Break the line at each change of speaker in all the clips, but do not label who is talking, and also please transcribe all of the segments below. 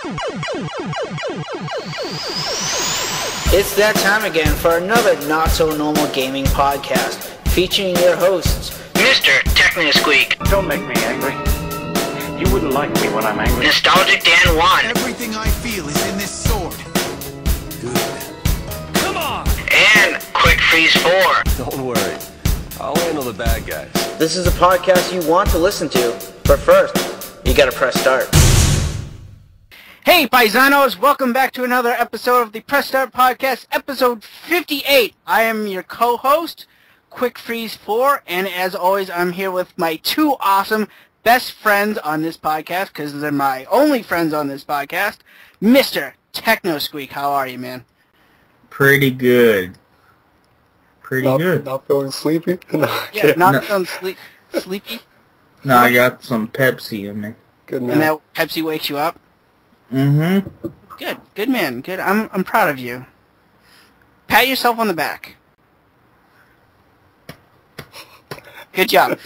It's that time again for another not-so-normal gaming podcast, featuring your hosts, MrTechnoSqueek.
Don't make me angry. You wouldn't like me when I'm angry.
Nostalgic Dan 1.
Everything I feel is in this sword. Good.
Come on!
And Quick Freeze 4.
Don't worry. I'll handle the bad guys.
This is a podcast you want to listen to, but first, you gotta press start. Hey, paisanos! Welcome back to another episode of the Press Start Podcast, episode 58. I am your co-host, Quick Freeze 4, and as always, I'm here with my two awesome best friends on this podcast, because they're my only friends on this podcast, Mr. TechnoSqueek. How are you, man?
Pretty good. Good.
Not feeling sleepy?
Not feeling sleepy?
No, I got some Pepsi in me.
Good
And
man.
that Pepsi wakes you up?
Mm-hmm.
Good man, good. I'm proud of you. Pat yourself on the back. Good job.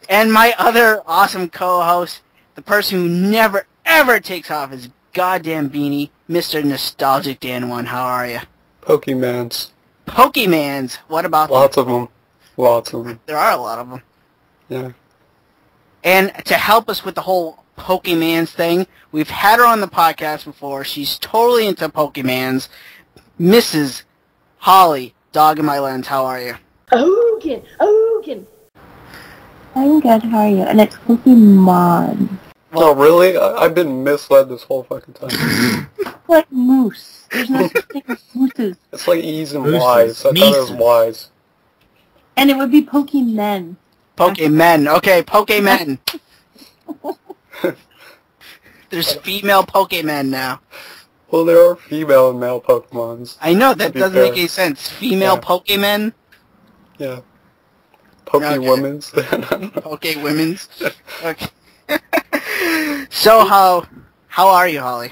And my other awesome co-host, the person who never ever takes off his goddamn beanie, Mr. Nostalgic Dan 1. How are you?
Pokemans.
Pokemans. What about them?
Lots of them.
There are a lot of them.
Yeah.
And to help us with the whole Pokemans thing, we've had her on the podcast before. She's totally into Pokemans. Mrs. Holly Doginmylense. How are you?
Ogen! I'm good, how are you? And it's Pokemon.
No, really? I've been misled this whole fucking time.
It's like moose. There's no such thing as mooses.
It's like E's and
Mooses.
Y's. I thought it was Y's.
And it would be Pokemon.
Pokemon. Okay, Pokemon. There's female Pokemon now.
Well, there are female and male Pokemons.
I know, that
To be
doesn't
fair.
make any sense. Female
Yeah.
Pokemon?
Yeah. Women's.
Women's? Okay. So, how are you, Holly?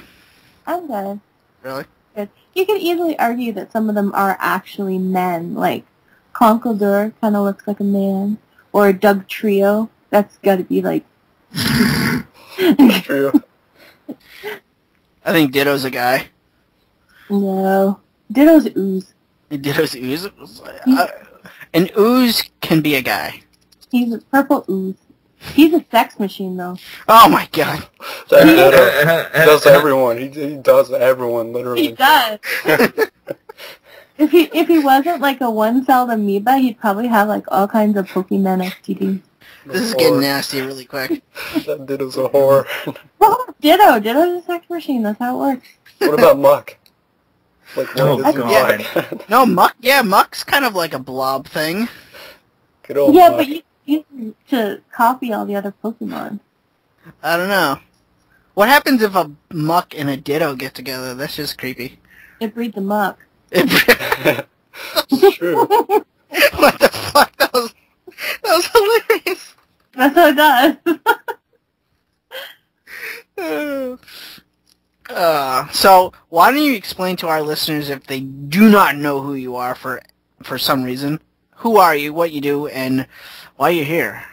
I'm good.
Really?
Good. You could easily argue that some of them are actually men. Like, Conkeldurr kind of looks like a man. Or Doug Trio. That's got to be like...
True.
I think Ditto's a guy.
No. Ditto's ooze.
Ditto's ooze? An ooze can be a guy.
He's a purple ooze. He's a sex machine, though.
Oh my god.
That does everyone. He does everyone,
He
literally.
does. If he wasn't like a one-celled amoeba, he'd probably have like all kinds of Pokemon STD.
This is getting nasty really quick.
That Ditto's a whore.
Well, Ditto's a sex machine. That's how it works.
What about Muck? Like,
Oh,
what is
God.
Muck?
No, Muck's kind of like a blob thing.
Good old
Yeah,
Muck.
but you need to copy all the other Pokemon.
I don't know. What happens if a Muck and a Ditto get together? That's just creepy.
It breeds them up.
It's true.
What the fuck? That was hilarious.
That's what it does.
So, why don't you explain to our listeners, if they do not know who you are for some reason, who are you, what you do, and why you're here?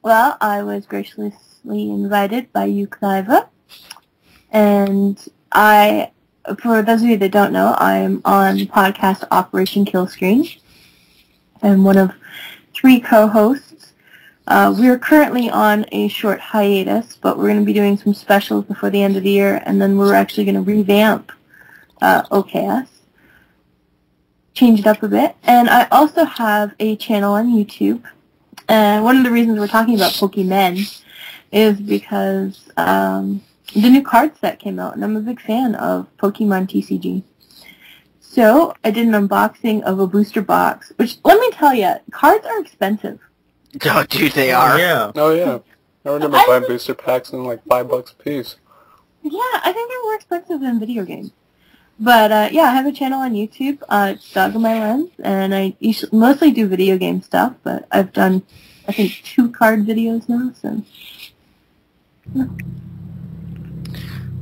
Well, I was graciously invited by you, Cliva, and for those of you that don't know, I'm on the podcast Operation Killscreen. I'm one of 3 co-hosts. We're currently on a short hiatus, but we're going to be doing some specials before the end of the year, and then we're actually going to revamp OKS, change it up a bit. And I also have a channel on YouTube. And one of the reasons we're talking about Pokemon is because the new card set came out, and I'm a big fan of Pokemon TCG. So I did an unboxing of a booster box, which, let me tell you, cards are expensive.
Oh, dude, they are.
Yeah.
Oh, yeah. I remember buying booster packs in like $5 a piece.
Yeah, I think they're more expensive than video games. But, yeah, I have a channel on YouTube. It's Doginmylense, and I mostly do video game stuff, but I've done, I think, 2 card videos now, so... Yeah.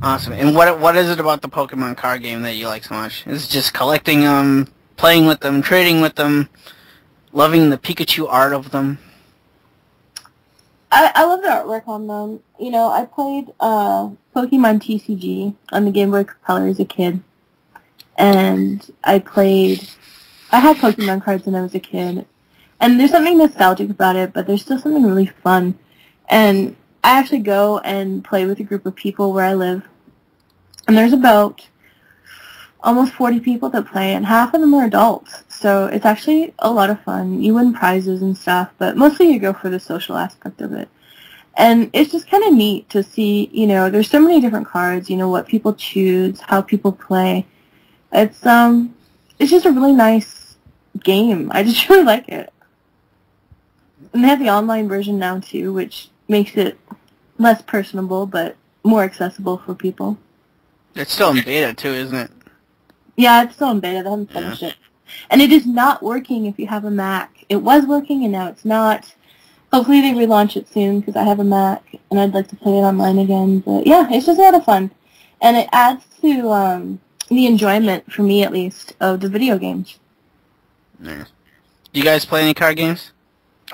Awesome. And what is it about the Pokemon card game that you like so much? Is it just collecting them, playing with them, trading with them, loving the Pikachu art of them?
I love the artwork on them. You know, I played Pokemon TCG on the Game Boy Color as a kid. And I had Pokemon cards when I was a kid. And there's something nostalgic about it, but there's still something really fun. And I actually go and play with a group of people where I live. And there's about almost 40 people that play, and half of them are adults. So it's actually a lot of fun. You win prizes and stuff, but mostly you go for the social aspect of it. And it's just kind of neat to see, you know, there's so many different cards, you know, what people choose, how people play. It's just a really nice game. I just really like it. And they have the online version now, too, which makes it less personable, but more accessible for people.
It's still in beta, too, isn't it?
Yeah, it's still in beta. They haven't finished it. And it is not working if you have a Mac. It was working, and now it's not. Hopefully they relaunch it soon, because I have a Mac, and I'd like to play it online again. But yeah, it's just a lot of fun. And it adds to the enjoyment, for me at least, of the video games.
Nice. Do you guys play any card games?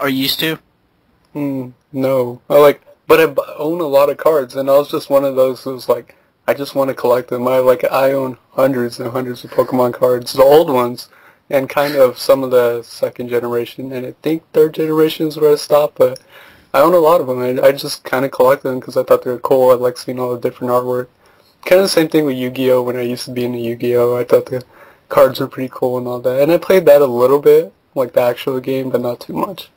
Or used to?
No. But I own a lot of cards, and I was just one of those who's like, I just want to collect them. I own hundreds and hundreds of Pokemon cards, the old ones, and kind of some of the second generation, and I think third generation is where I stopped, but I own a lot of them. I just kind of collect them because I thought they were cool. I like seeing all the different artwork. Kind of the same thing with Yu-Gi-Oh! When I used to be into Yu-Gi-Oh! I thought the cards were pretty cool and all that. And I played that a little bit, like the actual game, but not too much.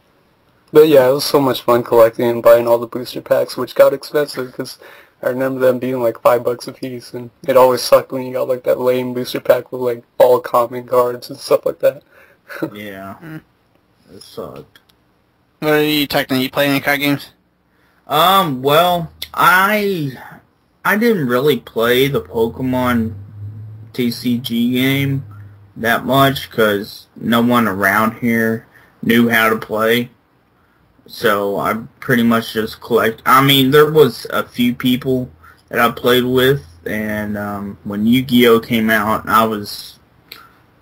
But yeah, it was so much fun collecting and buying all the booster packs, which got expensive because I remember them being like $5 a piece, and it always sucked when you got like that lame booster pack with like all common cards and stuff like that.
Yeah. It sucked.
What are you, Techno? You play any card games?
Well, I didn't really play the Pokemon TCG game that much because no one around here knew how to play. So I pretty much just collect. I mean, there was a few people that I played with, and when Yu-Gi-Oh! Came out, I was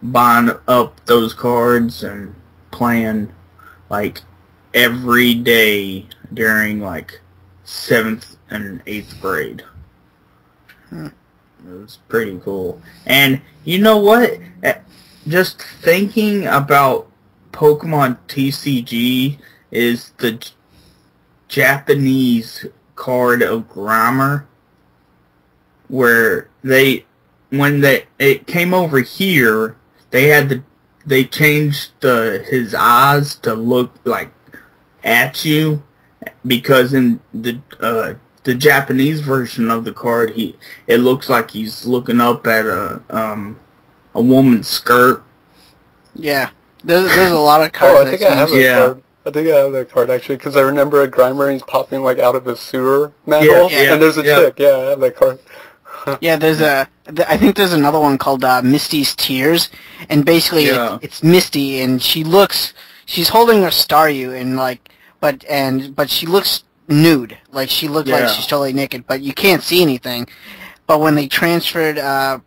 buying up those cards and playing like every day during like 7th and 8th grade. It was pretty cool. And you know what? Just thinking about Pokemon TCG is the Japanese card of grammar, where when it came over here, they changed his eyes to look like at you, because in the Japanese version of the card, it looks like he's looking up at a woman's skirt.
Yeah, there's a lot of cards.
I think I have that card. I think I have that card actually, because I remember a Grimer, he's popping like out of his sewer manhole, and there's a chick. Yeah, I have that card.
Yeah, I think there's another one called Misty's Tears, and basically it's Misty, and she's holding a Staryu, and but she looks nude, like she looked like she's totally naked, but you can't see anything. But when they transferred,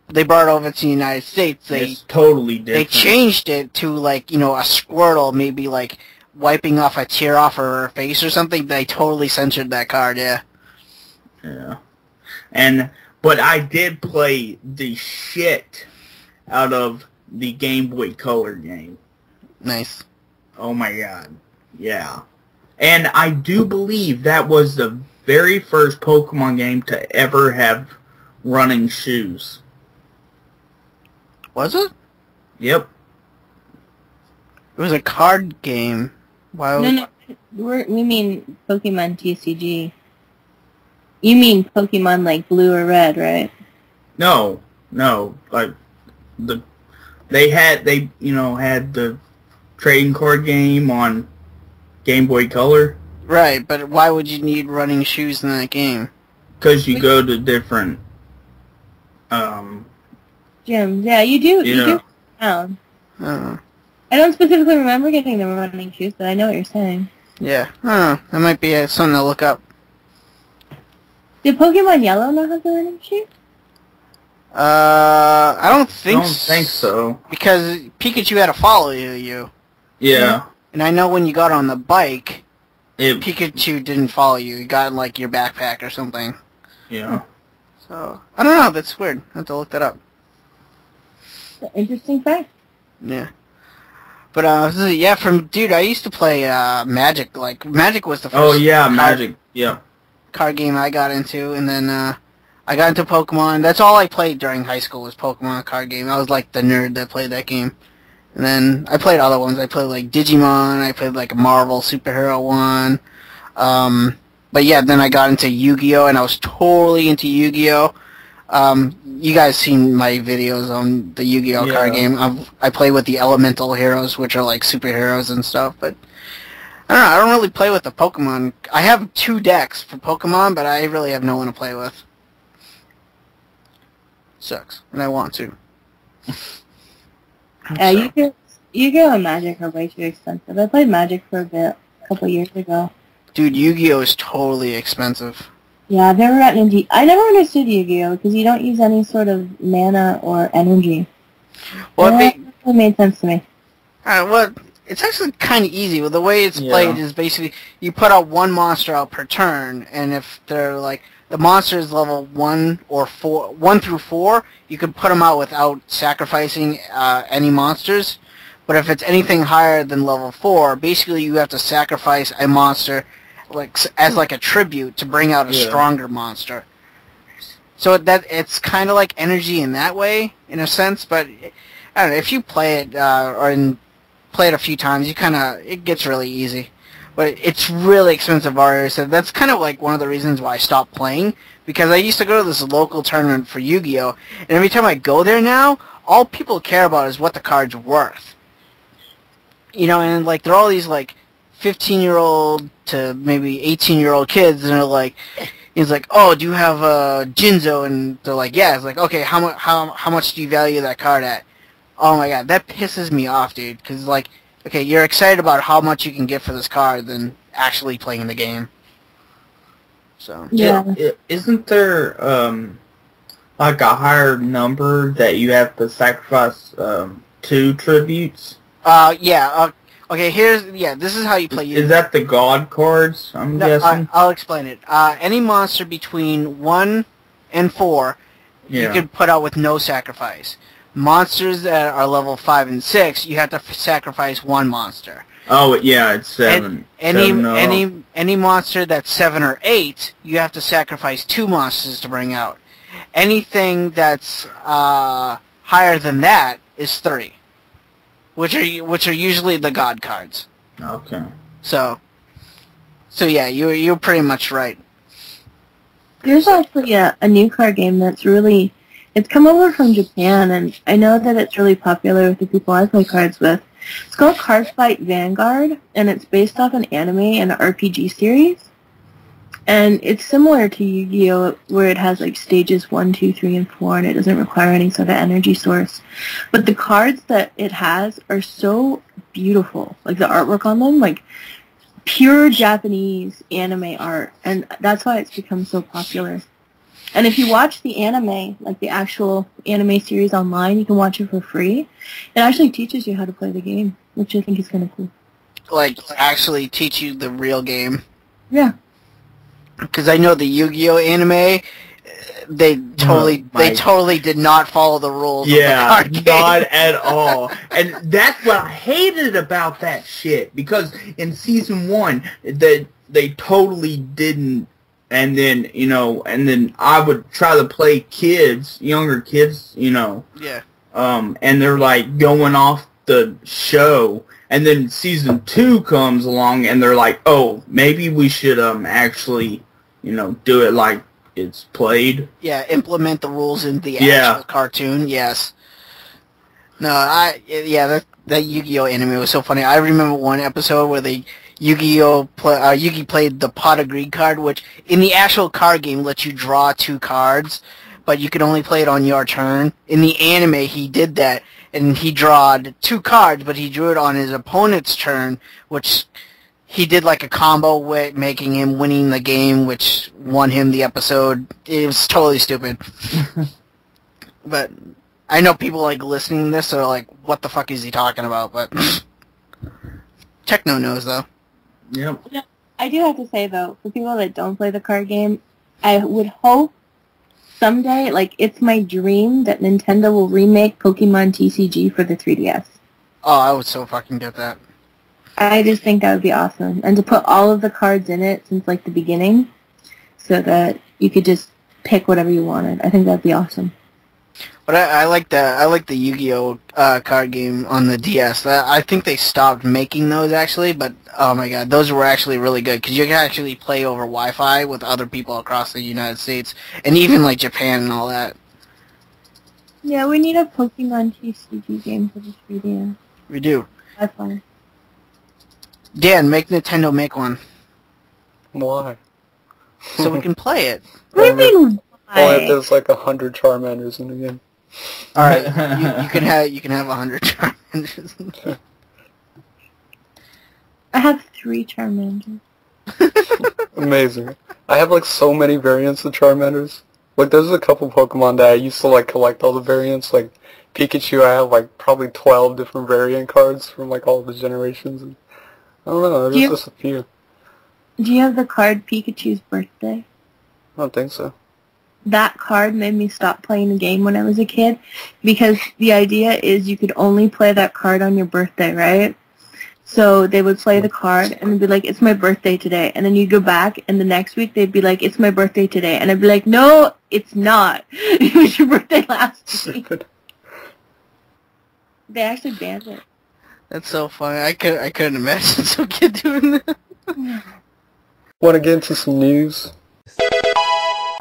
they brought it over to the United States,
it's totally different.
They changed it to like, you know, a Squirtle, maybe like wiping off a tear off her face or something. They totally censored that card, yeah.
But I did play the shit out of the Game Boy Color game.
Nice.
Oh my god. Yeah. And I do believe that was the very first Pokemon game to ever have running shoes.
Was it?
Yep.
It was a card game. Why?
No, we mean Pokemon TCG. You mean Pokemon like blue or red, right?
No, like they had the trading card game on Game Boy Color.
Right, but why would you need running shoes in that game?
Because you go to different
gyms. Yeah, you do. You do. I don't specifically remember getting the running shoes, but I know what you're saying.
Yeah. That might be something to look up.
Did Pokemon Yellow not have the running shoes?
I don't think
so.
Because Pikachu had to follow you.
Yeah.
And I know when you got on the bike, Pikachu didn't follow you. He got in, like, your backpack or something.
Yeah.
So, I don't know. That's weird. I have to look that up.
Interesting fact.
Yeah. But, yeah, dude, I used to play, Magic. Like, Magic was the first...
Oh, yeah, Magic. Yeah.
Card game I got into, and then, I got into Pokemon. That's all I played during high school was Pokemon card game. I was, like, the nerd that played that game. And then I played other ones. I played, like, Digimon. I played, like, a Marvel superhero one. But, yeah, then I got into Yu-Gi-Oh! And I was totally into Yu-Gi-Oh! You guys seen my videos on the Yu-Gi-Oh! Card game. I play with the elemental heroes, which are, like, superheroes and stuff. But, I don't know. I don't really play with the Pokemon. I have 2 decks for Pokemon, but I really have no one to play with. Sucks. And I want to.
Yeah, Yu-Gi-Oh! And Magic are way too expensive. I played Magic for a couple years ago.
Dude, Yu-Gi-Oh! Is totally expensive.
Yeah, I've never gotten into... I never understood Yu-Gi-Oh! Because you don't use any sort of mana or energy.
Well,
it made sense to me.
Well, it's actually kind of easy. Well, the way it's played is basically you put out 1 monster out per turn, and if they're like... The monster is level 1 through 4, you can put them out without sacrificing any monsters. But if it's anything higher than level 4, basically you have to sacrifice a monster as like a tribute to bring out a stronger monster. So it's kind of like energy in that way, in a sense. But I don't know, if you play it play it a few times, it gets really easy. But it's really expensive already, so that's kind of like one of the reasons why I stopped playing. Because I used to go to this local tournament for Yu-Gi-Oh! And every time I go there now, all people care about is what the card's worth. You know, and like they're all these like 15-year-old to maybe 18-year-old kids, and they're like, he's like, oh, do you have Jinzo? And they're like, yeah. It's like, okay, how much do you value that card at? Oh my god, that pisses me off, dude. Because like, okay, you're excited about how much you can get for this card than actually playing the game. So
yeah, isn't there like a higher number that you have to sacrifice 2 tributes?
Yeah. Okay, this is how you play.
Is that the god cards? I'm guessing.
I'll explain it. Any monster between 1 and 4, you can put out with no sacrifice. Monsters that are level 5 and 6, you have to sacrifice 1 monster.
Oh yeah, it's 7.
Any monster that's 7 or 8, you have to sacrifice 2 monsters to bring out. Anything that's higher than that is 3, which are usually the god cards.
Okay.
So yeah, you're pretty much right.
There's actually a new card game that's really... It's come over from Japan, and I know that it's really popular with the people I play cards with. It's called Cardfight Vanguard, and it's based off an anime and an RPG series. And it's similar to Yu-Gi-Oh! Where it has like stages 1, 2, 3, and 4, and it doesn't require any sort of energy source. But the cards that it has are so beautiful. Like the artwork on them, like pure Japanese anime art. And that's why it's become so popular. And if you watch the anime, like the actual anime series online, you can watch it for free. It actually teaches you how to play the game, which I think is kind of cool.
Like, actually teach you the real game?
Yeah.
Because I know the Yu-Gi-Oh! Anime, they totally did not follow the rules of the card game.
Not at all. And that's what I hated about that shit. Because in Season 1, they totally didn't. And then, I would try to play younger kids,
Yeah.
And they're like going off the show. And then Season 2 comes along and they're like, oh, maybe we should actually, do it like it's played.
Yeah, implement the rules in the actual cartoon, yes. No, that Yu-Gi-Oh! Anime was so funny. I remember one episode where Yugi played the Pot of Greed card, which in the actual card game lets you draw 2 cards, but you can only play it on your turn. In the anime, he did that, and he drawed 2 cards, but he drew it on his opponent's turn, which he did like a combo with, making him winning the game, which won him the episode. It was totally stupid. But I know people like listening to this are like, what the fuck is he talking about? But Techno knows, though.
Yep.
I do have to say, though, for people that don't play the card game, I would hope someday, like, it's my dream that Nintendo will remake Pokemon TCG for the 3DS.
Oh, I would so fucking get that.
I just think that would be awesome. And to put all of the cards in it since, like, the beginning, so that you could just pick whatever you wanted. I think that'd be awesome.
But I like the Yu-Gi-Oh card game on the DS. I think they stopped making those actually, but oh my god, those were actually really good because you can actually play over Wi-Fi with other people across the United States and even like Japan and all that.
Yeah, we need a Pokemon TCG game for this video.
We do.
Wi-Fi.
Dan, make Nintendo make one
Why?
so we can play it.
What do you mean,
Only if
why?
there's like 100 Charmanders in the game.
All right, you can have 100 Charmanders.
I have 3 Charmanders.
Amazing. I have like so many variants of Charmanders. Like there's a couple Pokemon that I used to like collect all the variants. Like Pikachu, I have like probably 12 different variant cards from like all the generations. And, I don't know, there's just a few.
Do you have the card Pikachu's birthday?
I don't think so.
That card made me stop playing the game when I was a kid because the idea is you could only play that card on your birthday, right? So they would play the card and they'd be like, it's my birthday today. And then you'd go back and the next week they'd be like, it's my birthday today. And I'd be like, no, it's not. It was your birthday last week. They actually banned it.
That's so funny. I couldn't imagine some kid doing that.
Want to get into some news?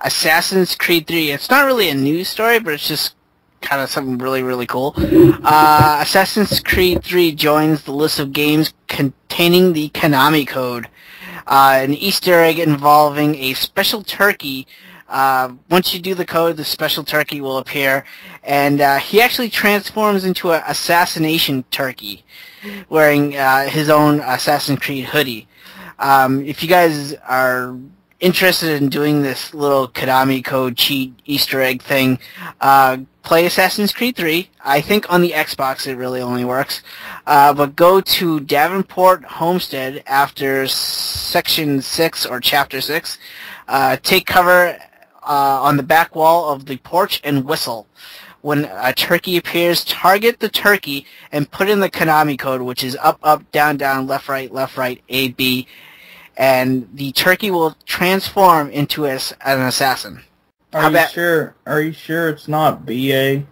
Assassin's Creed 3. It's not really a news story, but it's just kind of something really, really cool. Assassin's Creed 3 joins the list of games containing the Konami code. An Easter egg involving a special turkey. Once you do the code, the special turkey will appear, and he actually transforms into an assassination turkey, wearing his own Assassin's Creed hoodie. If you guys are interested in doing this little Konami code cheat Easter egg thing, play Assassin's Creed 3. I think on the Xbox it really only works. But go to Davenport Homestead after Section 6 or Chapter 6. Take cover on the back wall of the porch and whistle. When a turkey appears, target the turkey and put in the Konami code, which is up, up, down, down, left, right, A, B, and the turkey will transform into an assassin.
Are you sure it's not BA?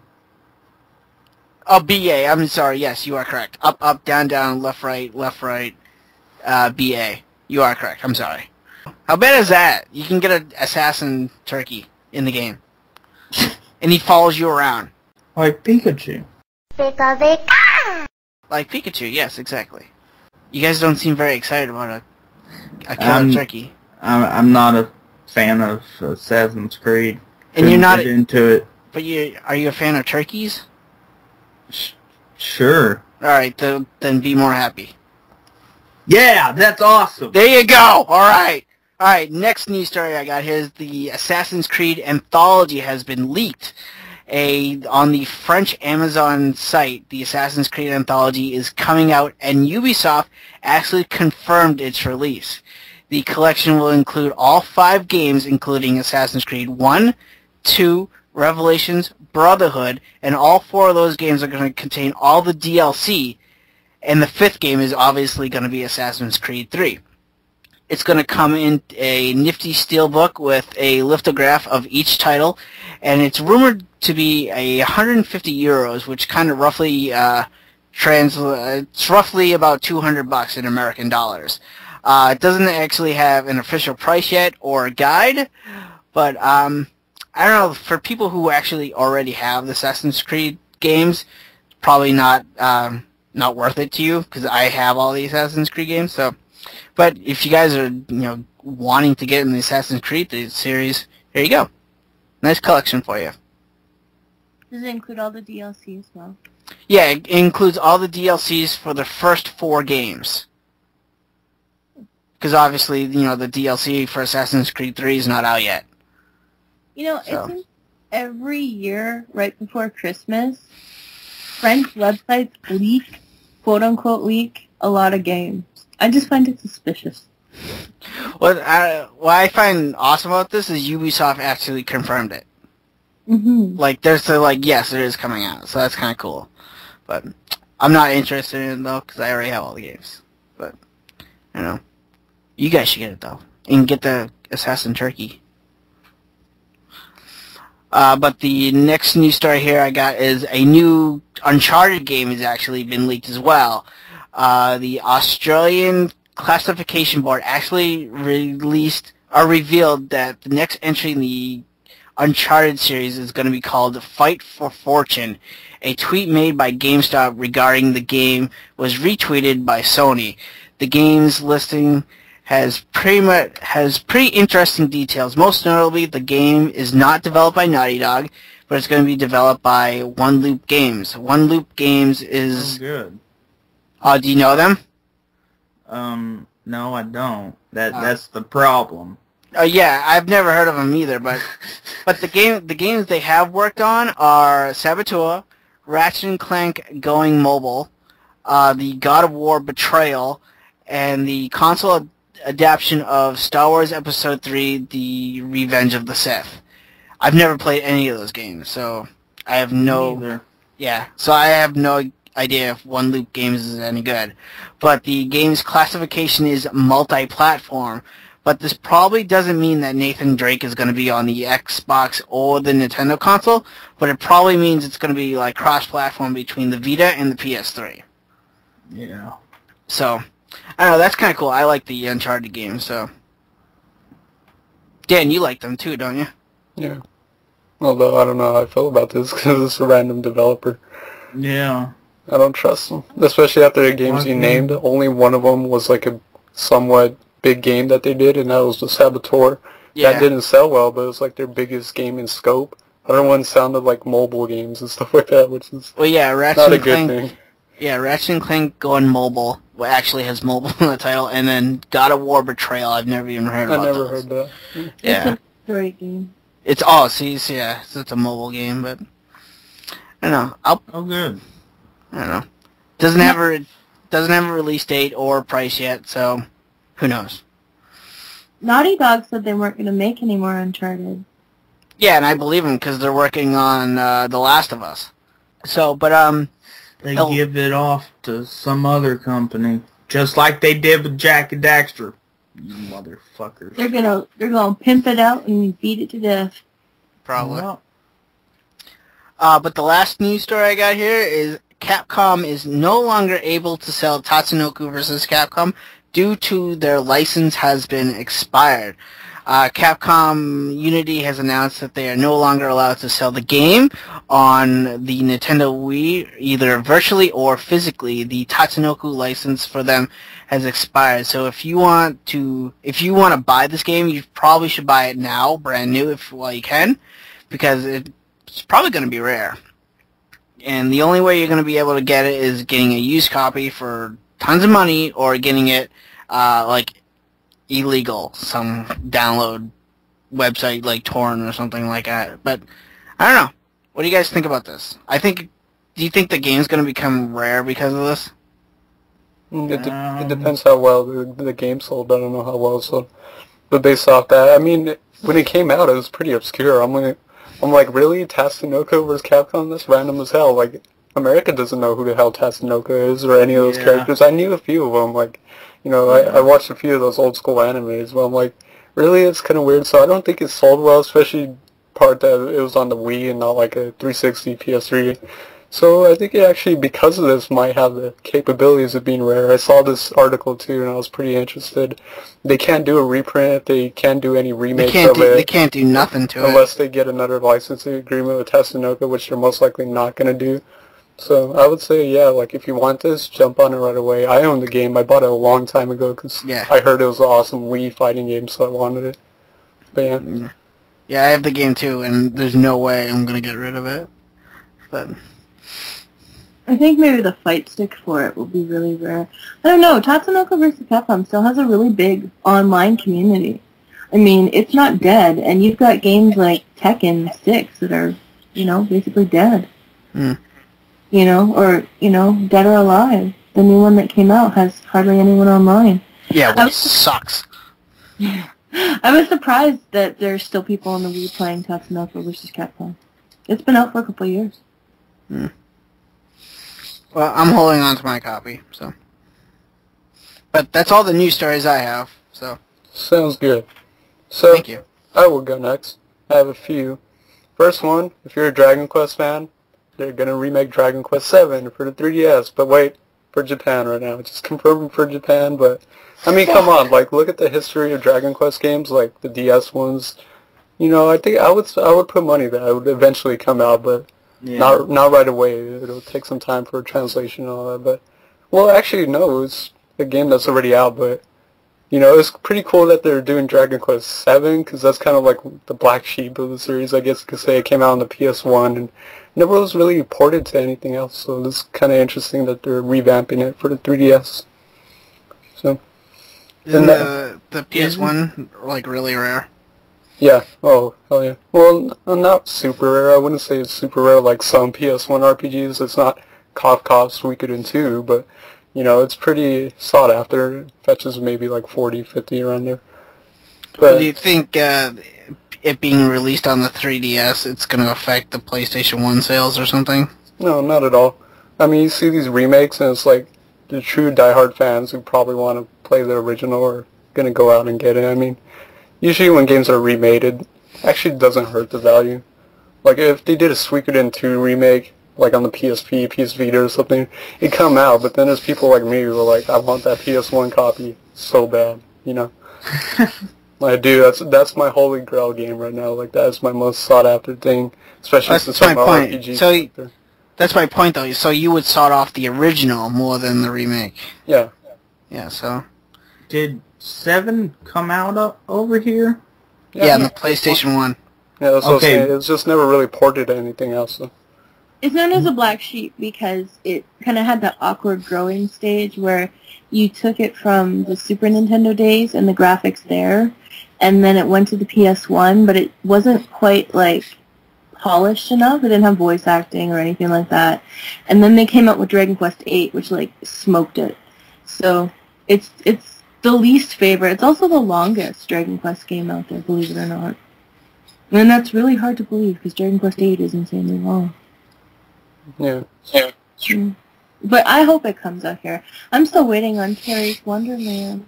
Oh, BA. I'm sorry. Yes, you are correct. Up, up, down, down, left, right, BA. You are correct. I'm sorry. How bad is that? You can get an assassin turkey in the game. And he follows you around.
Like Pikachu.
Like Pikachu, yes, exactly. You guys don't seem very excited about a killer turkey.
I'm not a fan of Assassin's Creed.
And you're not
get into it.
But are you a fan of turkeys?
Sure.
Alright, then be more happy.
Yeah, that's awesome.
There you go! Alright! Alright, next news story I got here is the Assassin's Creed anthology has been leaked. On the French Amazon site, the Assassin's Creed anthology is coming out, and Ubisoft actually confirmed its release. The collection will include all 5 games, including Assassin's Creed 1, 2, Revelations, Brotherhood, and all 4 of those games are going to contain all the DLC, and the 5th game is obviously going to be Assassin's Creed 3. It's going to come in a nifty steelbook with a lithograph of each title, and it's rumored to be 150 euros, which kind of roughly it's roughly about $200 in American dollars. It doesn't actually have an official price yet or a guide, but I don't know, for people who actually already have the Assassin's Creed games, probably not worth it to you, because I have all the Assassin's Creed games. So, but if you guys are wanting to get in the Assassin's Creed series, here you go, nice collection for you.
Does it include all the DLC as well?
Yeah, it includes all the DLCs for the first 4 games. Because obviously, the DLC for Assassin's Creed 3 is not out yet.
It seems every year, right before Christmas, French websites leak, quote-unquote leak, a lot of games. I just find it suspicious.
What I find awesome about this is Ubisoft actually confirmed it.
Mm-hmm.
Like, there's yes, it is coming out, so that's kind of cool. But I'm not interested in it, though, because I already have all the games. But, you guys should get it, though. And get the Assassin Turkey. But the next news story here I got is a new Uncharted game has actually been leaked as well. The Australian Classification Board actually revealed that the next entry in the Uncharted series is going to be called Fight for Fortune. A tweet made by GameStop regarding the game was retweeted by Sony. The game's listing has pretty interesting details. Most notably, the game is not developed by Naughty Dog, but it's going to be developed by One Loop Games. One Loop Games is...
Oh, good.
Do you know them?
No, I don't. That's the problem.
Yeah, I've never heard of them either, but the games they have worked on are Saboteur, Ratchet & Clank Going Mobile, the God of War Betrayal, and the console adaptation of Star Wars Episode 3, The Revenge of the Sith. I've never played any of those games, so I have no... Yeah, so I have no idea if One Loop Games is any good. But the game's classification is multi-platform, but this probably doesn't mean that Nathan Drake is going to be on the Xbox or the Nintendo console, but it probably means it's going to be like cross-platform between the Vita and the PS3.
Yeah.
So, I don't know, that's kind of cool. I like the Uncharted games, so... Dan, you like them too, don't you?
Yeah. Although I don't know how I feel about this because it's a random developer.
Yeah.
I don't trust them. Especially after the games you named. Only one of them was like a somewhat big game that they did, and that was the Saboteur.
Yeah.
That didn't sell well, but it was like their biggest game in scope. Other ones sounded like mobile games and stuff like that, which is
well, yeah,
not a good thing.
Yeah, Ratchet & Clank Going Mobile actually has mobile in the title, and then God of War Betrayal. I've never even heard about
I never
those.
heard that.
Yeah.
It's a great game.
It's it's a mobile game, but I don't know.
Oh, good.
I don't know. Doesn't have a release date or price yet, so who knows?
Naughty Dog said they weren't going to make any more Uncharted.
Yeah, and I believe them because they're working on The Last of Us. So, but
They give it off to some other company, just like they did with Jack and Daxter. You motherfuckers.
They're gonna pimp it out and beat it to death.
probably.
Well,
But the last news story I got here is Capcom is no longer able to sell Tatsunoko vs. Capcom due to their license has been expired. Capcom Unity has announced that they are no longer allowed to sell the game on the Nintendo Wii, either virtually or physically. The Tatsunoko license for them has expired. So if you want to buy this game, you probably should buy it now, brand new, while you can, because it's probably going to be rare. And the only way you're going to be able to get it is getting a used copy for tons of money, or getting it illegal, some download website like torrent or something like that. But I don't know. What do you guys think about this? Do you think the game's going to become rare because of this?
It depends how well the game sold. I don't know how well it sold. But based off that, I mean, when it came out, it was pretty obscure. I'm like, really? Tatsunoko vs. Capcom? That's random as hell. Like, America doesn't know who the hell Tatsunoko is or any of those characters. I knew a few of them. Like, I watched a few of those old school animes, but I'm like, really? It's kind of weird. So I don't think it sold well, especially part that it was on the Wii and not like a 360 PS3. So I think it actually, because of this, might have the capabilities of being rare. I saw this article too, and I was pretty interested. They can't do a reprint. They can't do any remakes of it.
They can't do nothing to it.
Unless they get another licensing agreement with Tatsunoko, which they're most likely not going to do. So I would say, yeah, like, if you want this, jump on it right away. I own the game. I bought it a long time ago because I heard it was an awesome Wii fighting game, so I wanted it. But yeah.
Yeah, I have the game too, and there's no way I'm going to get rid of it. But
I think maybe the fight stick for it will be really rare. I don't know. Tatsunoko vs. Capcom still has a really big online community. I mean, it's not dead, and you've got games like Tekken 6 that are, basically dead.
Hmm.
Dead or Alive. The new one that came out has hardly anyone online.
Yeah, which sucks.
I was surprised that there's still people on the Wii playing Tatsunoko vs. Capcom. It's been out for a couple of years.
Well, I'm holding on to my copy, so. But that's all the news stories I have, so.
Sounds good. So,
Thank you.
I will go next. I have a few. First one, if you're a Dragon Quest fan, they're going to remake Dragon Quest 7 for the 3DS, but wait, for Japan right now. It's just confirmed for Japan, but, I mean, come on, like, look at the history of Dragon Quest games, like the DS ones. You know, I think I would put money that it would eventually come out, but not right away. It'll take some time for translation and all that, but, well, actually, no, it's a game that's already out, but, you know, it's pretty cool that they're doing Dragon Quest 7, because that's kind of like the black sheep of the series, I guess you could say. It came out on the PS1, and never was really ported to anything else, so it's kind of interesting that they're revamping it for the 3DS. So,
Isn't the PS1, like, really rare?
Yeah, oh, hell yeah. Well, not super rare. I wouldn't say it's super rare like some PS1 RPGs. It's not Cough Suikoden 2, but, you know, it's pretty sought after. It fetches maybe like 40, 50 around there. But
Do you think it being released on the 3DS, it's going to affect the PlayStation 1 sales or something?
no, not at all. I mean, you see these remakes, and it's like the true diehard fans who probably want to play the original are going to go out and get it. I mean, usually when games are remade, it actually doesn't hurt the value. Like, if they did a Suikoden 2 remake, like on the PSP, PS Vita or something, it'd come out, but then there's people like me who are like, I want that PS1 copy so bad, you know? Like, dude, that's my holy grail game right now. Like, that is my most sought after thing, especially since I'm an RPG collector.
That's my point, though. So you would sought off the original more than the remake.
Yeah.
Yeah, so...
Did 7 come out over here?
Yeah, on the PlayStation 1.
Yeah, that's what I'm saying. It's just never really ported to anything else, so.
It's known as a black sheep because it kind of had that awkward growing stage where you took it from the Super Nintendo days and the graphics there, and then it went to the PS1, but it wasn't quite, like, polished enough. It didn't have voice acting or anything like that. And then they came out with Dragon Quest 8, which, like, smoked it. So, it's the least favorite. It's also the longest Dragon Quest game out there, believe it or not. And that's really hard to believe, because Dragon Quest 8 is insanely long.
Yeah.
But I hope it comes out here. I'm still waiting on Terry's Wonderland.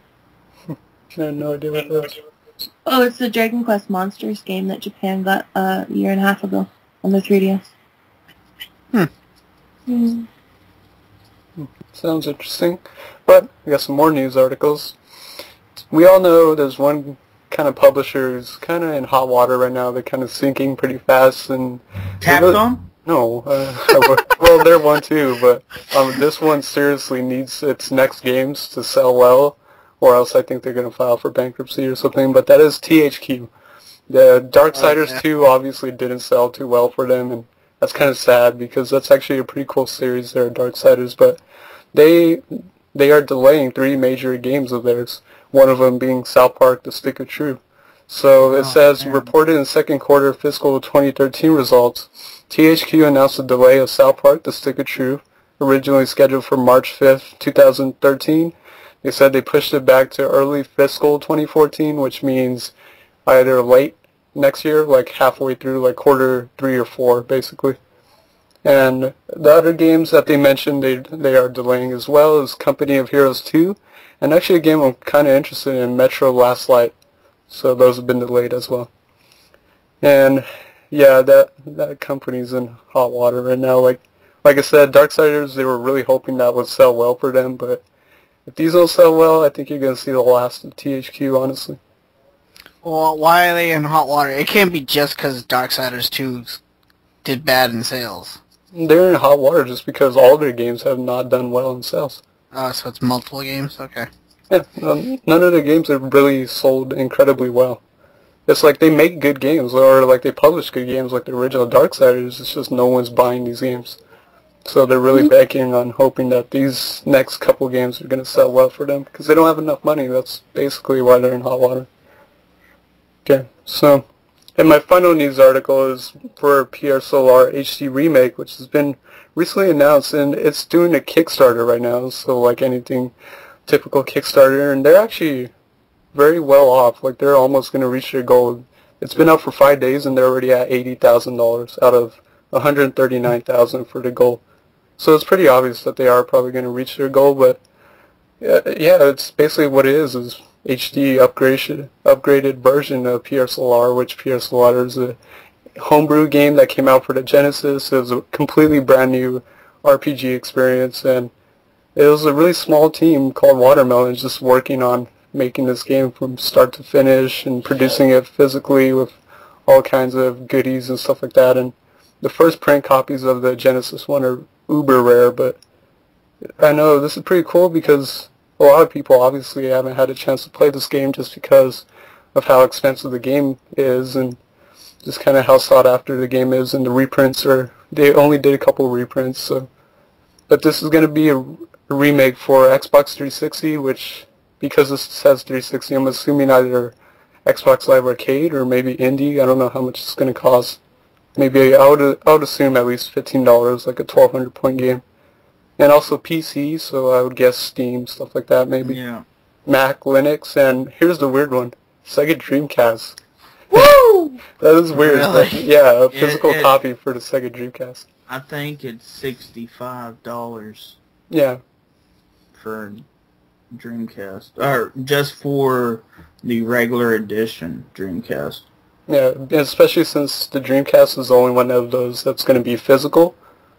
I have no idea what that is.
Oh, it's the Dragon Quest Monsters game that Japan got a year and a half ago on the 3DS.
Sounds interesting. But I got some more news articles. We all know there's one kind of publisher who's kind of in hot water right now. They're kind of sinking pretty fast. And
Capcom?
No. Well, they're one too, but this one seriously needs its next games to sell well, or else I think they're going to file for bankruptcy or something. But that is THQ. The Darksiders 2 obviously didn't sell too well for them, and that's kind of sad because that's actually a pretty cool series there, Darksiders. But they are delaying 3 major games of theirs, one of them being South Park: The Stick of Truth. So it says, reported in second quarter fiscal 2013 results, THQ announced a delay of South Park: The Stick of Truth, originally scheduled for March 5th, 2013. They said they pushed it back to early fiscal 2014, which means either late next year, like halfway through, like quarter 3 or 4, basically. And the other games that they mentioned they are delaying as well is Company of Heroes 2, and actually a game I'm kind of interested in, Metro Last Light. So those have been delayed as well. And yeah, that company's in hot water right now. Like I said, Darksiders, they were really hoping that would sell well for them, but if these don't sell well, I think you're going to see the last of THQ, honestly.
Well, why are they in hot water? It can't be just because Darksiders 2 did bad in sales.
They're in hot water just because all their games have not done well in sales.
Oh, so it's multiple games? Okay.
Yeah, none of the games have really sold incredibly well. It's like they make good games, or like they publish good games like the original Darksiders, it's just no one's buying these games. So they're really banking on hoping that these next couple games are going to sell well for them, because they don't have enough money. That's basically why they're in hot water. Okay, so, and my final news article is for PR Solar HD Remake, which has been recently announced, and it's doing a Kickstarter right now, so like anything, typical Kickstarter, and they're actually very well off. Like, they're almost going to reach their goal. It's been up for 5 days, and they're already at $80,000 out of $139,000 for the goal. So it's pretty obvious that they are probably going to reach their goal, but yeah, it's basically what it is HD upgraded version of PSLR, which PSLR is a homebrew game that came out for the Genesis. It was a completely brand new RPG experience, and it was a really small team called Watermelon just working on making this game from start to finish and producing it physically with all kinds of goodies and stuff like that. And the first print copies of the Genesis one are uber rare, but I know this is pretty cool because a lot of people obviously haven't had a chance to play this game just because of how expensive the game is and just kind of how sought after the game is, and the reprints they only did a couple reprints. So, but this is going to be a remake for Xbox 360, which, because this says 360, I'm assuming either Xbox Live Arcade or maybe Indie. I don't know how much it's going to cost. Maybe I would assume at least $15, like a 1,200 point game. And also PC, so I would guess Steam, stuff like that maybe.
Yeah.
Mac, Linux, and here's the weird one, Sega Dreamcast.
Woo!
That is weird.
Really?
But yeah, a physical copy for the Sega Dreamcast.
I think it's $65
Yeah.
for Dreamcast, or just for the regular edition Dreamcast.
Yeah, especially since the Dreamcast is the only one of those that's going to be physical.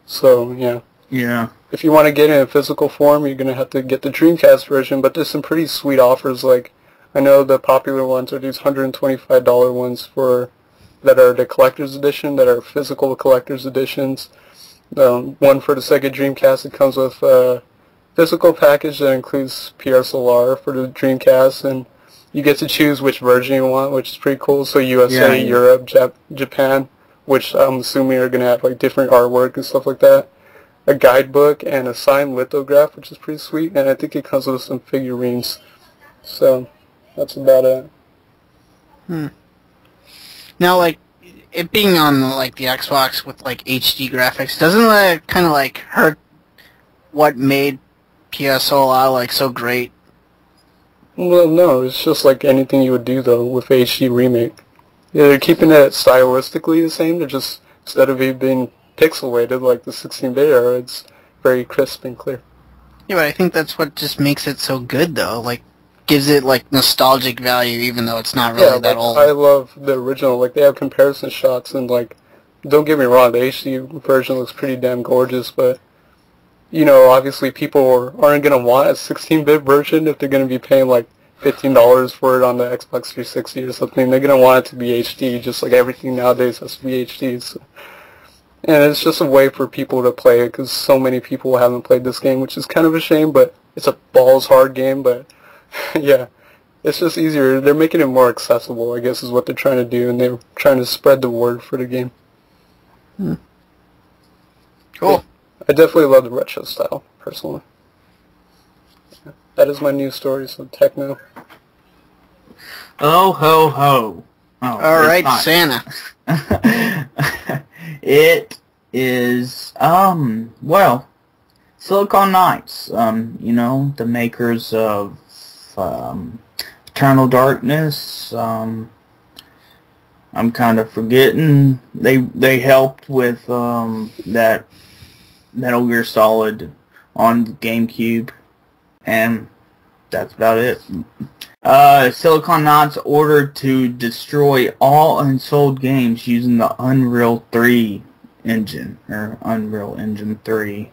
So, yeah.
Yeah.
If you want to get it in physical form, you're going to have to get the Dreamcast version, but there's some pretty sweet offers. Like, I know the popular ones are these $125 ones that are the collector's edition, that are physical collector's editions. One for the Sega Dreamcast, it comes with a physical package that includes PSLR for the Dreamcast, and you get to choose which version you want, which is pretty cool. So USA,
Yeah.
Europe, Japan, which I'm assuming are going to have like different artwork and stuff like that. A guidebook and a signed lithograph, which is pretty sweet, and I think it comes with some figurines. So that's about it.
Now, like, it being on like the Xbox with like HD graphics, doesn't that kind of like hurt what made PSLR like so great?
Well, no, it's just like anything you would do though with HD remake. Yeah, they're keeping it stylistically the same. They're just, instead of it being pixelated like the 16-bit era, it's very crisp and clear.
Yeah, but I think that's what just makes it so good, though. Like, gives it like nostalgic value, even though it's not really that old.
I love the original. Like, they have comparison shots, and like, don't get me wrong, the HD version looks pretty damn gorgeous, but you know, obviously people aren't gonna want a 16-bit version if they're gonna be paying like $15 for it on the Xbox 360 or something. They're gonna want it to be HD, just like everything nowadays has to be HD. So. And it's just a way for people to play it, because so many people haven't played this game, which is kind of a shame, but it's a balls hard game, but yeah, it's just easier. They're making it more accessible, I guess, is what they're trying to do, and they're trying to spread the word for the game.
Cool.
Yeah, I definitely love the retro style, personally. Yeah, that is my news story, so Techno.
Oh, ho, ho. Oh,
All right, Santa.
It is, well, Silicon Knights, you know, the makers of, Eternal Darkness, I'm kind of forgetting, they helped with, that Metal Gear Solid on the GameCube, and that's about it. Silicon Knights ordered to destroy all unsold games using the Unreal 3 engine, or Unreal Engine 3.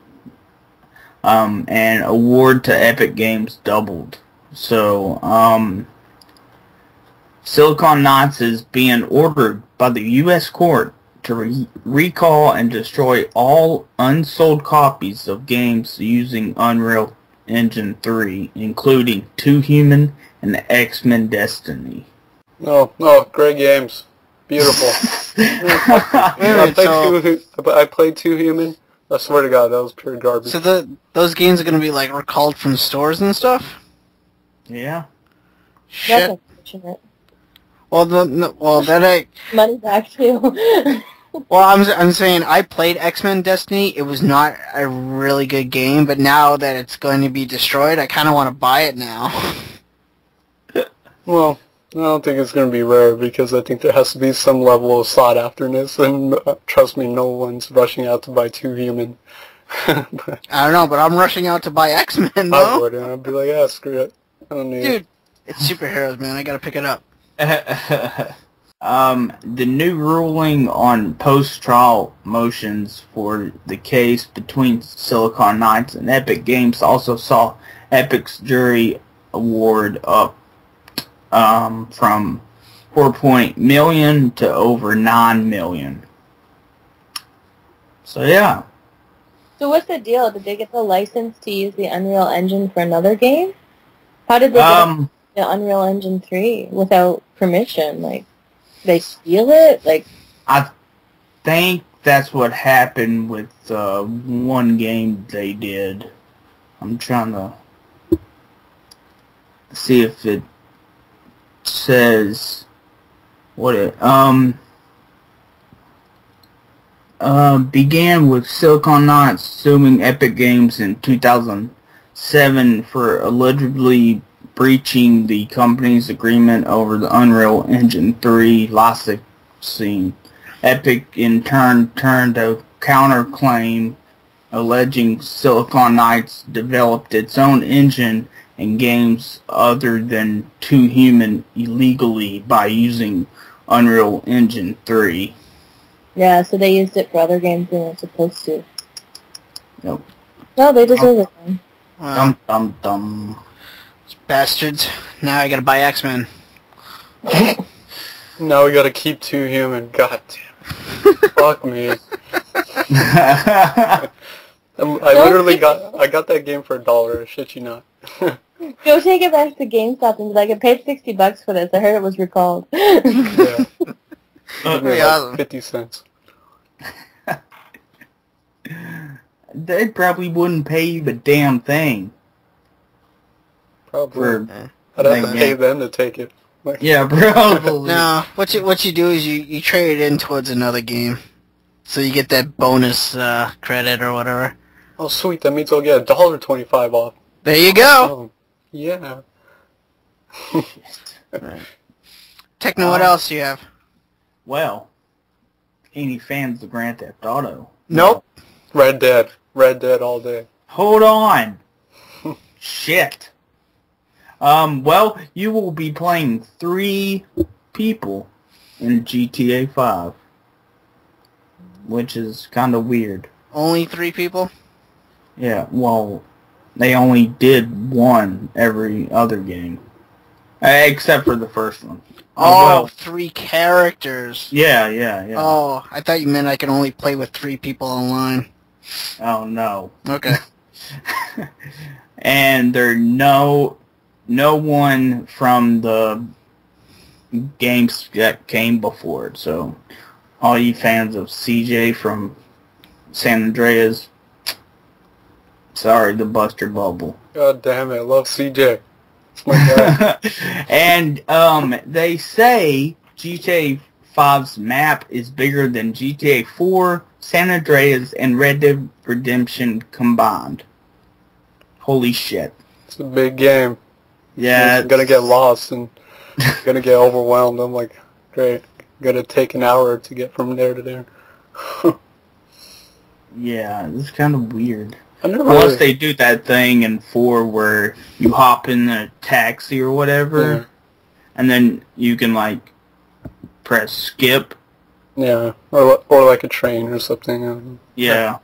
And award to Epic Games doubled. So, Silicon Knights is being ordered by the U.S. court to recall and destroy all unsold copies of games using Unreal Engine 3, including Two Human and X-Men Destiny.
Oh, great games. Beautiful. I played Two Human. I swear to God, that was pure garbage.
So those games are going to be like recalled from stores and stuff?
Yeah.
Shit.
That's unfortunate.
Well, that
Money back too.
Well, I'm saying I played X-Men Destiny. It was not a really good game, but now that it's going to be destroyed, I kind of want to buy it now.
Well, I don't think it's going to be rare because I think there has to be some level of sought-afterness, and trust me, no one's rushing out to buy 2 Human.
I don't know, but I'm rushing out to buy X-Men,
I
though.
would, and I'd be like, yeah, screw it. I don't need
Dude, it's superheroes, man. I gotta pick it up.
The new ruling on post-trial motions for the case between Silicon Knights and Epic Games also saw Epic's jury award up from $4 million to over $9 million. So yeah.
So what's the deal? Did they get the license to use the Unreal Engine for another game? How did they get the Unreal Engine 3 without permission? Like, they steal it? Like,
I think that's what happened with one game they did. I'm trying to see if it says what it began with Silicon Knights suing Epic Games in 2007 for allegedly breaching the company's agreement over the Unreal Engine 3 licensing. Epic in turn turned a counterclaim alleging Silicon Knights developed its own engine and games other than 2 Human illegally by using Unreal Engine 3.
yeah, so they used it for other games they weren't supposed to.
Nope.
Well, they deserve it then.
Dum.
Bastards. Now I gotta buy X-Men.
Now we gotta keep 2 Human. God damn. Fuck me. I literally got that game for $1. I shit you not.
Go take it back to GameStop and be like, I paid $60 for this. I heard it was recalled.
Yeah.
Pretty awesome.
50 cents.
They probably wouldn't pay you a damn thing.
Probably. I'd have to pay them to take it. Like,
yeah, probably.
No, what you do is you trade it in towards another game, so you get that bonus credit or whatever.
oh, sweet. That means I'll get $1.25 off.
There you go.
Oh, yeah.
Right. Techno, what else do you have?
Well, any fans of Grand Theft Auto?
Nope.
Red Dead. Red Dead all day.
Hold on. Shit. Well, you will be playing 3 people in GTA 5, which is kind of weird.
Only 3 people?
Yeah, well, they only did 1 every other game, except for the first one.
Oh,
well,
3 characters.
Yeah.
Oh, I thought you meant I can only play with 3 people online.
Oh, no.
Okay.
And there no one from the games that came before it, so all you fans of CJ from San Andreas, sorry to bust your bubble.
God damn it. I love CJ. It's my guy.
And they say GTA 5's map is bigger than GTA 4, San Andreas, and Red Dead Redemption combined. Holy shit.
It's a big game.
Yeah.
I'm gonna get lost and gonna get overwhelmed. I'm like, great. Gonna take an hour to get from there to there.
Yeah, it's kind of weird.
I never
Unless
really-
they do that thing in 4 where you hop in a taxi or whatever,
Yeah.
and then you can, like, press skip.
Yeah, or like a train or something.
Yeah,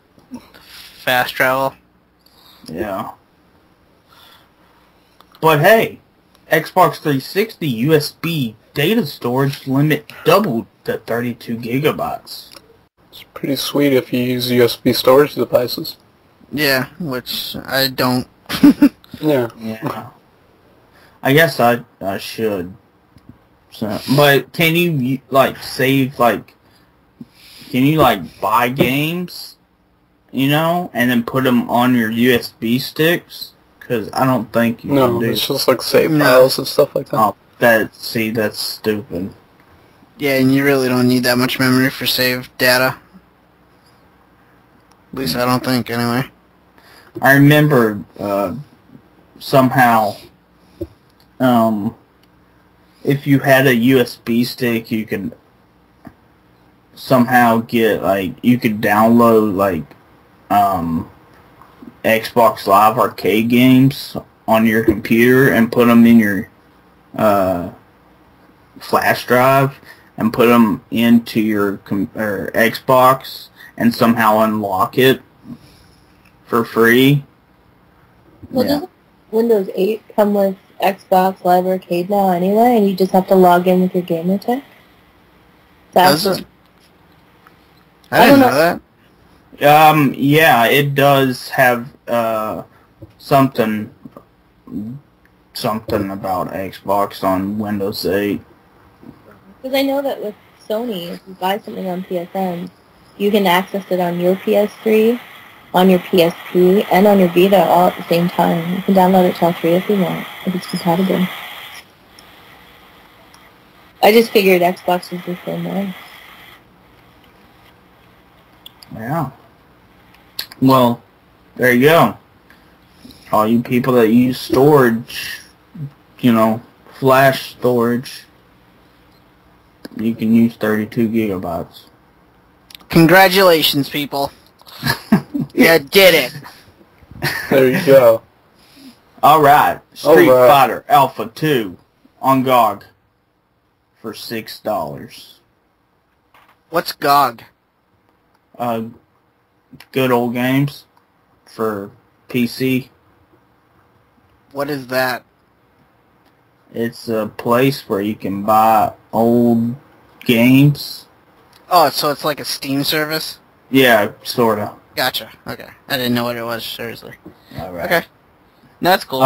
Fast travel.
yeah. But hey, Xbox 360 USB data storage limit doubled to 32 gigabytes.
It's pretty sweet if you use USB storage devices.
Yeah, which I don't.
Yeah.
Yeah. I guess I should. So, but can you, like, save, like, can you, like, buy games, you know, and then put them on your USB sticks? Because I don't think you
No,
can do
it's just like save
No.
files and stuff like that.
Oh, that's stupid.
Yeah, and you really don't need that much memory for save data. At least I don't think, anyway.
I remember somehow, if you had a USB stick, you could somehow get, like, you could download, like, Xbox Live Arcade games on your computer and put them in your flash drive and put them into your Xbox and somehow unlock it for free.
Well, doesn't Windows 8 come with Xbox Live Arcade now anyway, and you just have to log in with your gamer tag?
Does it? I didn't know that.
Yeah, it does have something about Xbox on Windows 8.
Because I know that with Sony, if you buy something on PSN, you can access it on your PS3, on your PSP, and on your Vita all at the same time. You can download it to all three if you want, if it's compatible. I just figured Xbox was the same way.
Yeah. Well, there you go. All you people that use storage, flash storage, you can use 32 gigabytes.
Congratulations, people. You did it.
There you go.
Alright, Street Fighter Alpha 2 on GOG for $6.
What's GOG?
Good old games for PC.
What is that?
It's a place where you can buy old games.
Oh, so it's like a Steam service?
Yeah, sorta.
Gotcha. Okay. I didn't know what it was, seriously.
Alright.
Okay. That's cool.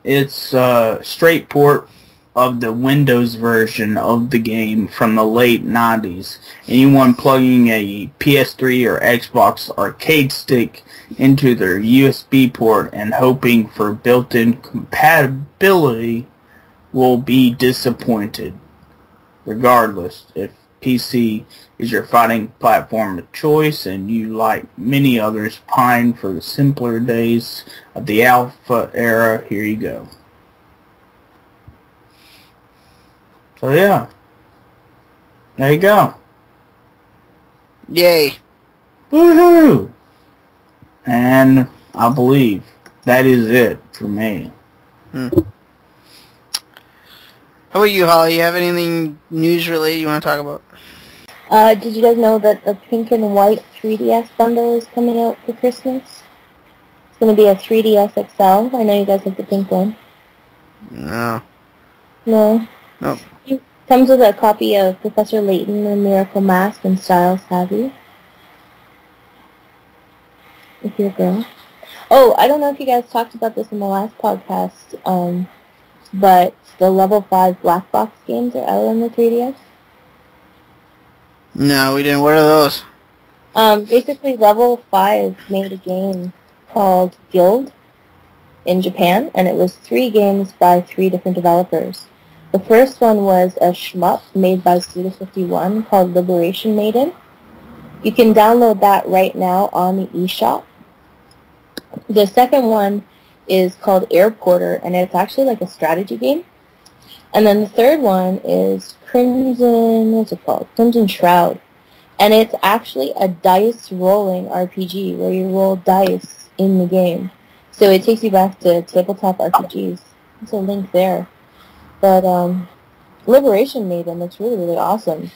It's a straight port of the Windows version of the game from the late 90s. Anyone plugging a PS3 or Xbox arcade stick into their USB port and hoping for built-in compatibility will be disappointed. Regardless, if PC is your fighting platform of choice and you, like many others, pine for the simpler days of the alpha era, here you go. So yeah, there you go.
Yay.
Woohoo! And I believe that is it for me.
How about you, Holly? You have anything news related you want to talk about?
Did you guys know that the pink and white 3DS bundle is coming out for Christmas? It's going to be a 3DS XL. I know you guys have the pink one.
No.
No?
Nope.
It comes with a copy of Professor Layton, The Miracle Mask, and Styles Savvy. If you're a girl. Oh, I don't know if you guys talked about this in the last podcast, but the Level 5 Black Box games are out on the 3DS.
No, we didn't. What are those?
Basically, Level 5 made a game called Guild in Japan, and it was 3 games by 3 different developers. The first one was a shmup made by Suda51 called Liberation Maiden. You can download that right now on the eShop. The second one is called Airporter, and it's actually like a strategy game. And then the third one is Crimson Shroud. And it's actually a dice rolling RPG where you roll dice in the game. So it takes you back to tabletop RPGs. There's a link there. But Liberation Maiden looks really, really awesome.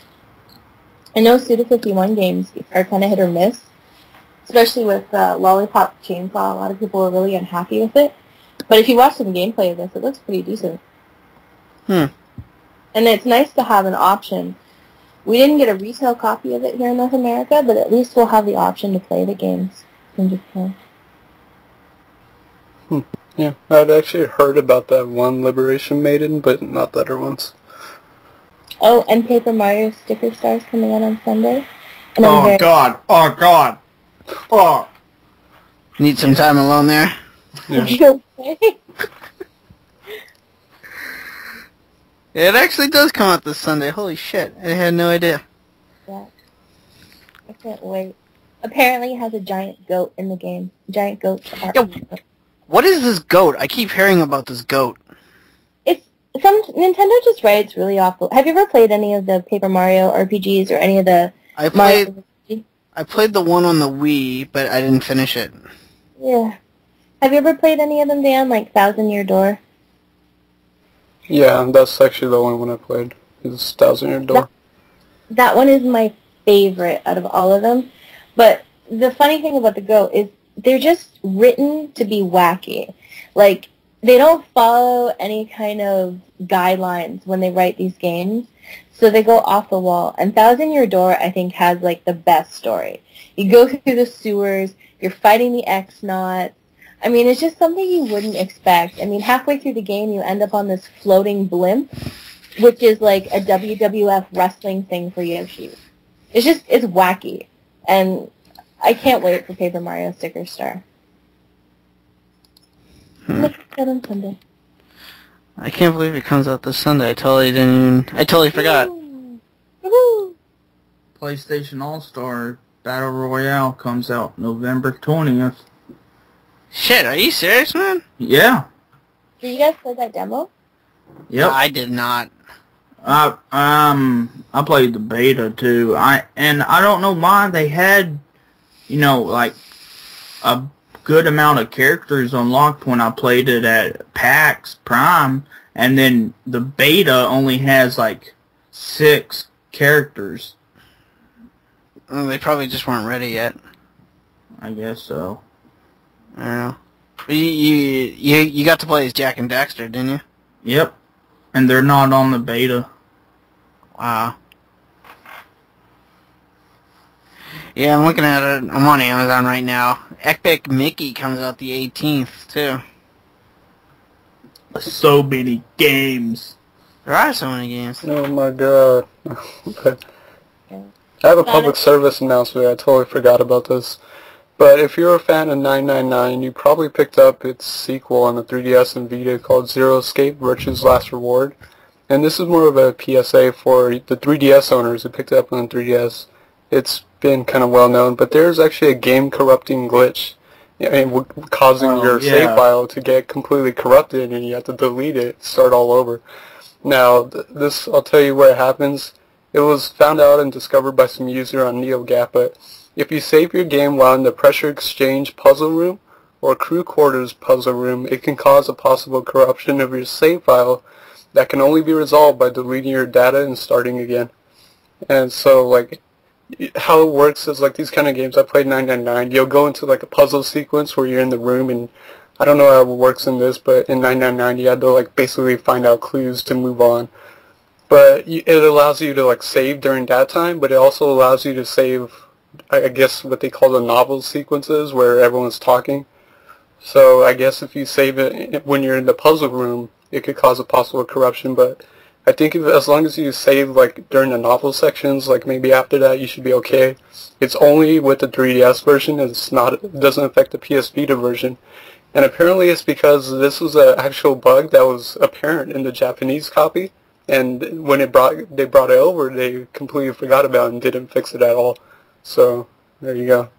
I know Suda51 games are kind of hit or miss, especially with Lollipop Chainsaw. A lot of people are really unhappy with it. But if you watch some gameplay of this, it looks pretty decent. And it's nice to have an option. We didn't get a retail copy of it here in North America, but at least we'll have the option to play the games in Japan.
Yeah, I'd actually heard about that one Liberation Maiden, but not the other ones.
Oh, and Paper Mario Sticker Stars coming out on Sunday. And
God. Oh.
Need some time alone there?
Yeah.
You okay?
It actually does come out this Sunday. Holy shit. I had no idea.
Yeah. I can't wait. Apparently it has a giant goat in the game. Giant goats are...
Yo, what is this goat? I keep hearing about this goat.
Nintendo just writes really awful. Have you ever played any of the Paper Mario RPGs or any of the
I played the one on the Wii, but I didn't finish it.
Yeah. Have you ever played any of them, Dan? Like Thousand Year Door?
Yeah, that's actually the only one I played. Is Thousand Year Door.
That one is my favorite out of all of them. But the funny thing about the goat is they're just written to be wacky. Like, they don't follow any kind of guidelines when they write these games, so they go off the wall. And Thousand Year Door, I think, has, like, the best story. You go through the sewers, you're fighting the X-Nauts. I mean, it's just something you wouldn't expect. I mean, halfway through the game, you end up on this floating blimp, which is, like, a WWF wrestling thing for Yoshi. It's wacky. And I can't wait for Paper Mario Sticker Star. On Sunday.
I can't believe it comes out this Sunday. I totally forgot.
Woo-hoo!
PlayStation All-Star Battle Royale comes out November 20th.
Shit, are you serious, man?
Yeah.
Did you guys play that demo?
Yep.
I did not.
I played the beta too. I don't know why they had, like a good amount of characters unlocked when I played it at PAX Prime, and then the beta only has like 6 characters.
Well, they probably just weren't ready yet.
I guess so.
I don't know. You got to play as Jack and Daxter, didn't you?
Yep. And they're not on the beta.
Wow. Yeah, I'm looking at it. I'm on Amazon right now. Epic Mickey comes out the 18th, too.
So many games.
There are so many games.
Oh my god. I have a public service announcement. I totally forgot about this. But if you're a fan of 999, you probably picked up its sequel on the 3DS and Vita called Zero Escape: Virtue's Last Reward. And this is more of a PSA for the 3DS owners who picked it up on the 3DS. It's been kind of well known, but there's actually a game corrupting glitch, causing your save file to get completely corrupted, and you have to delete it, start all over. Now, this, I'll tell you where it happens. It was found out and discovered by some user on NeoGAF, but if you save your game while in the Pressure Exchange puzzle room or Crew Quarters puzzle room, it can cause a possible corruption of your save file that can only be resolved by deleting your data and starting again. And so, like, how it works is, like, these kind of games, I played 999, you'll go into, like, a puzzle sequence where you're in the room, and I don't know how it works in this, but in 999 you had to, like, basically find out clues to move on. But it allows you to, like, save during that time, but it also allows you to save, I guess, what they call the novel sequences, where everyone's talking. So I guess if you save it when you're in the puzzle room, it could cause a possible corruption, but I think as long as you save, like, during the novel sections, like, maybe after that, you should be okay. It's only with the 3DS version, it doesn't affect the PS Vita version. And apparently it's because this was an actual bug that was apparent in the Japanese copy, and when they brought it over, they completely forgot about it and didn't fix it at all. So, there you go.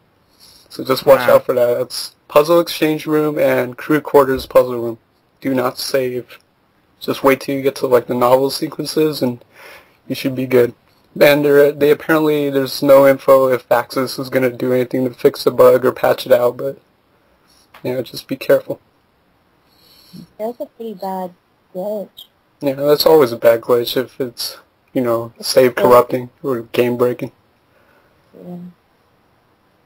So just watch out for that. It's Puzzle Exchange Room and Crew Quarters Puzzle Room. Do not save. Just wait till you get to, like, the novel sequences, and you should be good. And they apparently, there's no info if Axis is going to do anything to fix the bug or patch it out, but, just be careful.
That's a pretty bad glitch.
Yeah, that's always a bad glitch if it's, save corrupting or game breaking.
Yeah.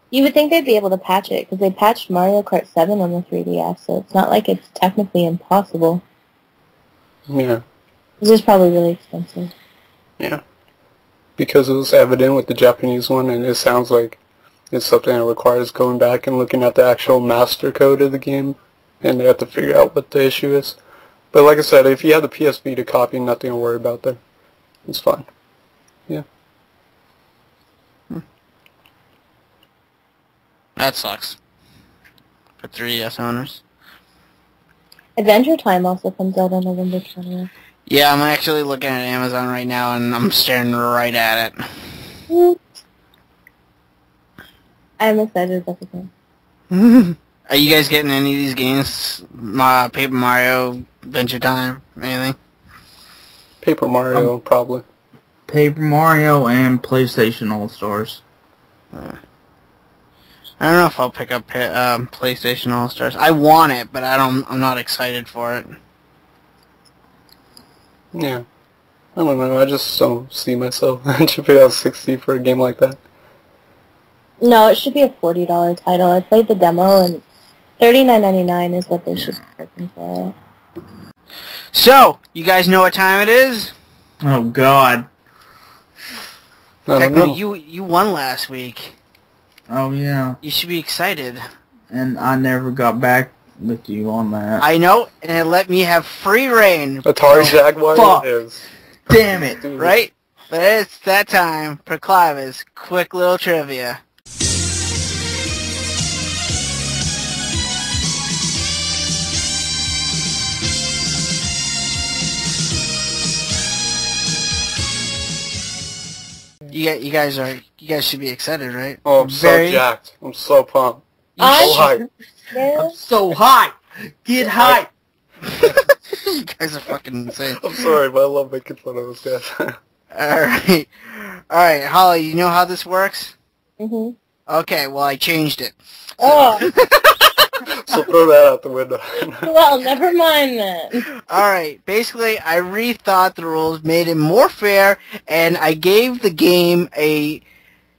You would think they'd be able to patch it, because they patched Mario Kart 7 on the 3DS, so it's not like it's technically impossible.
Yeah.
This is probably really expensive.
Yeah. Because it was evident with the Japanese one, and it sounds like it's something that requires going back and looking at the actual master code of the game, and they have to figure out what the issue is. But like I said, if you have the PS Vita copy, nothing to worry about there. It's fine. Yeah.
That sucks. For 3DS owners.
Adventure Time also comes out on November 20th.
Yeah, I'm actually looking at Amazon right now, and I'm staring right at it.
I'm excited about the game.
Are you guys getting any of these games? Paper Mario, Adventure Time, anything?
Paper Mario, probably.
Paper Mario and PlayStation All-Stars.
I don't know if I'll pick up PlayStation All-Stars. I want it, but I'm not excited for it.
Yeah. I don't know, I just don't see myself chipping out 60 for a game like that.
No, it should be a $40 title. I played the demo, and $39.99 is what they should be charging for it.
So, you guys know what time it is?
Oh, God.
I don't
Techno,
know.
you won last week.
Oh, yeah.
You should be excited.
And I never got back with you on that.
I know, and it let me have free reign.
Atari Jaguar
fuck.
it is.
Damn it.
Right? But it's that time for Cliva's quick little trivia. You guys should be excited, right?
Oh, I'm so jacked. I'm so pumped.
I'm
So hyped.
I'm so hyped. Get hyped.
You guys are fucking insane.
I'm sorry, but I love making fun of those guys.
Alright, Holly, you know how this works?
Mm-hmm.
Okay, well, I changed it.
Oh,
So throw that out the window.
well, never mind then.
Alright, basically, I rethought the rules, made it more fair, and I gave the game a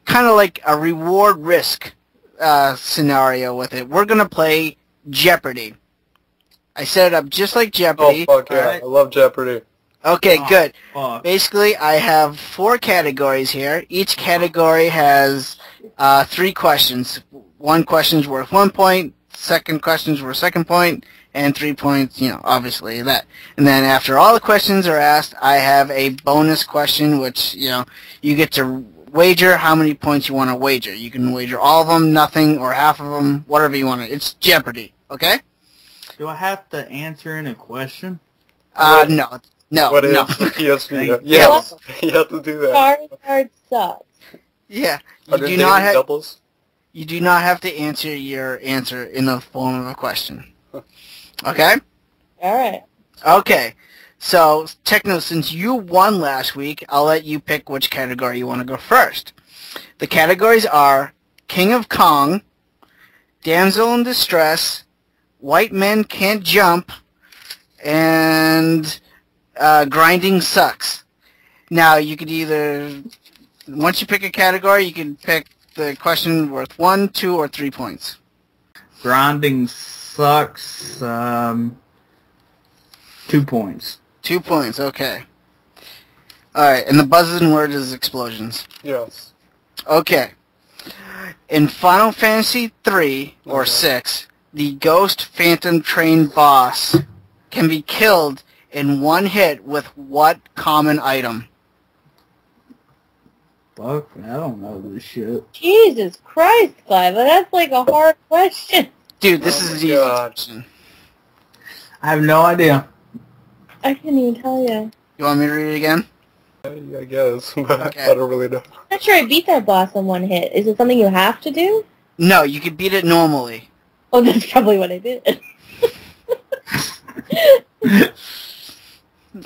kind of like a reward-risk scenario with it. We're going to play Jeopardy. I set it up just like Jeopardy.
Oh, fuck yeah.
Alright?
I love Jeopardy.
Okay,
Oh,
good.
fuck.
Basically, I have 4 categories here. Each category has 3 questions. One question's worth 1 point, second question's worth 2 point, and 3 points, obviously that. And then after all the questions are asked, I have a bonus question, which, you get to wager how many points you want to wager. You can wager all of them, nothing, or half of them, whatever you want to. It's Jeopardy, okay?
Do I have to answer in a question?
No.
What is
No.
PSP? Yes, you have to do that.
Charizard sucks.
Yeah.
Are there daily doubles?
You do not have to answer your answer in the form of a question. Okay?
Alright.
Okay. So, Techno, since you won last week, I'll let you pick which category you want to go first. The categories are King of Kong, Damsel in Distress, White Men Can't Jump, and Grinding Sucks. Now, you could either, once you pick a category, you can pick the question worth 1, 2, or 3 points.
Grinding sucks. 2 points.
2 points, okay. Alright, and the buzzing word is explosions.
Yes.
Okay. In Final Fantasy 3 or 6, the Ghost Phantom Train boss can be killed in one hit with what common item?
Fuck, I don't know this shit.
Jesus Christ, Cliva, that's like a hard question.
Dude, this is the easy question.
I have no idea.
I can't even tell you.
You want me to read it again?
I guess, but
Okay.
I don't really know.
I'm not sure I beat that boss in one hit. Is it something you have to do?
No, you could beat it normally.
Oh, that's probably what I did.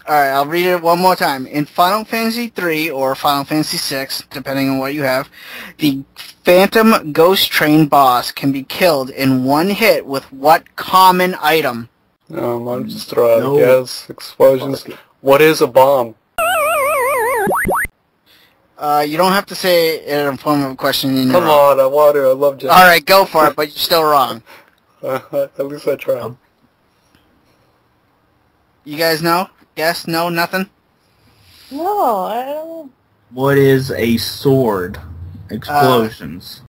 Alright, I'll read it one more time. In Final Fantasy 3 or Final Fantasy 6, depending on what you have, the Phantom Ghost Train boss can be killed in one hit with what common item?
I'll just throw out
No.
a guess. Explosions. What is a bomb?
You don't have to say it in the form of a question.
Come on, I want to. I love Jeopardy.
Alright, go for it, but you're still wrong.
At least I tried.
You guys know? Guess? No? Nothing?
No, I don't.
What is a sword? Explosions.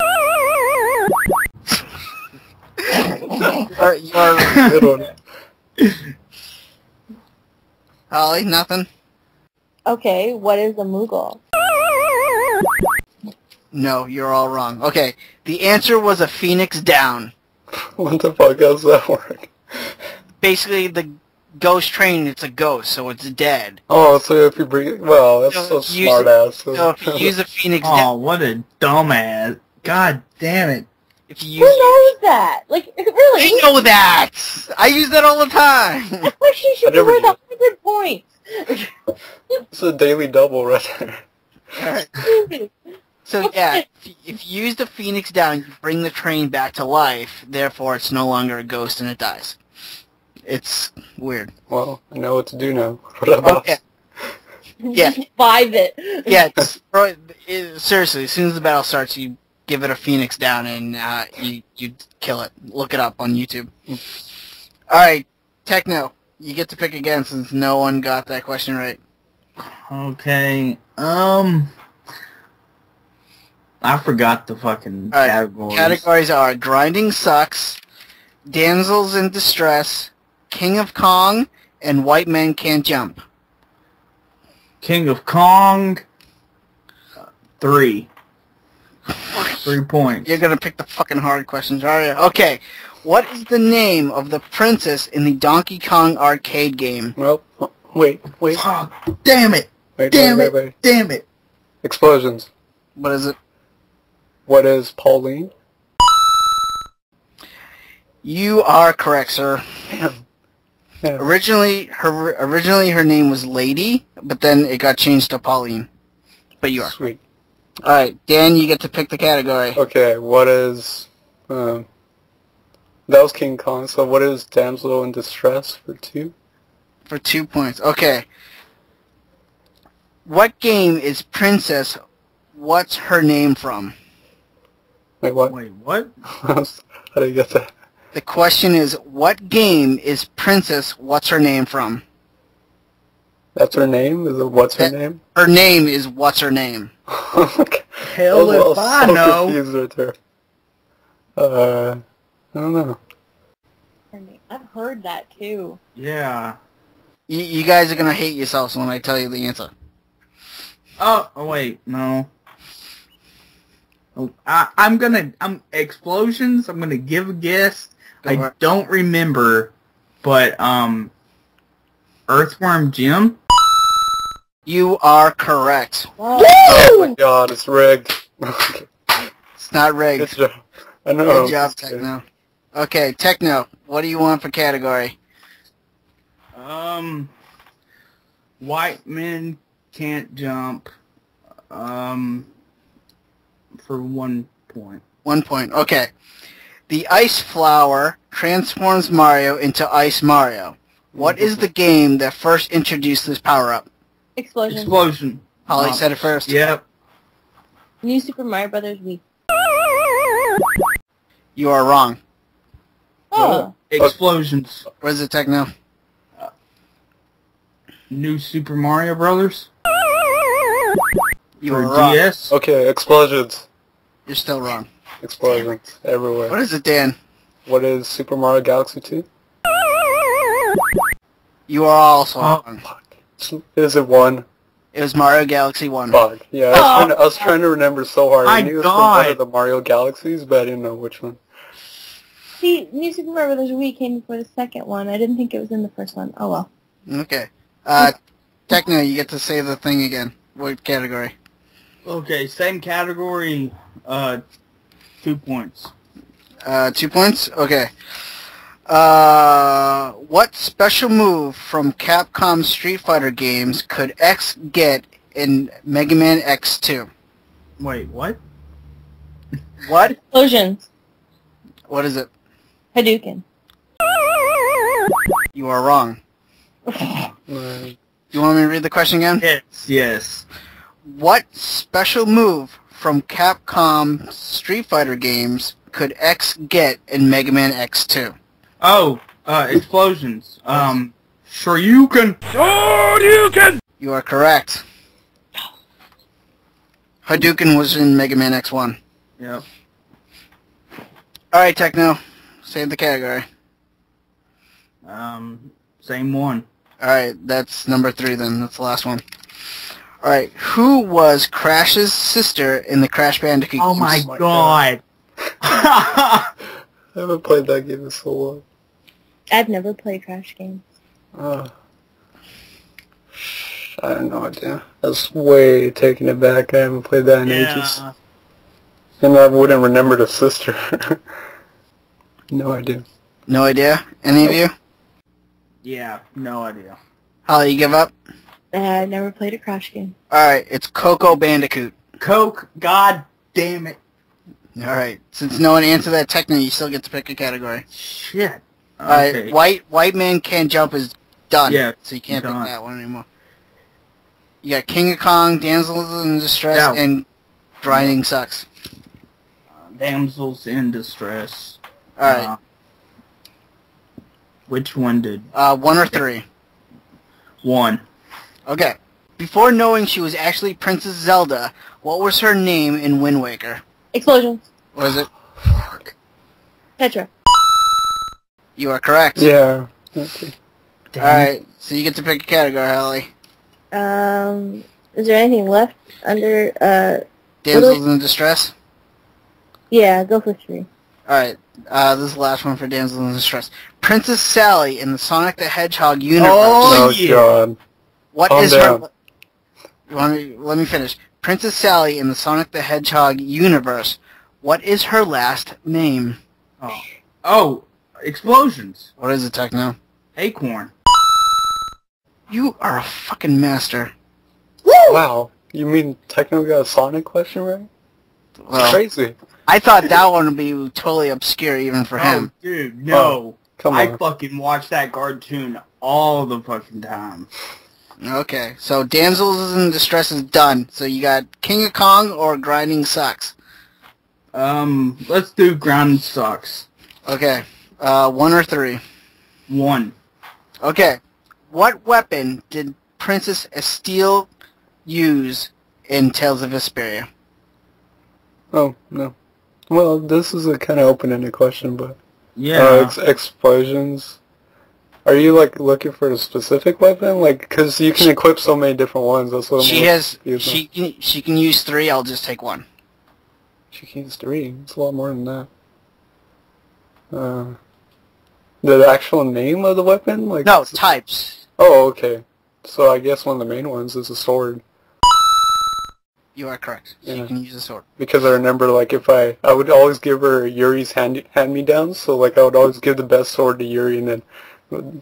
Good one.
Holly, nothing?
Okay, what is a Moogle?
No, you're all wrong. Okay, the answer was a Phoenix Down.
What the fuck? How's that work?
Basically, ghost train, it's a ghost, so it's dead.
Oh, so if you bring... Well, that's so smart ass.
So if you use a phoenix
Oh,
down...
what a dumbass. God damn it.
If you
Who
use...
knows that? Like, really?
I know that! I use that all the time!
I wish she should be worth 100 points.
It's a daily double right there.
Alright. So yeah, if you use the phoenix down, you bring the train back to life, therefore it's no longer a ghost and it dies. It's weird.
Well, I know what to do now. What about?
Okay. Yeah.
Vibe it.
Yeah, seriously, as soon as the battle starts, you give it a phoenix down and you kill it. Look it up on YouTube. Alright, Techno, you get to pick again since no one got that question right.
Okay, I forgot the fucking categories.
Categories are Grinding Sucks, Damsels in Distress, King of Kong, and White Men Can't Jump.
King of Kong, 3. 3 points.
You're gonna pick the fucking hard questions, are you? Okay. What is the name of the princess in the Donkey Kong arcade game?
Well, wait.
Fuck, damn it.
Wait.
Damn it.
Explosions.
What is it?
What is Pauline?
You are correct, sir.
Damn. Yeah.
Originally her name was Lady, but then it got changed to Pauline. But you are.
Sweet.
Alright, Dan, you get to pick the category.
Okay, what is... that was King Kong, so what is Damsel in Distress for 2?
For 2 points. Okay. What game is Princess What's Her Name from?
Wait, what?
Wait, what?
How do you get that?
The question is, what game is Princess What's Her Name from?
That's her name? Is it what's her name?
Her name is What's Her Name.
Okay.
Hell if I know.
Confused right there. I don't know.
I've heard that too.
Yeah.
You guys are gonna hate yourselves when I tell you the answer.
Oh wait, no. I'm explosions. I'm gonna give a guess. I don't remember, but Earthworm Jim.
You are correct.
Oh my god, it's rigged.
It's not rigged.
Good job. I know.
Good job, Techno. Okay, Techno, what do you want for category?
White men can't jump. For 1 point.
1 point. Okay. The Ice Flower transforms Mario into Ice Mario. What is the game that first introduced this power-up?
Explosion.
Holly said it first.
Yep.
New Super Mario Brothers Wii.
You are wrong.
Oh.
Explosions.
What is it, Techno?
New Super Mario Brothers.
You
For
are wrong.
DS.
Okay, explosions.
You're still wrong.
Explosions everywhere.
What is it, Dan?
What is Super Mario Galaxy 2?
You are also wrong.
Fuck. Is it 1?
It was Mario Galaxy 1.
Fuck. Yeah, I was trying to remember so hard. I
My
knew it was from
God.
one of the Mario Galaxies, but I didn't know which one.
See, New Super Mario Brothers Wii came before the second one. I didn't think it was in the first one. Oh well.
Okay. Techno, you get to say the thing again. What category?
Okay, same category. 2 points.
2 points? Okay. What special move from Capcom Street Fighter games could X get in Mega Man X2?
Wait, what?
What?
Explosions.
What is it?
Hadouken.
You are wrong. You want me to read the question again?
Yes.
What special move from Capcom Street Fighter games could X get in Mega Man X2?
Oh, explosions. Shoryuken!
You are correct. Hadouken was in Mega Man X1.
Yep.
Alright, Techno. Save the category.
Same one.
Alright, that's number 3 then. That's the last one. Alright, who was Crash's sister in the Crash Bandicoot
Oh
games?
my god.
I haven't played that game in so long.
I've never played Crash games.
I have no idea. That's way taking it back. I haven't played that in ages. And I wouldn't remember the sister. No idea.
No idea? Any of you?
Yeah, no idea.
Holly, you give up?
I never played a Crash game.
Alright, it's Coco Bandicoot.
Coke, god damn it.
Alright, since no one answered that Techno, you still get to pick a category.
Shit.
Alright, White Man Can't Jump is done.
Yeah,
so you can't
done.
pick that one anymore. You got King of Kong, Damsels in Distress,
No.
and Grinding Sucks.
Damsels in Distress.
Alright.
Which one did?
1 or 3.
1.
Okay. Before knowing she was actually Princess Zelda, what was her name in Wind Waker?
Explosions.
What is it?
Petra.
You are correct.
Yeah. Okay.
Alright, so you get to pick a category, Holly.
Is there anything left under,
Damsels in Distress?
Yeah, go for 3.
Alright, this is the last one for Damsels in Distress. Princess Sally in the Sonic the Hedgehog universe.
Oh,
Oh, God.
What
Calm
is
down.
her... Let me finish. Princess Sally in the Sonic the Hedgehog universe. What is her last name?
Oh, explosions.
What is it, Techno?
Acorn.
You are a fucking master.
Wow. You mean Techno got a Sonic question right?
Well,
Crazy.
I thought that one would be totally obscure even for him.
Oh, dude, no.
Come
I
on.
fucking watch that cartoon all the fucking time.
Okay, so Damsels in Distress is done. So you got King of Kong or Grinding Sucks.
Let's do Ground Sucks.
Okay, 1 or 3.
1.
Okay, what weapon did Princess Estelle use in Tales of Vesperia?
Oh, no. Well, this is a kind of open-ended question, but...
Yeah.
Explosions. Are you, like, looking for a specific weapon? Like, because you can equip so many different ones. That's what I'm
She can use 3. I'll just take 1.
She can use 3. It's a lot more than that. The actual name of the weapon? Like
No, types.
Oh, okay. So I guess one of the main ones is a sword.
You are correct. So
Yeah.
you can use a sword.
Because I remember, like, if I would always give her Yuri's hand-me-downs, so, like, I would always give the best sword to Yuri and then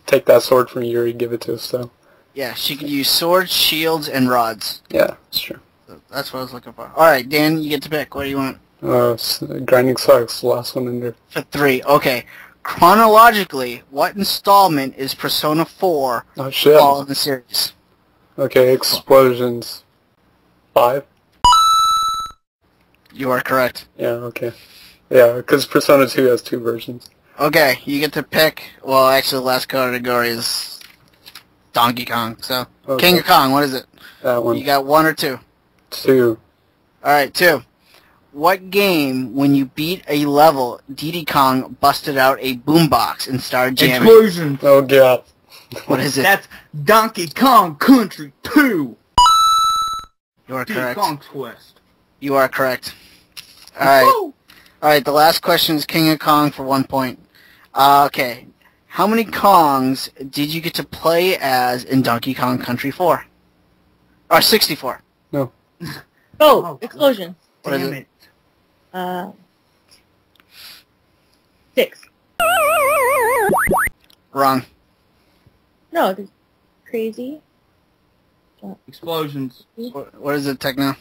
take that sword from Yuri, give it to Estelle.
Yeah, she could use swords, shields, and rods.
Yeah, that's true.
So that's what I was looking for. Alright, Dan, you get to pick. What do you want?
Grinding Sucks, the last one in there.
For 3. Okay. Chronologically, what installment is Persona 4
Oh, shit.
all in the series?
Okay, Explosions. 5?
You are correct.
Yeah, okay. Yeah, because Persona 2 has 2 versions.
Okay, you get to pick. Well, actually, the last category is Donkey Kong. So,
Okay.
King of Kong, what is it?
That one.
You got 1 or 2?
2.
Alright, 2. What game, when you beat a level, Diddy Kong busted out a boombox and started jamming?
Explosions.
Oh, God.
What is it?
That's Donkey Kong Country 2.
You are
Diddy
correct.
Kong Quest.
You are correct. Alright.
Woo!
Alright, the last question is King of Kong for 1 point. Okay. How many Kongs did you get to play as in Donkey Kong Country 4? Or 64?
No.
Oh, explosion.
What is
Damn
it?
6.
Wrong.
No, it's crazy.
Explosions.
What is it, Techno?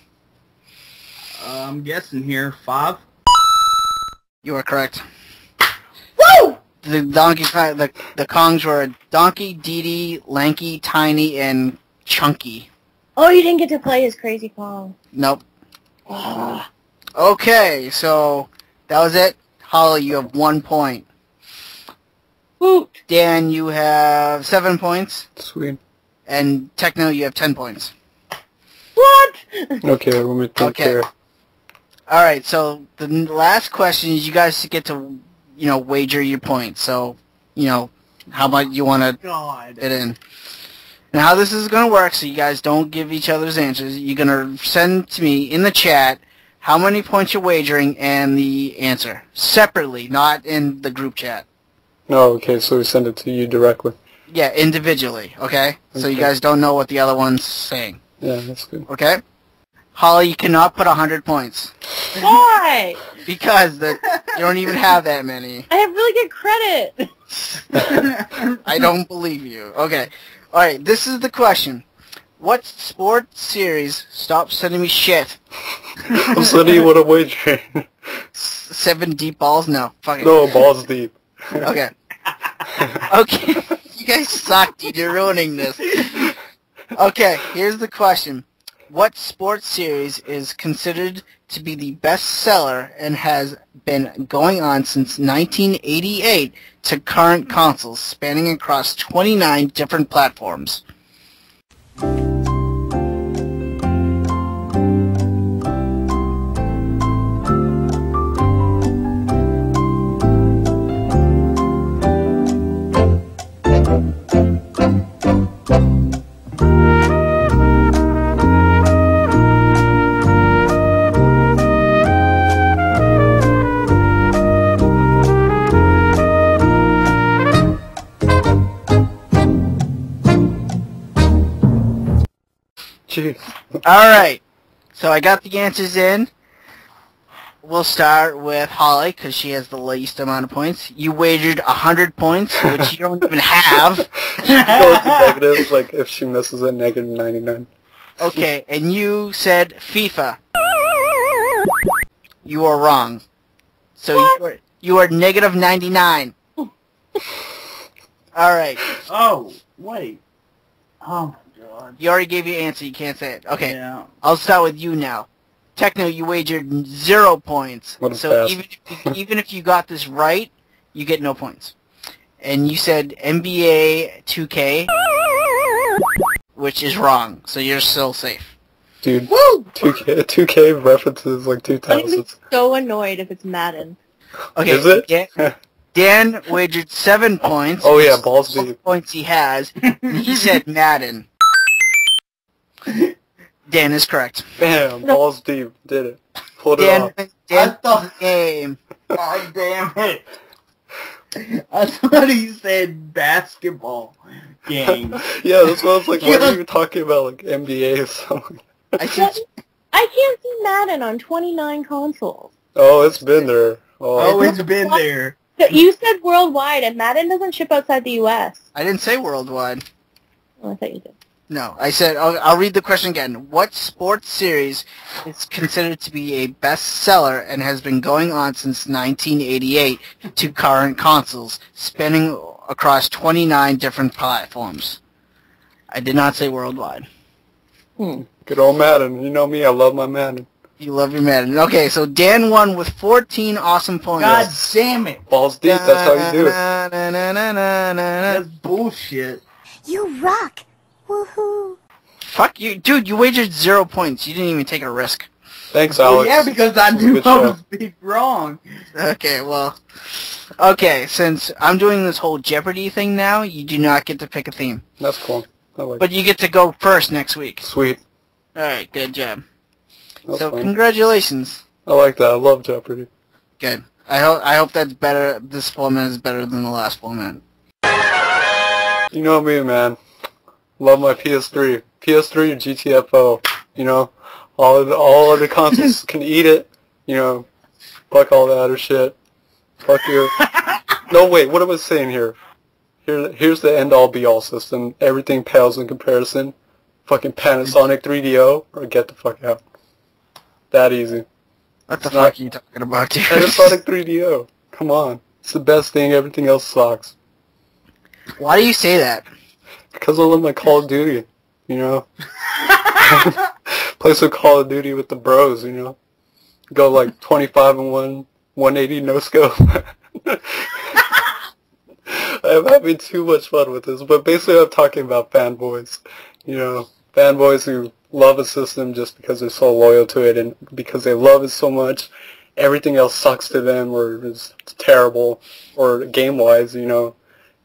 I'm guessing here 5.
You are correct.
Woo!
The Donkey Kong, the Kongs were Donkey, Dee, Lanky, Tiny, and Chunky.
Oh, you didn't get to play as Crazy Kong.
Nope. Okay, so that was it. Holly, you have 1 point.
Woot!
Dan, you have 7 points.
Sweet.
And Techno, you have 10 points.
What?
Okay, let me take
Okay.
care.
Alright, so the last question is you guys get to, wager your points. So, how much you want to
God.
it in. And how this is going to work, so you guys don't give each other's answers, you're going to send to me in the chat how many points you're wagering and the answer. Separately, not in the group chat.
No, okay, so we send it to you directly.
Yeah, individually, okay? So you
Okay.
guys don't know what the other one's saying,
Yeah, that's good.
okay? Holly, you cannot put 100 points.
Why?
Because you don't even have that many.
I have really good credit.
I don't believe you. Okay. Alright, this is the question. What sports series... Stop sending me shit.
I'm sending you what a wager.
7 deep balls? No. Fuck it.
No, balls deep.
Okay. Okay. You guys suck, dude. You're ruining this. Okay, here's the question. What sports series is considered to be the best seller and has been going on since 1988 to current consoles, spanning across 29 different platforms?
Jeez.
Alright, so I got the answers in. We'll start with Holly, because she has the least amount of points. You wagered 100 points, which you don't even have.
Go to negative, like if she misses it, negative 99.
Okay, and you said FIFA. You are wrong. So you are negative 99. Alright.
Oh, wait. Oh, my God.
You already gave your answer, you can't say it. Okay,
Yeah.
I'll start with you now. Techno, you wagered 0 points.
What a
So
pass.
even if you got this right, you get no points. And you said NBA 2K, which is wrong. So you're still safe.
Dude,
Woo!
2K references like
I'm gonna be
2000s.
so annoyed if it's Madden.
Okay,
Is it?
Dan wagered 7 points.
Oh yeah, balls
All the
deep.
points he has. And he said Madden. Dan is correct.
Bam, balls deep. Did it. Pulled it
Dan
off.
wins
I thought-
the game.
God damn it. I thought he said basketball game.
Yeah, that's what I was like. Why are you talking about like NBA or something?
I said,
I can't see Madden on 29 consoles.
Oh, it's been there. Oh,
Always been there.
So you said worldwide, and Madden doesn't ship outside the U.S.
I didn't say worldwide.
Oh, I thought you did.
No, I said, I'll read the question again. What sports series is considered to be a bestseller and has been going on since 1988 to current consoles, spanning across 29 different platforms? I did not say worldwide.
good old Madden. You know me, I love my Madden.
You love your Madden. Okay, so Dan won with 14 awesome points.
God damn it.
Balls deep, that's how you do it.
That's bullshit.
You rock! Woohoo!
Fuck you. Dude, you wagered 0 points. You didn't even take a risk.
Thanks,
Well,
Alex.
yeah, because I
This was a
knew
good
I
show.
was big wrong.
Okay, well. Okay, since I'm doing this whole Jeopardy thing now, you do not get to pick a theme.
That's cool. I like
But you get to go first next week.
Sweet.
Alright, good job.
That's
So
fun.
congratulations.
I like that. I love Jeopardy.
Good. I hope that's better. This format is better than the last format.
You know me, man. Love my PS3. PS3 or GTFO. You know, all other consoles can eat it. You know, fuck all that other shit. Fuck your. No, wait. What am I saying here? Here's the end-all be-all system. Everything pales in comparison. Fucking Panasonic 3DO or get the fuck out. That easy.
What the
It's not-
fuck are you talking about, dude?
Panasonic 3DO. Come on. It's the best thing. Everything else sucks.
Why do you say that?
Because I love my Call of Duty, you know? Play some Call of Duty with the bros, you know? Go like 25 and 180 no scope. I'm having too much fun with this, but basically I'm talking about fanboys. You know, fanboys who love a system just because they're so loyal to it and because they love it so much. Everything else sucks to them or is terrible, or game-wise, you know.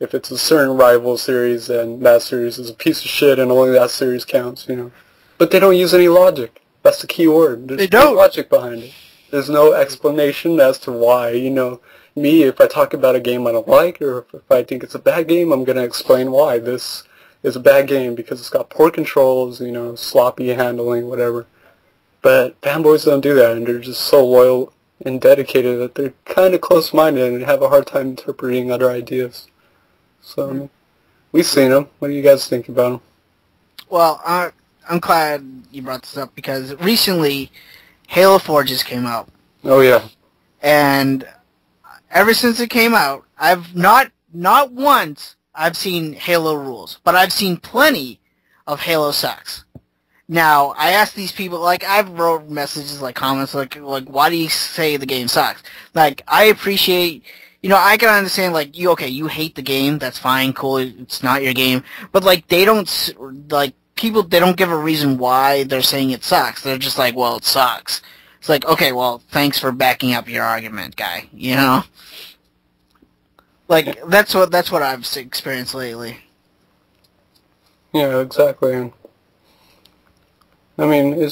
If it's a certain rival series, then that series is a piece of shit and only that series counts, you know. But they don't use any logic. That's the key word. There's
They don't.
no logic behind it. There's no explanation as to why, you know. me, if I talk about a game I don't like, or if I think it's a bad game, I'm going to explain why this is a bad game, because it's got poor controls, you know, sloppy handling, whatever. But fanboys don't do that, and they're just so loyal and dedicated that they're kind of close-minded and have a hard time interpreting other ideas. So, we've seen them. What do you guys think about them?
Well, I'm glad you brought this up, because recently Halo 4 just came out.
Oh, yeah.
And ever since it came out, I've not once I've seen Halo rules, but I've seen plenty of Halo sucks. Now, I asked these people, like, I've wrote messages, like, comments, like, why do you say the game sucks? Like, I appreciate, you know, I can understand, like, you hate the game, that's fine, cool, it's not your game, but, like, they don't, like, people, they don't give a reason why they're saying it sucks. They're just like, well, it sucks. It's like, okay, well, thanks for backing up your argument, guy, you know? Like, that's what I've experienced lately.
Yeah, exactly. I mean,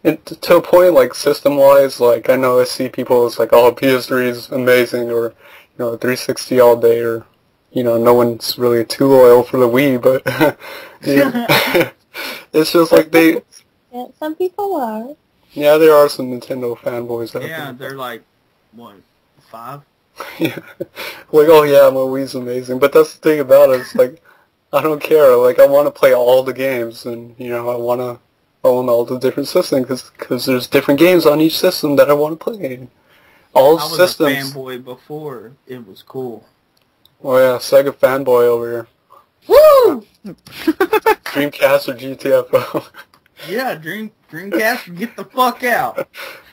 to a point, like, system-wise, like, I know I see people, it's like, oh, PS3 is amazing, or, you know, 360 all day, or, you know, no one's really too loyal for the Wii, but it's just like they...
Yeah, some people are.
Yeah, there are some Nintendo fanboys out there.
Yeah, they're like, what, 5?
Yeah. Like, oh yeah, my Wii's amazing. But that's the thing about it, it's like, I don't care. Like, I want to play all the games, and, you know, I want to own all the different systems, because there's different games on each system that I want to play. All systems.
I was a fanboy before it was cool.
Oh yeah, Sega fanboy over here.
Woo!
Dreamcast or GTFO.
Yeah, Dreamcast, get the fuck out.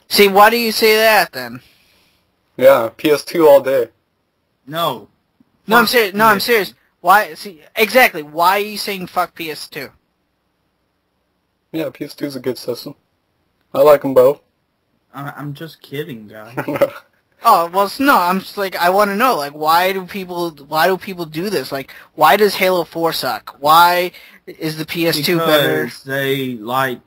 See, why do you say that, then?
Yeah, PS2 all day.
No.
No, I'm serious. No, I'm serious. Why? See, exactly. Why are you saying fuck PS2?
Yeah, PS2's a good system. I like them both.
I'm just kidding, guys.
Oh, well, no, I'm just like, I want to know, like, why do people do this? Like, why does Halo 4 suck? Why is the PS2 better?
Because they like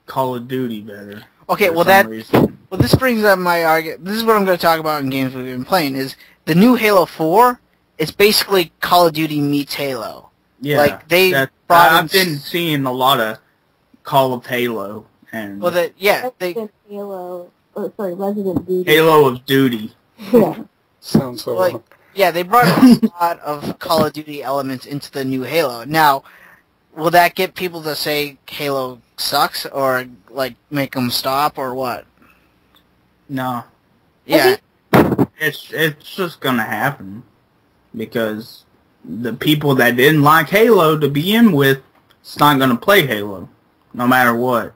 Call of Duty better.
Okay, well, this brings up my argument. This is what I'm going to talk about in games we've been playing, is the new Halo 4 is basically Call of Duty meets Halo.
Yeah,
like,
I've been seeing a lot of Call of Halo. And
Halo... Oh, sorry, Resident Duty.
Halo of Duty.
Yeah.
Sounds so
like, yeah, they brought a lot of Call of Duty elements into the new Halo. Now, will that get people to say Halo sucks, or, like, make them stop, or what?
No.
Yeah.
It's just gonna happen. Because the people that didn't like Halo to begin with, it's not gonna play Halo. No matter what.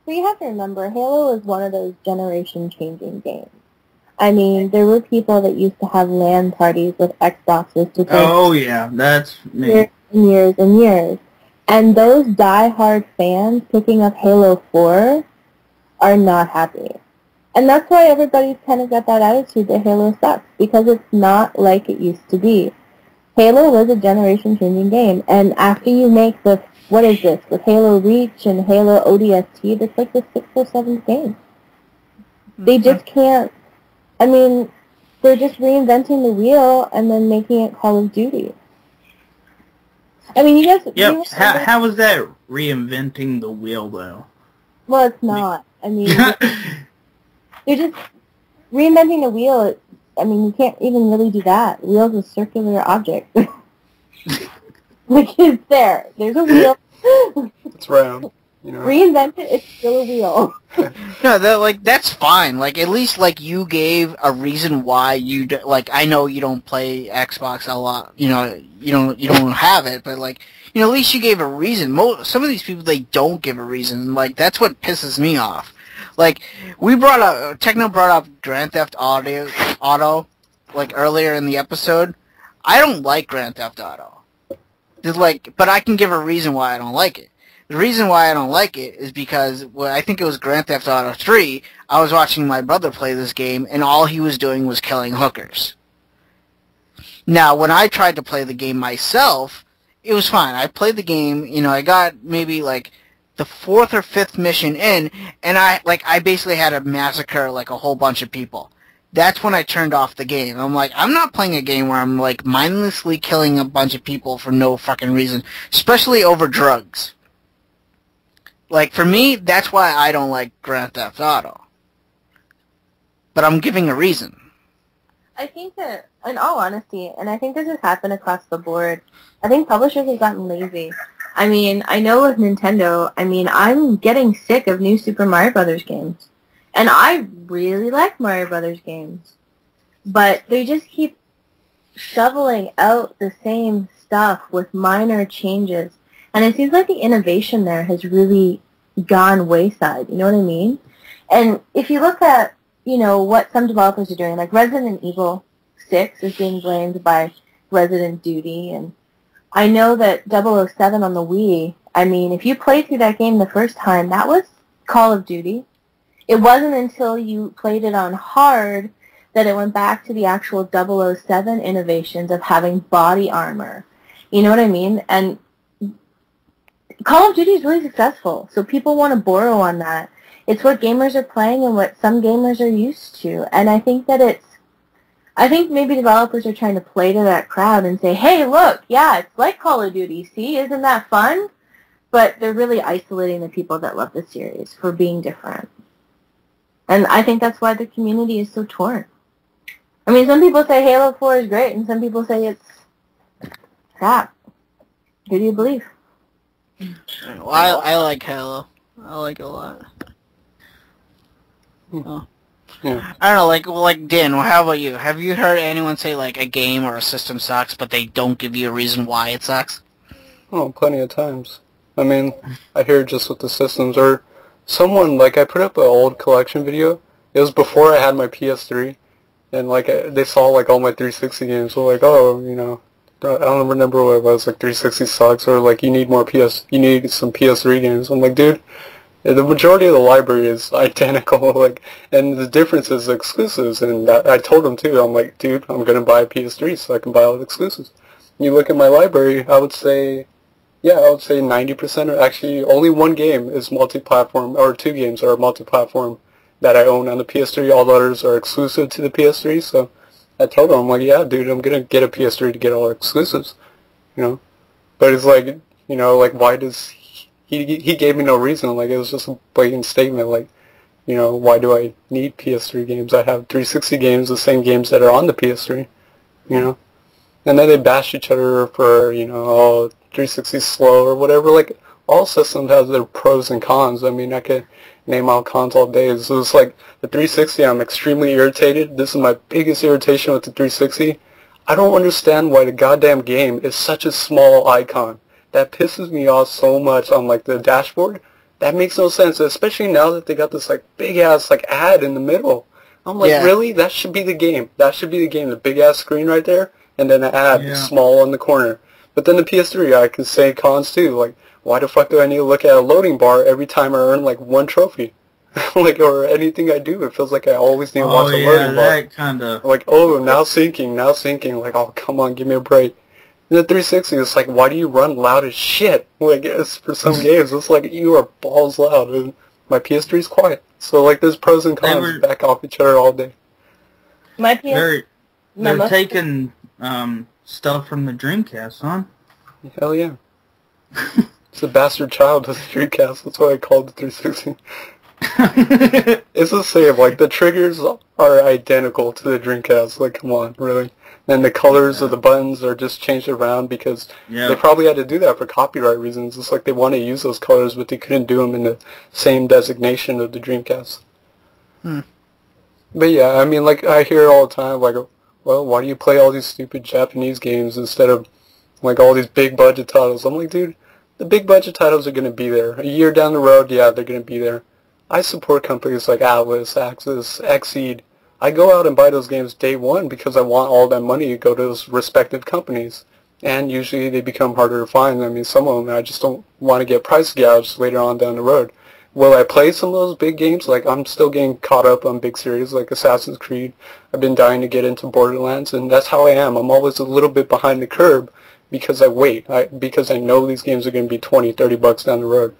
So you have to remember, Halo is one of those generation-changing games. I mean, there were people that used to have LAN parties with Xboxes to play.
Oh yeah, that's me.
Years and years and years. And those die-hard fans picking up Halo 4 are not happy. And that's why everybody's kind of got that attitude that Halo sucks, because it's not like it used to be. Halo was a generation-changing game, and after you make the, what is this, with Halo Reach and Halo ODST, that's like the 6th or 7th game. They just can't, I mean, they're just reinventing the wheel and then making it Call of Duty. I mean, you guys...
Yep, how is that reinventing the wheel, though?
Well, it's not. I mean, you're just reinventing the wheel. I mean, you can't even really do that. The wheel's a circular object. Like, it's there. There's a wheel.
It's round. You know.
Reinvent it, it's still a wheel.
No, that's fine. Like, at least, like, you gave a reason why you like. I know you don't play Xbox a lot. You know, you don't have it, but like, you know, at least you gave a reason. Some of these people, they don't give a reason. Like, that's what pisses me off. Like, Techno brought up Grand Theft Auto, like, earlier in the episode. I don't like Grand Theft Auto. But I can give a reason why I don't like it. The reason why I don't like it is because, well, I think it was Grand Theft Auto 3, I was watching my brother play this game, and all he was doing was killing hookers. Now, when I tried to play the game myself, it was fine. I played the game, you know, I got maybe, like, the 4th or 5th mission in, and I basically had to massacre, like, a whole bunch of people. that's when I turned off the game. I'm like, I'm not playing a game where I'm like mindlessly killing a bunch of people for no fucking reason, especially over drugs. Like, for me, that's why I don't like Grand Theft Auto. But I'm giving a reason.
I think that, in all honesty, and I think this has happened across the board, I think publishers have gotten lazy. I mean, I know with Nintendo, I mean, I'm getting sick of new Super Mario Brothers games. And I really like Mario Brothers games. But they just keep shoveling out the same stuff with minor changes. And it seems like the innovation there has really gone wayside, you know what I mean? And if you look at, you know, what some developers are doing, like Resident Evil 6 is being blamed by Resident Duty, and I know that 007 on the Wii, I mean, if you played through that game the first time, that was Call of Duty. It wasn't until you played it on hard that it went back to the actual 007 innovations of having body armor. You know what I mean? And Call of Duty is really successful, so people want to borrow on that. It's what gamers are playing and what some gamers are used to. And I think that I think maybe developers are trying to play to that crowd and say, hey, look, yeah, it's like Call of Duty. See, isn't that fun? But they're really isolating the people that love the series for being different. And I think that's why the community is so torn. I mean, some people say Halo 4 is great, and some people say it's crap. Who do you believe?
Well, I like Halo. I like it a lot. Oh.
Yeah.
I don't know, like Dan, how about you? Have you heard anyone say, like, a game or a system sucks, but they don't give you a reason why it sucks?
Oh, plenty of times. I mean, I hear it just with the systems, or someone, like, I put up an old collection video. It was before I had my PS3, and, like, they saw, like, all my 360 games, so, like, oh, you know, I don't remember what it was, like, 360 sucks, or, like, you need some PS3 games. I'm like, dude, the majority of the library is identical, like, and the difference is exclusives, and I told them, too, I'm like, dude, I'm going to buy a PS3 so I can buy all the exclusives. You look at my library, I would say 90%, or actually only one game is multi-platform, or two games are multi-platform that I own on the PS3. All the others are exclusive to the PS3, so I told him, I'm like, yeah, dude, I'm going to get a PS3 to get all our exclusives, you know? But it's like, you know, like, why does... He gave me no reason, like, it was just a blatant statement, like, you know, why do I need PS3 games? I have 360 games, the same games that are on the PS3, you know? And then they bash each other for, you know, oh, 360 is slow or whatever. Like, all systems have their pros and cons. I mean, I could name out cons all day. So it's like, the 360, I'm extremely irritated. This is my biggest irritation with the 360. I don't understand why the goddamn game is such a small icon. That pisses me off so much on, like, the dashboard. That makes no sense, especially now that they got this, like, big-ass, like, ad in the middle. I'm like, really? That should be the game. That should be the game. The big-ass screen right there, and then an ad small on the corner. But then the PS3, I can say cons, too. Like, why the fuck do I need to look at a loading bar every time I earn, like, one trophy? Like, or anything I do, it feels like I always need to watch a loading bar.
That kind of...
Like, oh, now syncing. Like, oh, come on, give me a break. And the 360, it's like, why do you run loud as shit? Like, it's, for some games, it's like, you are balls loud, and my PS3's quiet. So, like, there's pros and cons back off each other all day.
My PS...
They're taking stuff from the Dreamcast, huh?
Hell yeah. It's a bastard child of the Dreamcast, that's why I called the 360. It's the same, like, the triggers are identical to the Dreamcast, like, come on, really. And the colors of the buttons are just changed around because they probably had to do that for copyright reasons. It's like they want to use those colors, but they couldn't do them in the same designation of the Dreamcast. But yeah, I mean, like, I hear it all the time, like, well, why do you play all these stupid Japanese games instead of, like, all these big budget titles? I'm like, dude, the big budget titles are going to be there. A year down the road, yeah, they're going to be there. I support companies like Atlas, Axis, Xseed. I go out and buy those games day one because I want all that money to go to those respective companies. And usually they become harder to find. I mean, some of them I just don't want to get price gouged later on down the road. Will I play some of those big games? Like, I'm still getting caught up on big series like Assassin's Creed. I've been dying to get into Borderlands, and that's how I am. I'm always a little bit behind the curve because I wait. Because I know these games are going to be $20, $30 down the road.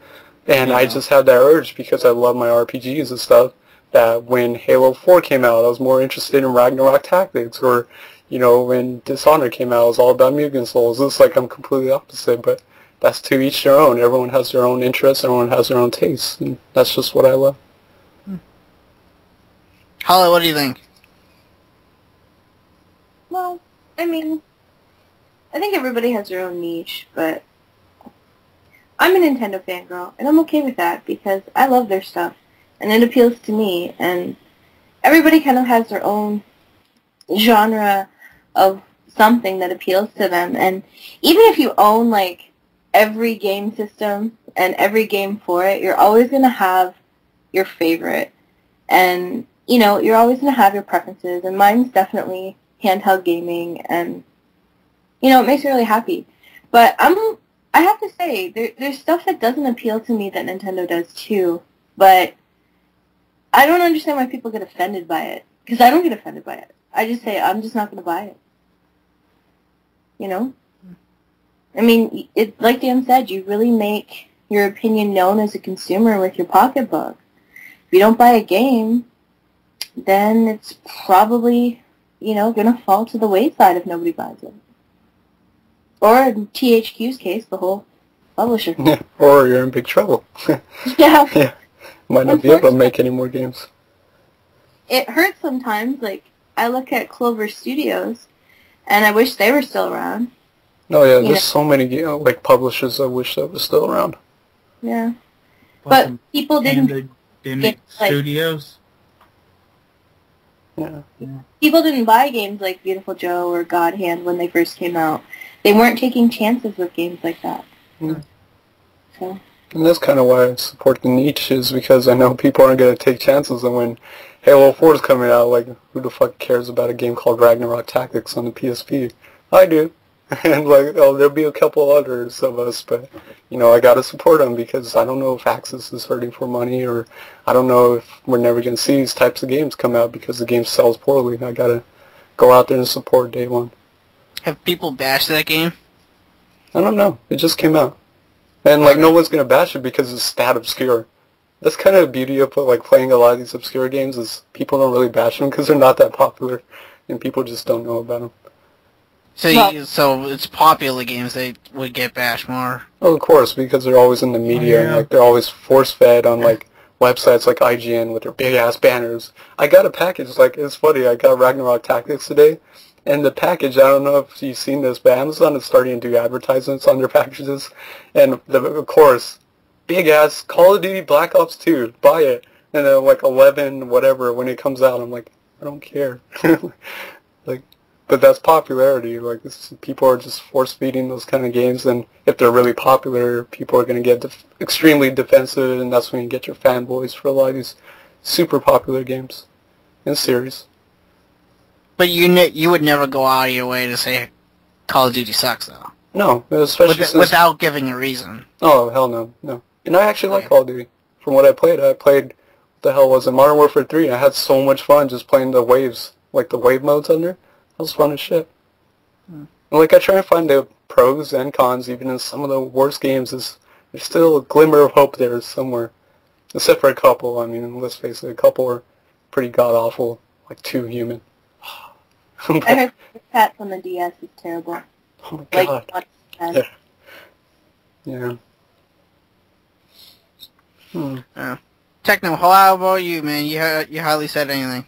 And I just have that urge because I love my RPGs and stuff. that when Halo 4 came out, I was more interested in Ragnarok Tactics, or, you know, when Dishonored came out, it was all about Mugen Souls. It's like I'm completely opposite, but that's to each their own. Everyone has their own interests, everyone has their own tastes, and that's just what I love.
Holly, what do you think?
Well, I mean, I think everybody has their own niche, but I'm a Nintendo fangirl, and I'm okay with that because I love their stuff, and it appeals to me, and everybody kind of has their own genre of something that appeals to them, and even if you own, like, every game system and every game for it, you're always going to have your favorite, and, you know, you're always going to have your preferences, and mine's definitely handheld gaming, and, you know, it makes me really happy. But I have to say, there's stuff that doesn't appeal to me that Nintendo does too, but I don't understand why people get offended by it, because I don't get offended by it. I just say, I'm just not going to buy it. You know? I mean, like Dan said, you really make your opinion known as a consumer with your pocketbook. If you don't buy a game, then it's probably, you know, going to fall to the wayside if nobody buys it. Or in THQ's case, the whole publisher.
Yeah, or you're in big trouble.
Yeah.
Yeah. Might not be able to make any more games.
It hurts sometimes. Like, I look at Clover Studios, and I wish they were still around.
Oh yeah, there's so many, you know, like, publishers I wish that were still around.
Yeah. But people didn't get, like,
Studios.
Yeah.
People didn't buy games like Beautiful Joe or God Hand when they first came out. They weren't taking chances with games like that.
Yeah.
So.
And that's kind of why I support the niche, is because I know people aren't going to take chances, and when Halo 4 is coming out, like, who the fuck cares about a game called Ragnarok Tactics on the PSP? I do. And, like, oh, there'll be a couple others of us, but, you know, I gotta support them, because I don't know if Axis is hurting for money, or I don't know if we're never gonna see these types of games come out because the game sells poorly. I gotta go out there and support day one.
Have people bashed that game?
I don't know. It just came out. And, like, no one's gonna bash it because it's that obscure. That's kind of the beauty of, like, playing a lot of these obscure games, is people don't really bash them because they're not that popular, and people just don't know about them.
So it's popular games they would get bashed more.
Oh, of course, because they're always in the media, and, like, they're always force-fed on, like, websites like IGN with their big-ass banners. I got a package, like, it's funny, I got Ragnarok Tactics today, and the package, I don't know if you've seen this, but Amazon is starting to do advertisements on their packages, and, of course, big-ass Call of Duty Black Ops 2, buy it, and then, like, 11, whatever, when it comes out, I'm like, I don't care. Like, but that's popularity. Like, people are just force-feeding those kind of games, and if they're really popular, people are going to get extremely defensive, and that's when you get your fanboys for a lot of these super popular games and series.
But you would never go out of your way to say Call of Duty sucks, though.
No, especially
without giving a reason.
Oh, hell no, no. And I actually like Call of Duty. From what I played, what the hell was it, Modern Warfare 3, and I had so much fun just playing the waves, like the wave modes on there. That was fun as shit. And, like, I try and find the pros and cons, even in some of the worst games. There's still a glimmer of hope there somewhere. Except for a couple. I mean, let's face it, a couple are pretty god-awful, like too human.
I heard Pat on the DS is terrible.
Oh my god.
Like,
yeah.
Yeah. Techno, how about you, man? You hardly said anything.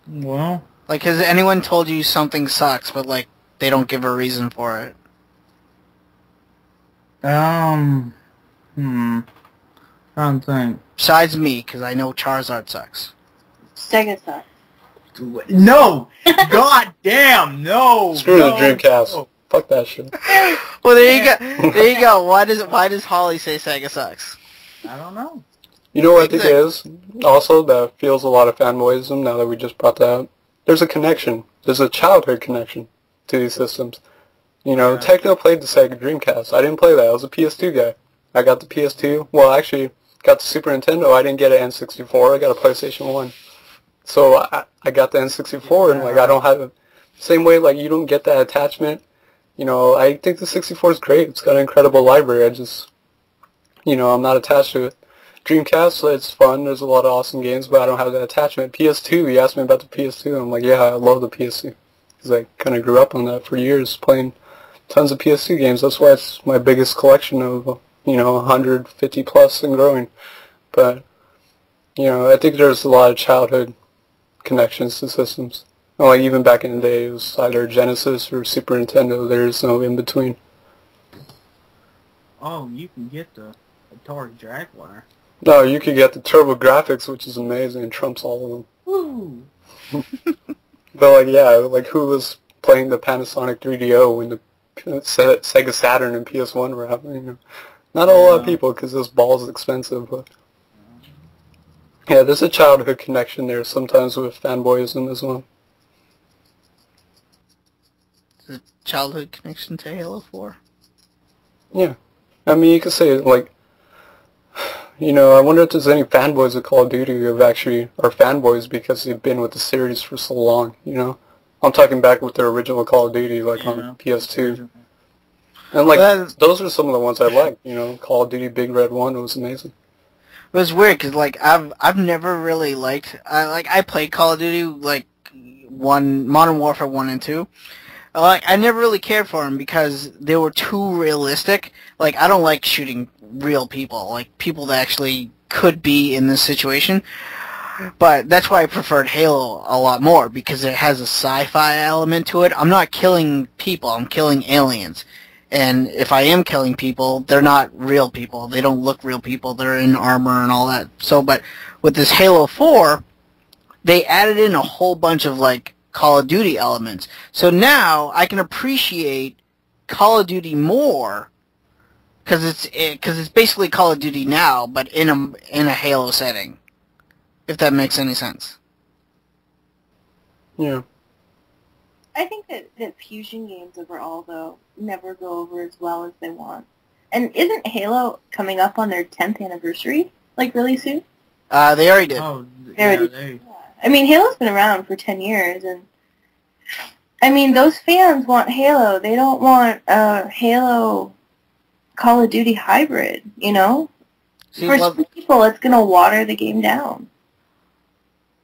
Well,
like, has anyone told you something sucks, but, like, they don't give a reason for it?
I don't think.
Besides me, because I know Charizard sucks.
Sega sucks.
No! God damn, no!
Screw the Dreamcast. Oh. Fuck that shit.
Well, there you go. There you go. Why does Holly say Sega sucks?
I don't know.
You know what I think it is? Also, that feels a lot of fanboyism now that we just brought that out. There's a connection. There's a childhood connection to these systems. You know, Techno played the Sega Dreamcast. I didn't play that. I was a PS2 guy. I got the PS2. Well, actually, got the Super Nintendo. I didn't get an N64. I got a PlayStation 1. So I got the N64, and, like, I don't have it. Same way, like, you don't get that attachment. You know, I think the 64 is great. It's got an incredible library. I just, you know, I'm not attached to it. Dreamcast, it's fun. There's a lot of awesome games, but I don't have that attachment. PS2, you asked me about the PS2. I'm like, yeah, I love the PS2. Because I kind of grew up on that for years, playing tons of PS2 games. That's why it's my biggest collection of, 150 plus and growing. But, I think there's a lot of childhood connections to systems. And like, even back in the day, it was either Genesis or Super Nintendo. There's no in-between.
Oh, you can get the Atari Jaguar.
No, you could get the Turbo Graphics, which is amazing, and trumps all of them.
Woo!
But who was playing the Panasonic 3DO when the Sega Saturn and PS1 were out? Not a lot of people, because this ball's expensive, but... Yeah, there's a childhood connection there, sometimes with fanboyism as well.
Is it a childhood connection to Halo 4?
Yeah. I mean, you could say, I wonder if there's any fanboys of Call of Duty who are fanboys because they've been with the series for so long, I'm talking back with their original Call of Duty, on PS2. And, those are some of the ones I like, Call of Duty Big Red 1 was amazing.
It was weird, because, I've never really liked... I played Call of Duty, Modern Warfare 1 and 2. I never really cared for them because they were too realistic. I don't like shooting real people, people that actually could be in this situation. But that's why I preferred Halo a lot more, because it has a sci-fi element to it. I'm not killing people, I'm killing aliens. And if I am killing people, they're not real people. They don't look real people. They're in armor and all that. But with this Halo 4, they added in a whole bunch of, Call of Duty elements. So now I can appreciate Call of Duty more because it's basically Call of Duty now, but in a Halo setting. If that makes any sense.
Yeah.
I think that fusion games overall, though, never go over as well as they want. And isn't Halo coming up on their 10th anniversary, really soon?
They already did.
Oh,
Yeah. I mean, Halo's been around for 10 years, and I mean, those fans want Halo. They don't want a Halo Call of Duty hybrid,
See,
For some people, it's going to water the game down.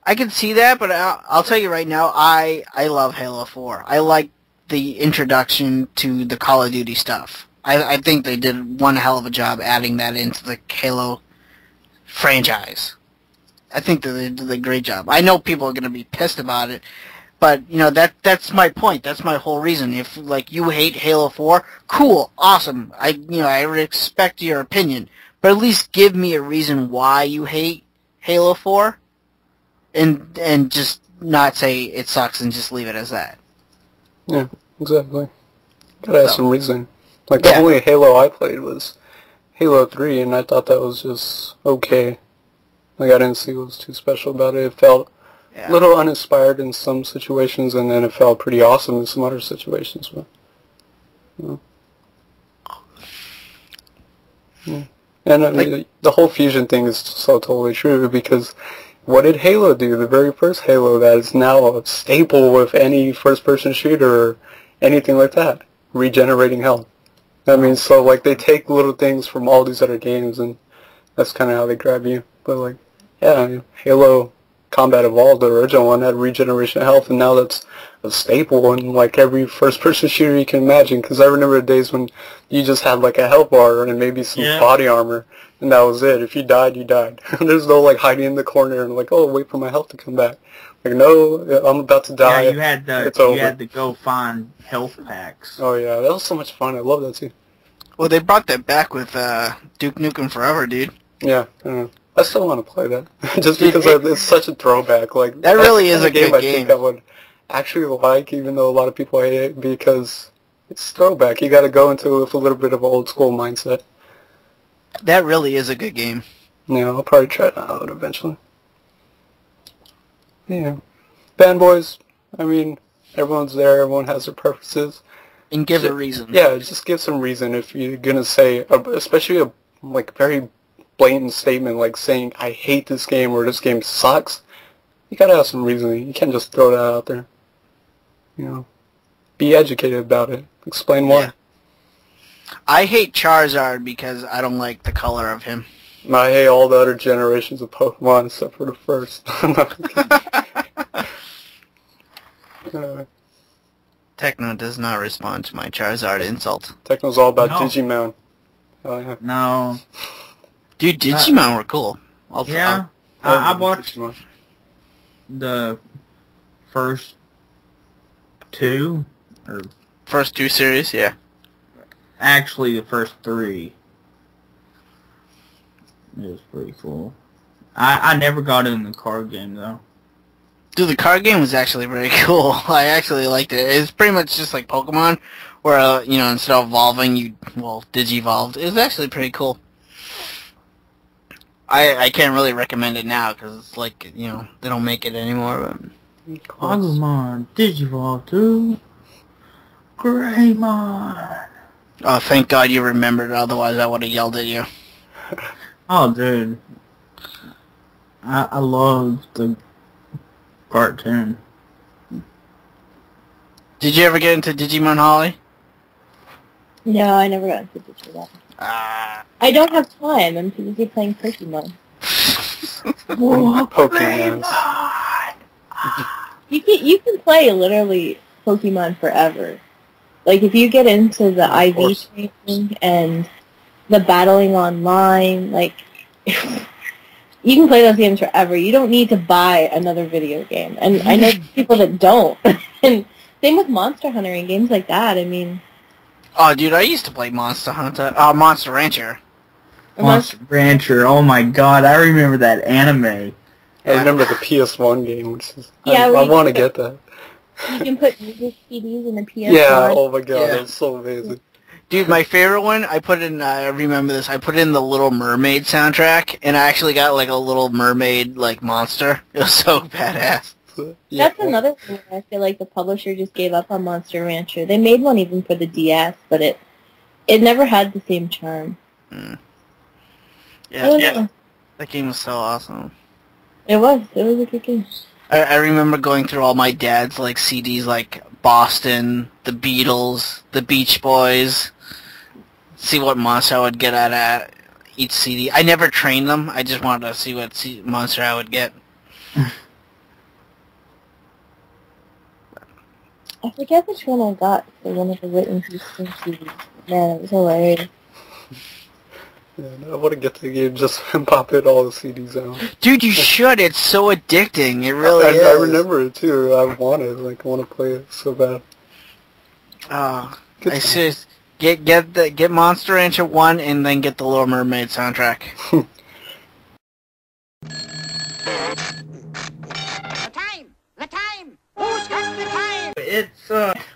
I can see that, but I'll tell you right now, I love Halo 4. I like the introduction to the Call of Duty stuff. I think they did one hell of a job adding that into the Halo franchise. I think that they did a great job. I know people are going to be pissed about it, but, that's my point. That's my whole reason. If, you hate Halo 4, cool, awesome. I respect your opinion. But at least give me a reason why you hate Halo 4. And just not say it sucks and just leave it as that.
Yeah, exactly. Gotta have some reason. The only Halo I played was Halo 3, and I thought that was just okay. I didn't see what was too special about it. It felt a little uninspired in some situations, and then it felt pretty awesome in some other situations. But, yeah. And I mean, the whole fusion thing is so totally true, because what did Halo do? The very first Halo that is now a staple with any first-person shooter or anything like that. Regenerating health. I mean, so, they take little things from all these other games, and that's kind of how they grab you. But, Halo Combat Evolved, the original one, had regeneration of health, and now that's a staple in, every first-person shooter you can imagine. Because I remember the days when you just had, a health bar and maybe some body armor, and that was it. If you died, you died. There's no, hiding in the corner and, oh, wait for my health to come back. No, I'm about to die.
Yeah, you had to go find health packs.
Oh, yeah, that was so much fun. I love that, too.
Well, they brought that back with Duke Nukem Forever, dude.
Yeah, I still want to play that. Just because it's such a throwback.
That really is a good game.
I think I would actually like, even though a lot of people hate it, because it's throwback. You got to go into it with a little bit of an old school mindset.
That really is a good game.
Yeah, I'll probably try it out eventually. Yeah. Fanboys, I mean, everyone's there, everyone has their preferences.
And give a reason.
Yeah, just give some reason if you're going to say, especially a very blatant statement like saying, I hate this game or this game sucks. You got to have some reasoning. You can't just throw that out there. Be educated about it. Explain why.
I hate Charizard because I don't like the color of him.
I hate all the other generations of Pokemon except for the first.
Techno does not respond to my Charizard insult.
Techno's all about Digimon. Oh, yeah.
No.
Dude, Digimon were cool.
Yeah. I watched the first two.
First two series, yeah.
Actually, the first three. It was pretty cool. I never got in the card game, though.
Dude, the card game was actually very cool. I actually liked it. It's pretty much just like Pokemon, where, you know, instead of evolving, you, well, Digivolved. It was actually pretty cool. I can't really recommend it now, because it's like, you know, they don't make it anymore. But
Agumon, Digivolve 2, Greymon.
Oh, thank God you remembered, otherwise I would have yelled at you.
Oh, dude. I love the cartoon.
Did you ever get into Digimon Holly?
No, I never got into Digimon. I don't have time. I'm too busy playing Pokemon.
Pokemon.
You can play literally Pokemon forever. Like if you get into the IV thing and the battling online, like you can play those games forever. You don't need to buy another video game. And I know people that don't. And same with Monster Hunter and games like that. I mean,
oh, dude, I used to play Monster Hunter. Monster Rancher.
Monster Rancher. Oh my God, I remember that anime.
I remember the PS1 game, which is...
Yeah,
I want to get that.
You can put music CDs in the PS1.
Yeah, oh my God, that's so amazing.
Dude, my favorite one, I put in, I remember this, I put in the Little Mermaid soundtrack, and I actually got, like, a little mermaid, like, monster. It was so badass.
Yeah.
That's another thing where I feel like the publisher just gave up on Monster Rancher. They made one even for the DS, but it never had the same charm.
Mm. Yeah, that game was so awesome.
It was a good game.
I remember going through all my dad's, like, CDs, like, Boston, the Beatles, the Beach Boys, see what monster I would get at each CD. I never trained them, I just wanted to see what monster I would get.
I forget which one I got for one of the Whitney Houston CDs. Man, it was hilarious.
Yeah, I want to get the game just and pop it all the CDs out.
Dude, you should. It's so addicting. It really is.
I remember it too. I want it. Like, I want to play it so bad.
I should get Monster Rancher 1 and then get the Little Mermaid soundtrack.
The time! Who's got the time?
It's,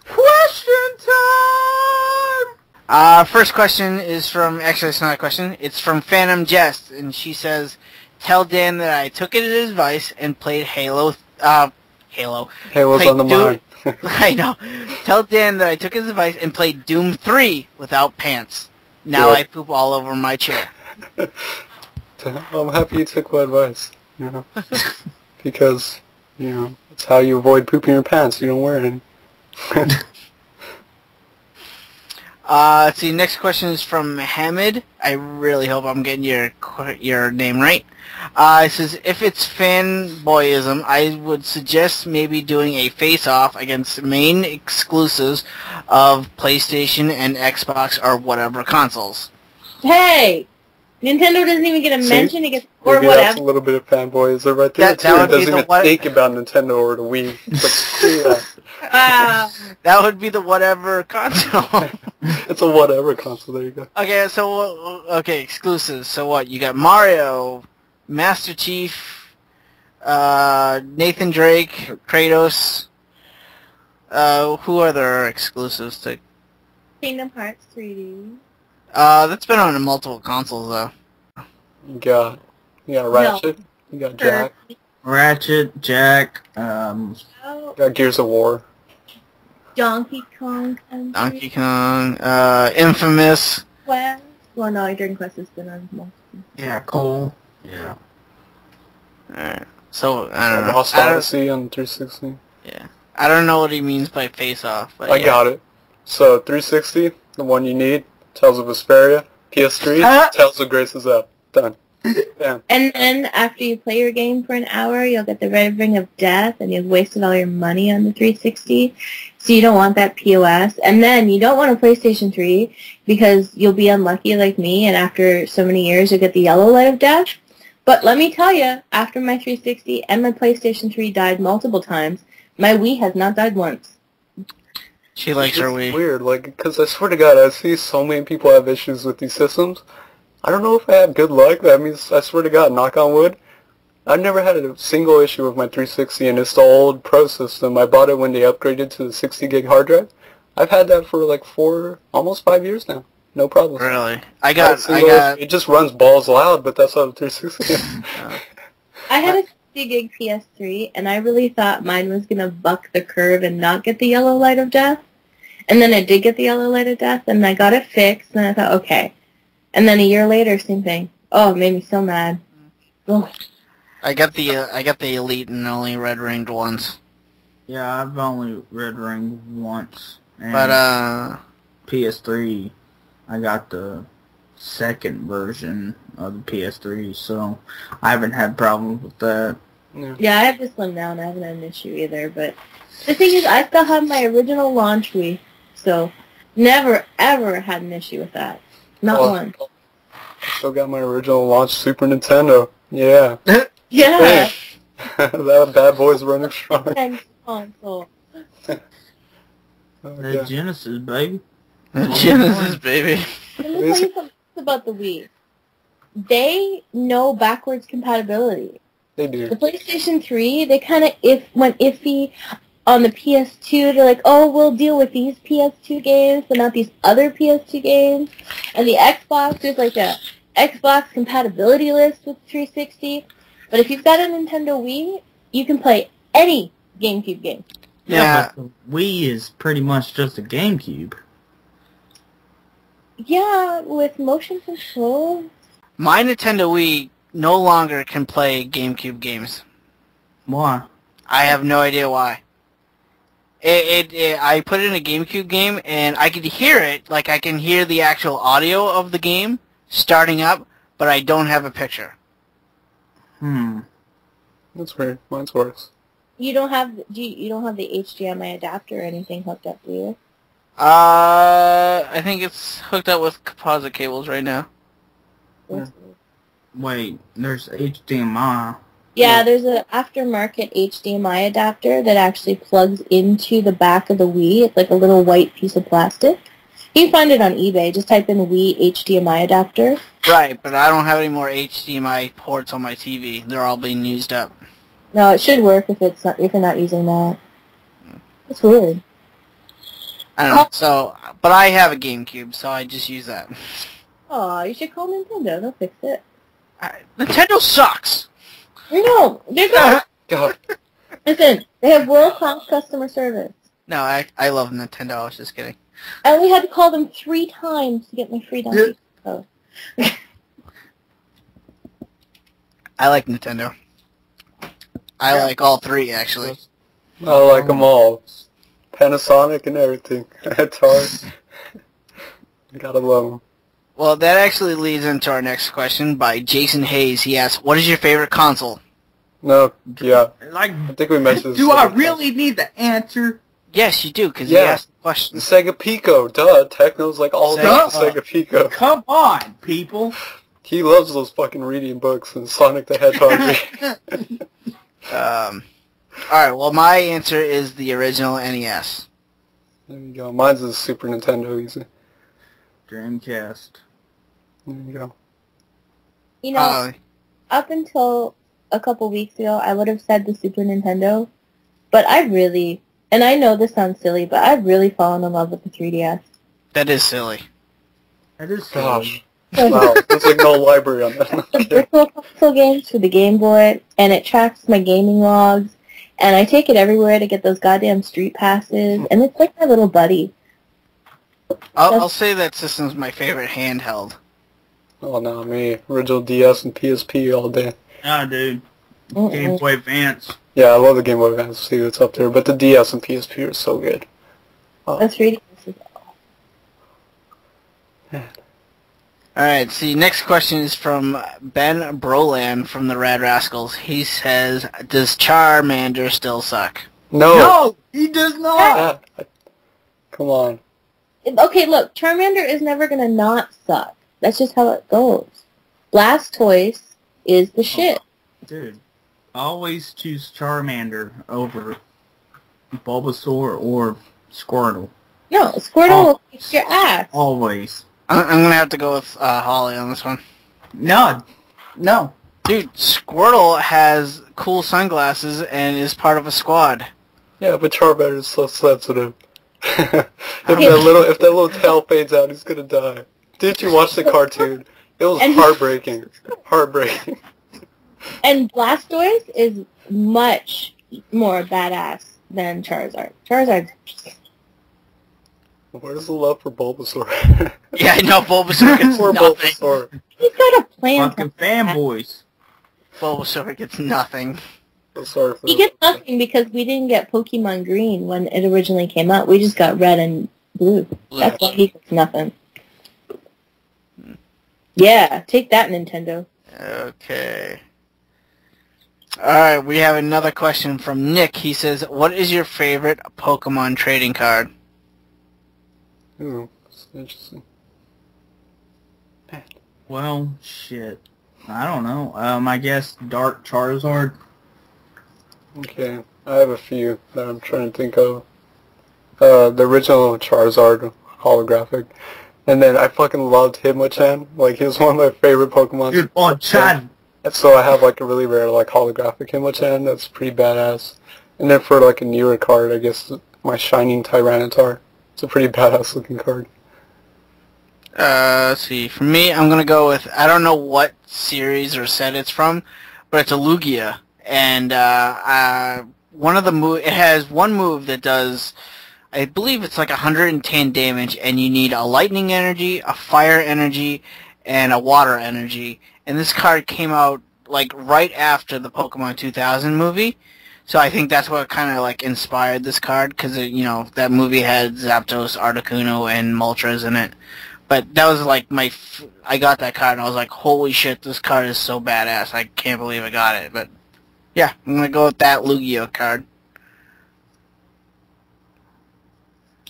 question time!
First question is from, actually it's not a question, it's from Phantom Jest, and she says, tell Dan that I took his advice and played Halo's
Halo's on the mind.
I know. Tell Dan that I took his advice and played Doom 3 without pants. Now I poop all over my chair.
I'm happy you took my advice, you know, because, you know, it's how you avoid pooping your pants. You don't wear any.
Let's see, next question is from Hamid. I really hope I'm getting your name right. It says, if it's fanboyism, I would suggest maybe doing a face-off against main exclusives of PlayStation and Xbox or whatever consoles.
Hey! Nintendo doesn't even get a mention. It gets, or
maybe
whatever.
That's a little bit of fanboyism right there, too. It doesn't even think about Nintendo or the Wii. But,
Wow.
That would be the whatever console.
It's a whatever console, there you go.
Okay, so, exclusives. So what? You got Mario, Master Chief, Nathan Drake, Kratos. Who are their exclusives to?
Kingdom Hearts 3D.
That's been on multiple consoles, though.
You got Ratchet. You got Jack.
Ratchet, Jack,
You got Gears of War.
Donkey Kong Country.
Donkey Kong, Infamous.
Quest. Well, no, Dragon Quest has been on multiple.
yeah, Cole. Yeah.
Alright. So, I don't know.
Lost Odyssey on 360.
Yeah. I don't know what he means by face-off, but
I got it. So, 360, the one you need, Tales of Vesperia. PS3, Tales of Graces Up. Done. Yeah.
And then after you play your game for an hour, you'll get the Red Ring of Death, and you've wasted all your money on the 360. So you don't want that POS. And then you don't want a PlayStation 3 because you'll be unlucky like me, and after so many years you'll get the Yellow Light of Death. But let me tell you, after my 360 and my PlayStation 3 died multiple times, my Wii has not died once.
She likes her
It's
Wii.
weird, like, because I swear to God, I see so many people have issues with these systems. I don't know if I have good luck. That means, I swear to God, knock on wood, I've never had a single issue with my 360, and it's the old Pro system. I bought it when they upgraded to the 60 gig hard drive. I've had that for like almost 5 years now. No problem.
Really?
It just runs balls loud, but that's how the 360 is.
I had a 60 gig PS3, and I really thought mine was going to buck the curve and not get the Yellow Light of Death. And then I did get the Yellow Light of Death, and I got it fixed, and I thought, okay. And then a year later, same thing. Oh, it made me so mad. Ugh.
I got the Elite and only red ringed once.
Yeah, I've only red ringed once. And
But
PS3, I got the second version of the PS3, so I haven't had problems with that.
Yeah, I have to slim down. I haven't had an issue either. But the thing is, I still have my original launch Wii, so never, ever had an issue with that. Not one.
I still got my original launch Super Nintendo. Yeah.
Yeah.
That bad boy's running strong.
Console.
The Genesis, baby.
Genesis, baby.
Let me tell you something about the Wii. They know backwards compatibility.
They do.
The PlayStation 3, they kind of went iffy on the PS2. They're like, oh, we'll deal with these PS2 games, but not these other PS2 games. And the Xbox, there's like a Xbox compatibility list with 360. But if you've got a Nintendo Wii, you can play any GameCube game.
Yeah, but the Wii is pretty much just a GameCube.
Yeah, with motion control.
My Nintendo Wii no longer can play GameCube games.
Why?
I have no idea why. I put it in a GameCube game, and I could hear it, like I can hear the actual audio of the game starting up, but I don't have a picture.
That's weird. Mine's worse.
You don't have you don't have the HDMI adapter or anything hooked up, do you?
I think it's hooked up with composite cables right now.
Yeah. Wait, there's HDMI.
Yeah, there's an aftermarket HDMI adapter that actually plugs into the back of the Wii. It's like a little white piece of plastic. You can find it on eBay. Just type in Wii HDMI adapter.
Right, but I don't have any more HDMI ports on my TV. They're all being used up.
No, it should work if you're not using that. It's weird.
I don't know. So, but I have a GameCube, so I just use that.
Oh, you should call Nintendo. They'll fix it.
Nintendo sucks.
No, they're good.
God.
Listen, they have world-class customer service.
No, I love Nintendo. I was just kidding.
I only had to call them 3 times to get my free download code.
I like Nintendo. I like all 3, actually.
I like them all. Panasonic and everything. Atari. Gotta love them.
Well, that actually leads into our next question by Jason Hayes. He asks, what is your favorite console?
No, yeah.
Like,
I think we mentioned this.
do I really need the answer?
Yes, you do, because you asked the question.
The Sega Pico, duh. Techno's like all about the Sega Pico.
Come on, people.
He loves those fucking reading books and Sonic the Hedgehog.
Alright, well, my answer is the original NES.
There you go. Mine's a Super Nintendo, easy.
Dreamcast.
There you go.
You know, up until a couple weeks ago, I would have said the Super Nintendo, but I really, and I know this sounds silly, but I've really fallen in love with the 3DS.
That is silly.
That is
Gosh. Wow, there's like no library on that.
The virtual console games for the Game Boy, and it tracks my gaming logs, and I take it everywhere to get those goddamn street passes, and it's like my little buddy.
I'll say that system's my favorite handheld.
Oh, no, me. Original DS and PSP all day.
Ah, dude. Game Boy Advance.
Yeah, I love the Game Boy Advance. See, it's up there. But the DS and PSP are so good. Oh.
The 3DS is
Alright, see, next question is from Ben Broland from the Rad Rascals. He says, does Charmander still suck?
No,
he does not.
Come on.
Okay, look, Charmander is never gonna not suck. That's just how it goes. Blastoise is the shit.
Dude, always choose Charmander over Bulbasaur or Squirtle.
No, Squirtle will kick your ass.
Always.
I'm gonna have to go with Holly on this one.
No.
Dude, Squirtle has cool sunglasses and is part of a squad.
Yeah, but Charmander is so sensitive. if that little tail fades out, he's gonna die. Didn't you watch the cartoon? It was heartbreaking. Heartbreaking.
And Blastoise is much more badass than Charizard. Charizard.
Where's the love for Bulbasaur?
Yeah, I know, Bulbasaur gets
Poor
nothing.
Bulbasaur.
He's got a plan.
Fucking fanboys.
Bulbasaur gets nothing.
I'm sorry for
He gets nothing because we didn't get Pokemon Green when it originally came out. We just got Red and Blue. That's why he gets nothing. Yeah, take that, Nintendo.
Okay. Alright, we have another question from Nick. He says, what is your favorite Pokemon trading card?
Ooh, that's interesting.
Well, shit. I don't know. I guess Dark Charizard.
Okay, I have a few that I'm trying to think of. The original Charizard holographic. And then I fucking loved Hitmonchan. Like, he was one of my favorite Pokemon.
Dude, Chan.
And so I have, like, a really rare, like, holographic Hitmonchan that's pretty badass. And then for, like, a newer card, I guess, my Shining Tyranitar. It's a pretty badass looking card.
Let's see. For me, I'm gonna go with, I don't know what series or set it's from, but it's a Lugia. And, one of the it has one move that does, I believe it's like 110 damage, and you need a lightning energy, a fire energy, and a water energy. And this card came out, like, right after the Pokemon 2000 movie. So I think that's what kind of, like, inspired this card, because, you know, that movie had Zapdos, Articuno, and Moltres in it. But that was, like, I got that card, and I was like, holy shit, this card is so badass. I can't believe I got it. But, yeah, I'm going to go with that Lugia card.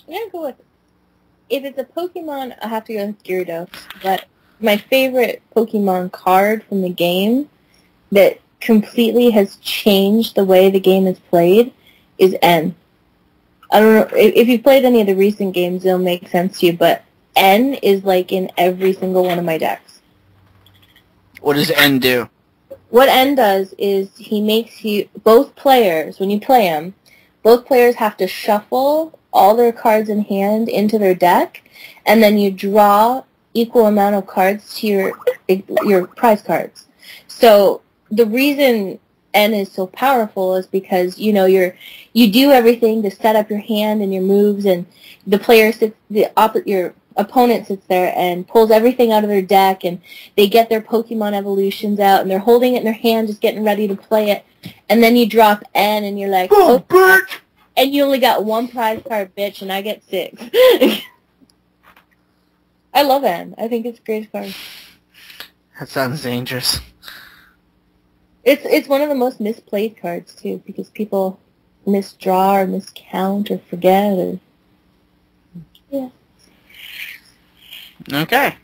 I'm going to go with, if it's a Pokemon, I have to go with Gyarados. But my favorite Pokemon card from the game that completely has changed the way the game is played is N. I don't know, if you've played any of the recent games, it'll make sense to you, but N is like in every single one of my decks.
What does N do?
What N does is he makes you, both players, when you play him, both players have to shuffle all their cards in hand into their deck, and then you draw equal amount of cards to your prize cards. So the reason N is so powerful is because, you know, you do everything to set up your hand and your moves, and the player sits, your opponent sits there and pulls everything out of their deck, and they get their Pokemon evolutions out, and they're holding it in their hand, just getting ready to play it, and then you drop N, and you're like, oh, bitch! And you only got one prize card, bitch, and I get 6. I love N. I think it's a great card.
That sounds dangerous.
It's one of the most misplayed cards, too, because people misdraw or miscount or forget or... Yeah.
Okay.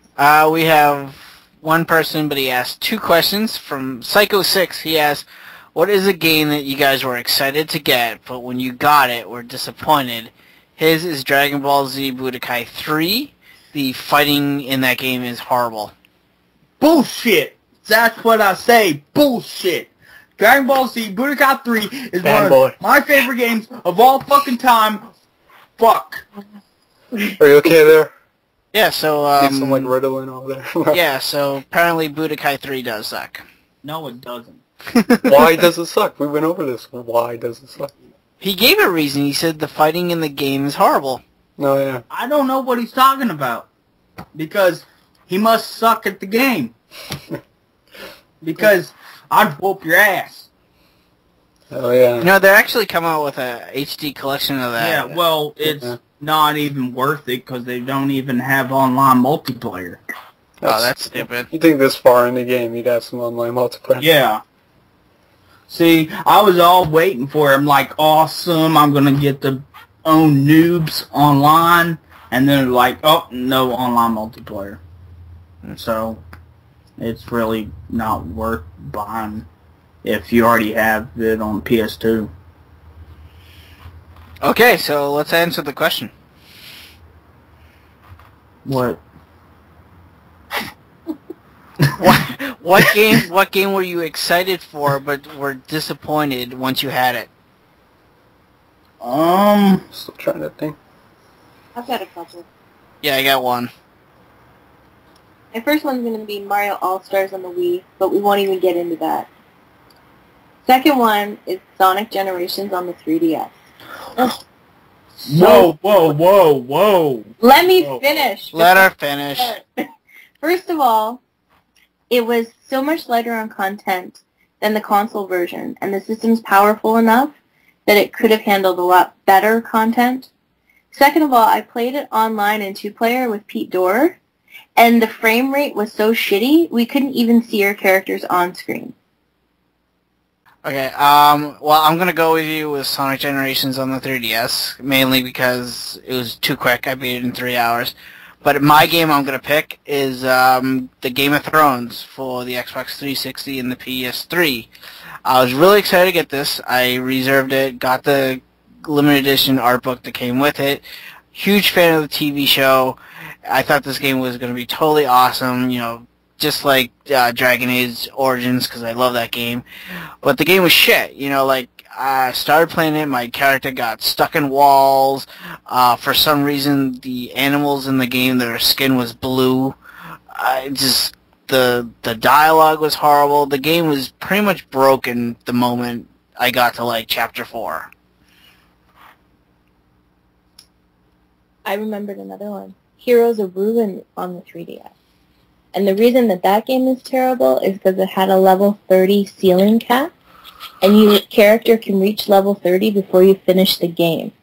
We have one person, but he asked 2 questions. From Psycho6, he asked, what is a game that you guys were excited to get, but when you got it, were disappointed? His is Dragon Ball Z Budokai 3. The fighting in that game is horrible.
Bullshit! That's what I say. Bullshit. Dragon Ball Z Budokai 3 is
Fanboy.
one of my favorite games of all fucking time. Fuck.
Are you okay there?
Yeah, so,
Need some, like, Ritalin over there.
yeah, so apparently Budokai 3 does suck.
No, it doesn't.
Why does it suck? We went over this. Why does it suck?
He gave a reason. He said the fighting in the game is horrible.
No, yeah.
I don't know what he's talking about. Because he must suck at the game. Because I'd whoop your ass.
Oh, yeah.
You know, they're actually coming out with a HD collection of that.
Yeah, well, it's not even worth it because they don't even have online multiplayer.
That's stupid.
You think this far in the game, you'd have some online multiplayer?
Yeah. See, I was all waiting for it. I'm like, awesome, I'm going to get to own noobs online. And then like, oh, no online multiplayer. So, it's really not worth buying if you already have it on PS2.
Okay, so let's answer the question.
What?
What game were you excited for but were disappointed once you had it?
Still trying to think.
I've got a couple.
Yeah, I got one.
My first one's going to be Mario All-Stars on the Wii, but we won't even get into that. Second one is Sonic Generations on the 3DS.
Whoa.
Let me finish.
Let her finish.
First of all, it was so much lighter on content than the console version, and the system's powerful enough that it could have handled a lot better content. Second of all, I played it online in 2-player with Pete Dorr, and the frame rate was so shitty, we couldn't even see our characters on screen.
Okay, well, I'm gonna go with you with Sonic Generations on the 3DS, mainly because it was too quick. I beat it in 3 hours. But my game I'm gonna pick is the Game of Thrones for the Xbox 360 and the PS3. I was really excited to get this. I reserved it, got the limited edition art book that came with it. Huge fan of the TV show. I thought this game was gonna be totally awesome. You know, just like Dragon Age Origins, because I love that game. But the game was shit. You know, like, I started playing it, my character got stuck in walls. For some reason, the animals in the game, their skin was blue. The dialogue was horrible. The game was pretty much broken the moment I got to, like, Chapter 4.
I remembered another one. Heroes of Ruin on the 3DS. And the reason that that game is terrible is because it had a level 30 ceiling cap, and your character can reach level 30 before you finish the game.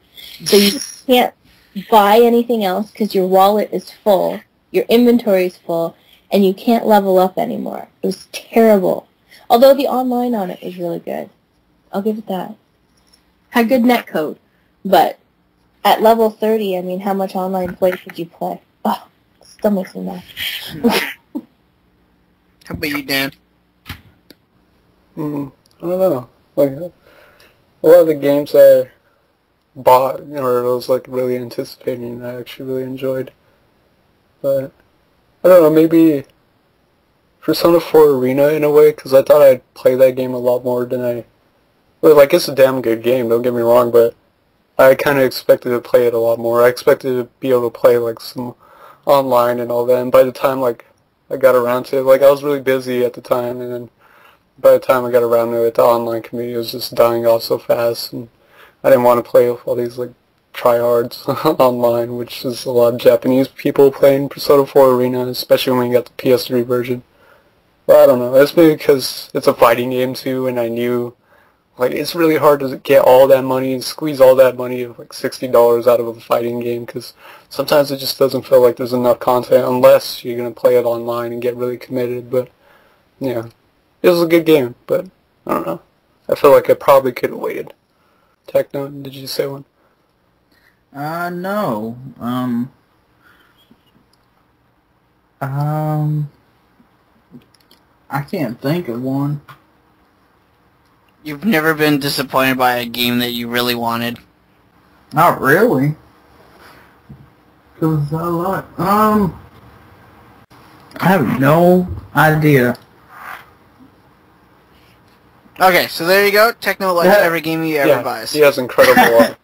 So you can't buy anything else because your wallet is full, your inventory is full, and you can't level up anymore. It was terrible. Although the online on it was really good. I'll give it that. Had good netcode, but at level 30, I mean, how much online play could you play? Oh, still makes me mad.
How about you, Dan?
I don't know. Like, a lot of the games I bought or was like really anticipating, I actually really enjoyed. But I don't know, maybe Persona 4 Arena in a way, because I thought I'd play that game a lot more than I. Well, like, it's a damn good game, don't get me wrong, but I kind of expected to play it a lot more. I expected to be able to play like some online and all that, and by the time like I got around to it, like, I was really busy at the time, and then by the time I got around to it, the online community was just dying off so fast, and I didn't want to play with all these like tryhards online, which is a lot of Japanese people playing Persona 4 Arena, especially when you got the PS3 version. But I don't know, it's maybe because it's a fighting game too, and I knew like it's really hard to get all that money and squeeze all that money of like $60 out of a fighting game, because sometimes it just doesn't feel like there's enough content unless you're going to play it online and get really committed. But yeah, it was a good game, but I don't know. I feel like I probably could have waited. Techno, did you say one?
No. I can't think of one.
You've never been disappointed by a game that you really wanted?
Not really. Cause I have no idea.
Okay, so there you go. Techno likes every game he ever buys.
He has incredible luck.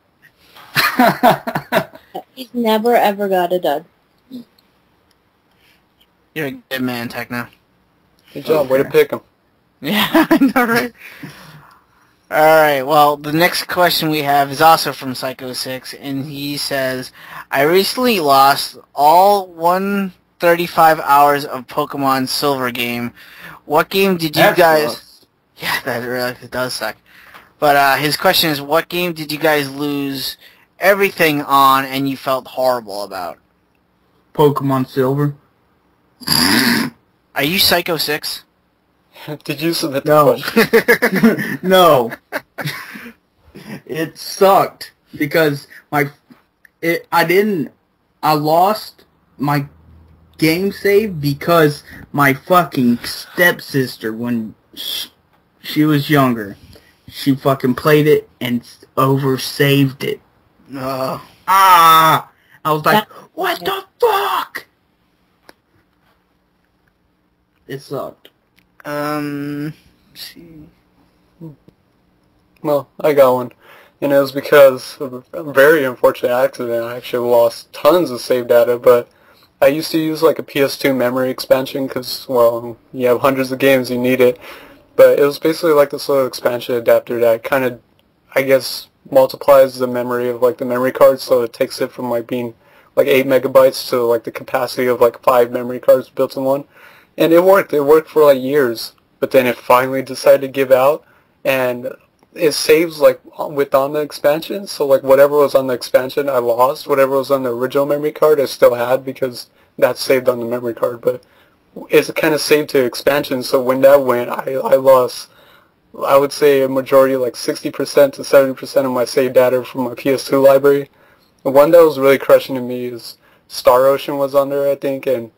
He's never ever got a dud.
You're a good man, Techno.
Good job. Way to pick him.
Yeah, I know, right? Alright, well, the next question we have is also from Psycho6, and he says, I recently lost all 135 hours of Pokemon Silver game. What game did you guys...
Sucks.
Yeah, that really does suck. But his question is, what game did you guys lose everything on and you felt horrible about?
Pokemon Silver.
Are you Psycho 6?
Did you submit the question?
No. It sucked because I lost my game save because my fucking stepsister, when she was younger, she fucking played it and oversaved it. I was like, what the fuck? It sucked.
Let's see.
Well, I got one. And it was because of a very unfortunate accident. I actually lost tons of save data, but I used to use like a PS2 memory expansion because, well, you have hundreds of games, you need it. But it was basically like this little expansion adapter that kind of, I guess, multiplies the memory of like the memory card, so it takes it from like being like 8 megabytes to like the capacity of like 5 memory cards built in one. And it worked. It worked for like years. But then it finally decided to give out, and it saves like on the expansion. So like whatever was on the expansion, I lost. Whatever was on the original memory card, I still had because that's saved on the memory card. But it's kind of saved to expansion. So when that went, I lost, I would say a majority, like 60% to 70% of my save data from my PS2 library. The one that was really crushing to me is Star Ocean was on there, I think, and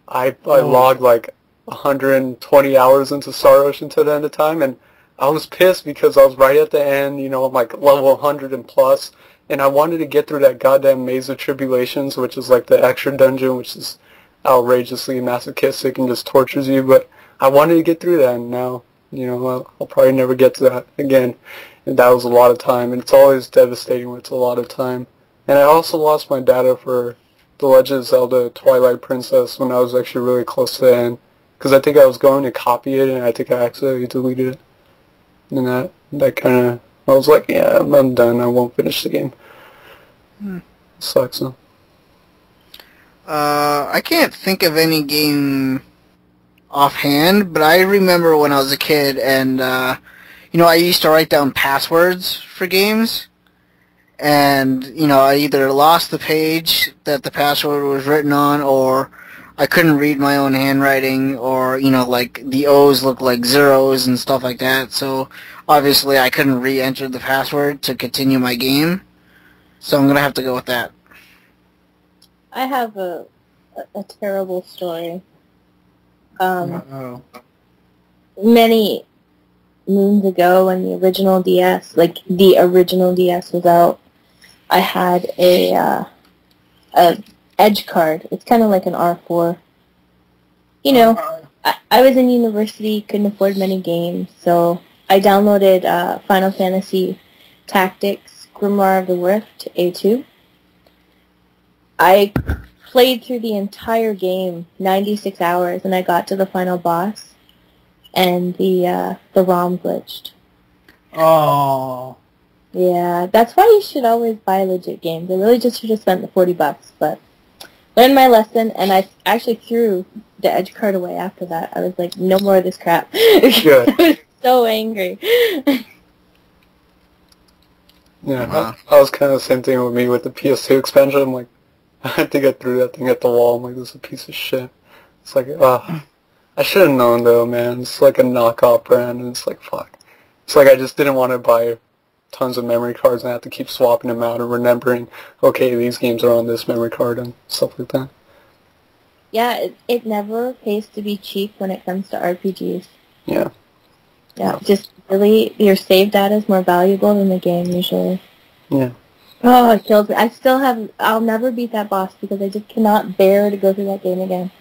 I logged like 120 hours into Star Ocean to the end of time, and I was pissed because I was right at the end, you know, I'm like level 100 and plus, and I wanted to get through that goddamn Maze of Tribulations, which is like the extra dungeon, which is outrageously masochistic and just tortures you, but I wanted to get through that, and now, you know, I'll probably never get to that again, and that was a lot of time, and it's always devastating when it's a lot of time. And I also lost my data for The Legend of Zelda Twilight Princess when I was actually really close to the end, because I think I was going to copy it, and I think I accidentally deleted it. And that kind of, I was like, yeah, I'm done. I won't finish the game. Sucks, though.
I can't think of any game offhand, but I remember when I was a kid, and you know, I used to write down passwords for games, and you know, I either lost the page that the password was written on, or I couldn't read my own handwriting, or, you know, like, the O's looked like zeros and stuff like that, so obviously I couldn't re-enter the password to continue my game, so I'm gonna have to go with that.
I have a terrible story. Many moons ago when the original DS, like, the original DS was out, I had a Edge card. It's kind of like an R4. You know, I was in university, couldn't afford many games, so I downloaded Final Fantasy Tactics Grimoire of the Rift A2. I played through the entire game, 96 hours, and I got to the final boss, and the ROM glitched.
Oh.
Yeah, that's why you should always buy legit games. I really just should have spent the $40, but learned my lesson, and I actually threw the Edge card away after that. I was like, no more of this crap.
Good.
I was so angry.
Yeah, I was kind of the same thing with me with the PS2 expansion. I'm like, I think I threw that thing at the wall. I'm like, this is a piece of shit. It's like, I should have known though, man. It's like a knockoff brand, and it's like, fuck. It's like I just didn't want to buy tons of memory cards and I have to keep swapping them out and remembering, okay, these games are on this memory card and stuff like that.
Yeah, it never pays to be cheap when it comes to RPGs.
Yeah.
Yeah, just really, your save data is more valuable than the game usually.
Yeah.
Oh, it kills me. I'll never beat that boss because I just cannot bear to go through that game again.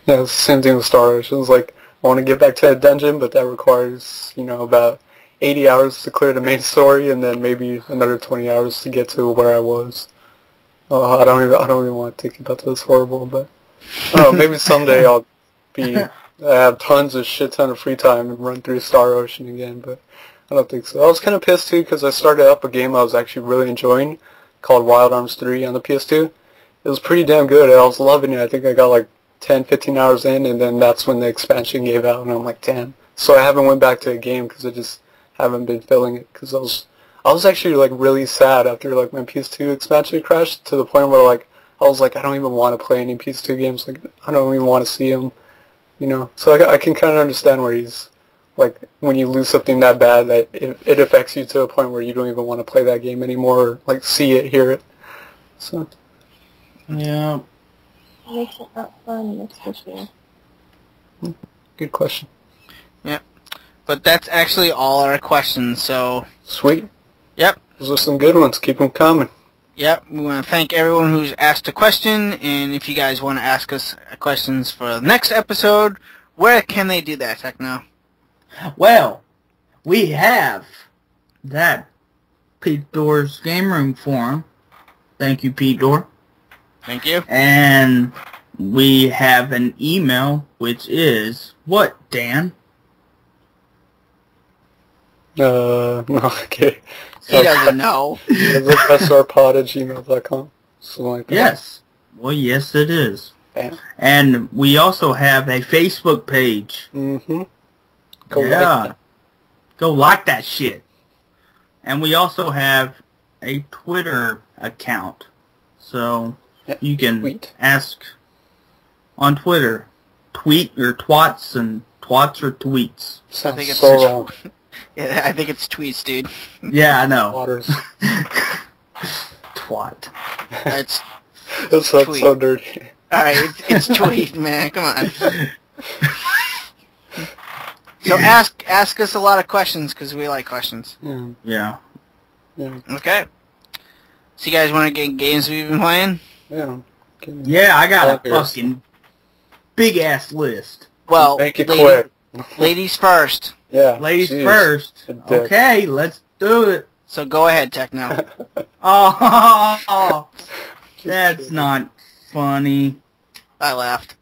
Yeah, it's the same thing with Star Ocean. It's like, I want to get back to that dungeon, but that requires, you know, about 80 hours to clear the main story, and then maybe another 20 hours to get to where I was. Oh, I don't even want to think about this. Horrible, but maybe someday I'll have tons of shit ton of free time and run through Star Ocean again, but I don't think so. I was kind of pissed too because I started up a game I was actually really enjoying called Wild Arms 3 on the PS2. It was pretty damn good. I was loving it. I think I got like 10, 15 hours in, and then that's when the expansion gave out, and I'm like, damn. So I haven't went back to the game because I just haven't been filling it, because I was actually like really sad after like my PS2 expansion crashed to the point where like I was like, I don't even want to play any PS2 games. Like, I don't even want to see them. You know, so I can kind of understand where he's, like, when you lose something that bad that it affects you to a point where you don't even want to play that game anymore, or, like, see it, hear it. So.
Yeah.
Makes it not fun, that's for sure.
Good question.
Yep. But that's actually all our questions, so...
Sweet.
Yep.
Those are some good ones. Keep them coming.
Yep. We want to thank everyone who's asked a question, and if you guys want to ask us questions for the next episode, where can they do that, Techno?
Well, we have that Pete Door's Game Room forum. Thank you, Pete Door.
Thank you.
And we have an email, which is what, Dan?
Okay.
He doesn't know.
It's PressStarPod@gmail.com. Something like that.
Yes. Well, yes, it is.
Yeah.
And we also have a Facebook page.
Mm-hmm.
Go like that shit. And we also have a Twitter account. So you can ask on Twitter. Tweet your twats and twats or tweets.
Sounds so wrong.
Yeah, I think it's tweets, dude.
Yeah, I know.
Waters.
Twat.
It's
That sounds so dirty.
Alright, it's tweet, man. Come on. So ask us a lot of questions, because we like questions.
Yeah.
Okay. So you guys want to get games we've been playing?
Yeah, I got a fucking big-ass list.
Well,
make it quick.
Ladies first.
Yeah.
Ladies first. Okay, let's do it.
So go ahead, Techno.
Oh, that's not funny.
I laughed.